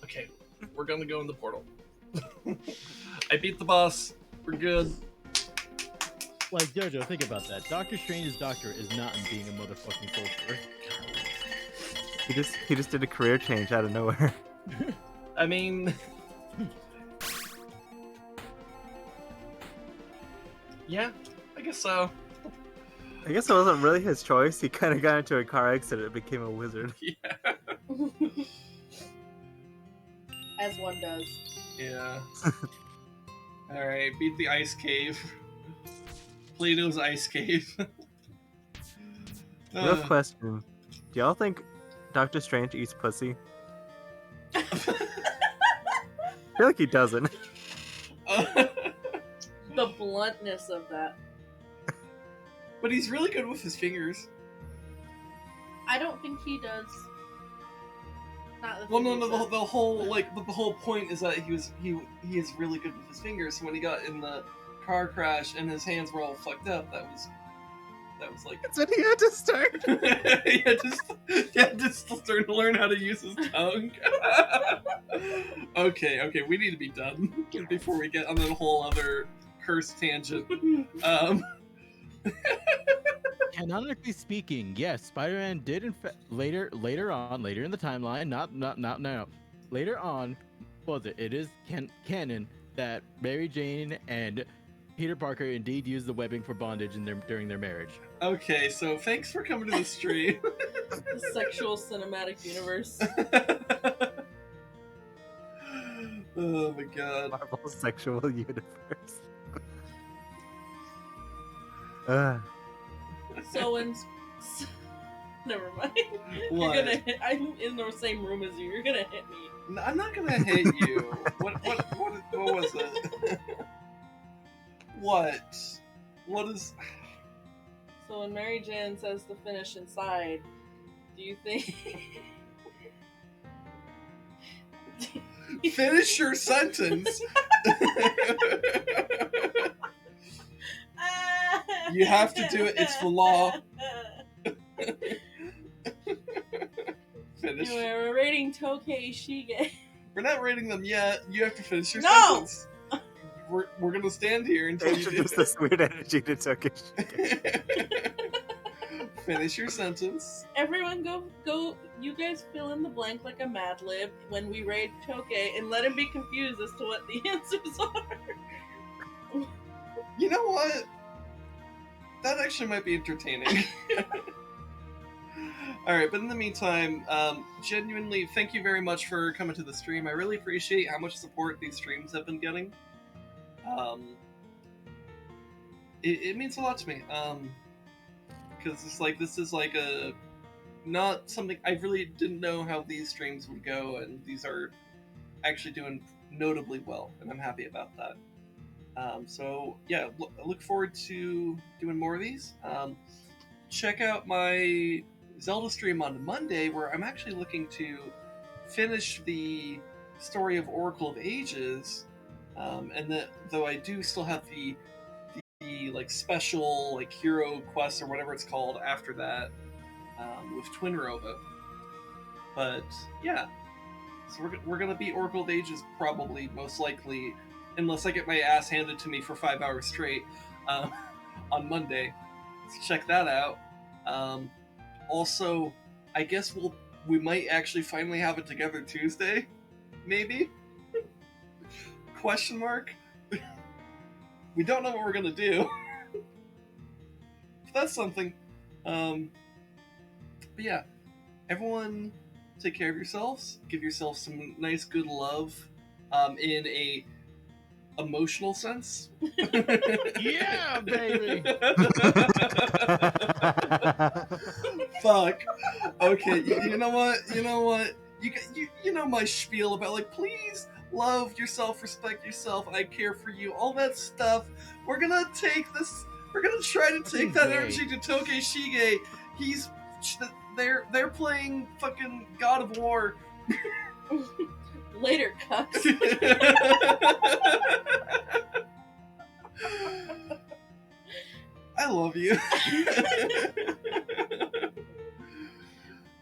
Speaker 2: Okay, we're gonna go in the portal. I beat the boss. We're good.
Speaker 5: Like, Jojo, think about that. Doctor Strange's doctorate is not in being a motherfucking sorcerer.
Speaker 3: He just did a career change out of nowhere.
Speaker 2: I mean... yeah, I guess so.
Speaker 3: I guess it wasn't really his choice. He kind of got into a car accident and became a wizard.
Speaker 2: Yeah.
Speaker 1: As one does.
Speaker 2: Yeah. Alright, beat the ice cave. Plato's ice cave.
Speaker 3: Real question. Do y'all think Doctor Strange eats pussy? I feel like he doesn't.
Speaker 1: The bluntness of that.
Speaker 2: But he's really good with his fingers.
Speaker 1: I don't think he does. Not the
Speaker 2: Well,
Speaker 1: thing
Speaker 2: no,
Speaker 1: he
Speaker 2: the
Speaker 1: said.
Speaker 2: whole point is that he is really good with his fingers. So when he got in the car crash and his hands were all fucked up, that was like
Speaker 3: That's when he had to start.
Speaker 2: he had to start to learn how to use his tongue. Okay, we need to be done before we get on a whole other cursed tangent.
Speaker 5: Canonically speaking, yes, Spider-Man did in fact later in the timeline, not now. Later on, was it? It is canon that Mary Jane and Peter Parker indeed used the webbing for bondage during their marriage.
Speaker 2: Okay, so thanks for coming to the stream.
Speaker 1: The sexual cinematic universe.
Speaker 2: Oh my god.
Speaker 3: Marvel sexual universe.
Speaker 1: So when... Never mind.
Speaker 2: What?
Speaker 1: You're gonna hit... I'm in the same room as you. You're gonna hit me.
Speaker 2: No, I'm not gonna hit you. What was it? What? What is...
Speaker 1: So when Mary Jane says to finish inside, do you think...
Speaker 2: Finish your sentence! You have to do it. It's the law. Finish.
Speaker 1: We're rating Tokei Shige.
Speaker 2: We're not rating them yet. You have to finish your
Speaker 1: No!
Speaker 2: sentence. We're gonna stand here until you do
Speaker 3: Introduce this weird energy to Turkish.
Speaker 2: Finish your sentence.
Speaker 1: Everyone go, you guys fill in the blank like a Mad Lib when we rate Tokei and let him be confused as to what the answers are.
Speaker 2: You know what? That actually might be entertaining. Alright, but in the meantime, genuinely, thank you very much for coming to the stream. I really appreciate how much support these streams have been getting. It means a lot to me. Because it's like, this is like a... Not something... I really didn't know how these streams would go, and these are actually doing notably well, and I'm happy about that. So, yeah, I look forward to doing more of these. Check out my Zelda stream on Monday, where I'm actually looking to finish the story of Oracle of Ages, and that, though I do still have the like special like hero quest or whatever it's called after that, with Twin Rova. But yeah, so we're gonna beat Oracle of Ages probably, most likely, unless I get my ass handed to me for 5 hours straight, on Monday. So check that out. Also, I guess we might actually finally have it together Tuesday, maybe? Question mark. We don't know what we're gonna do. But that's something. But yeah, everyone, take care of yourselves. Give yourself some nice, good love. In a emotional sense.
Speaker 5: Yeah, baby.
Speaker 2: Fuck. Okay, you know what? You know what? You know my spiel about like, please love yourself, respect yourself, I care for you, all that stuff. We're gonna take this. We're gonna try to take that
Speaker 5: Gay.
Speaker 2: energy to Toke Shige. They're playing fucking God of War.
Speaker 1: Later, cucks.
Speaker 2: I love you.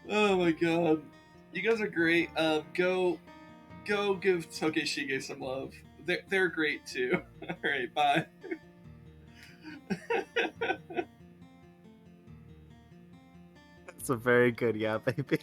Speaker 2: Oh my god. You guys are great. Go give Toke Shige some love. They're great too. Alright, bye.
Speaker 3: That's a very good yeah, baby.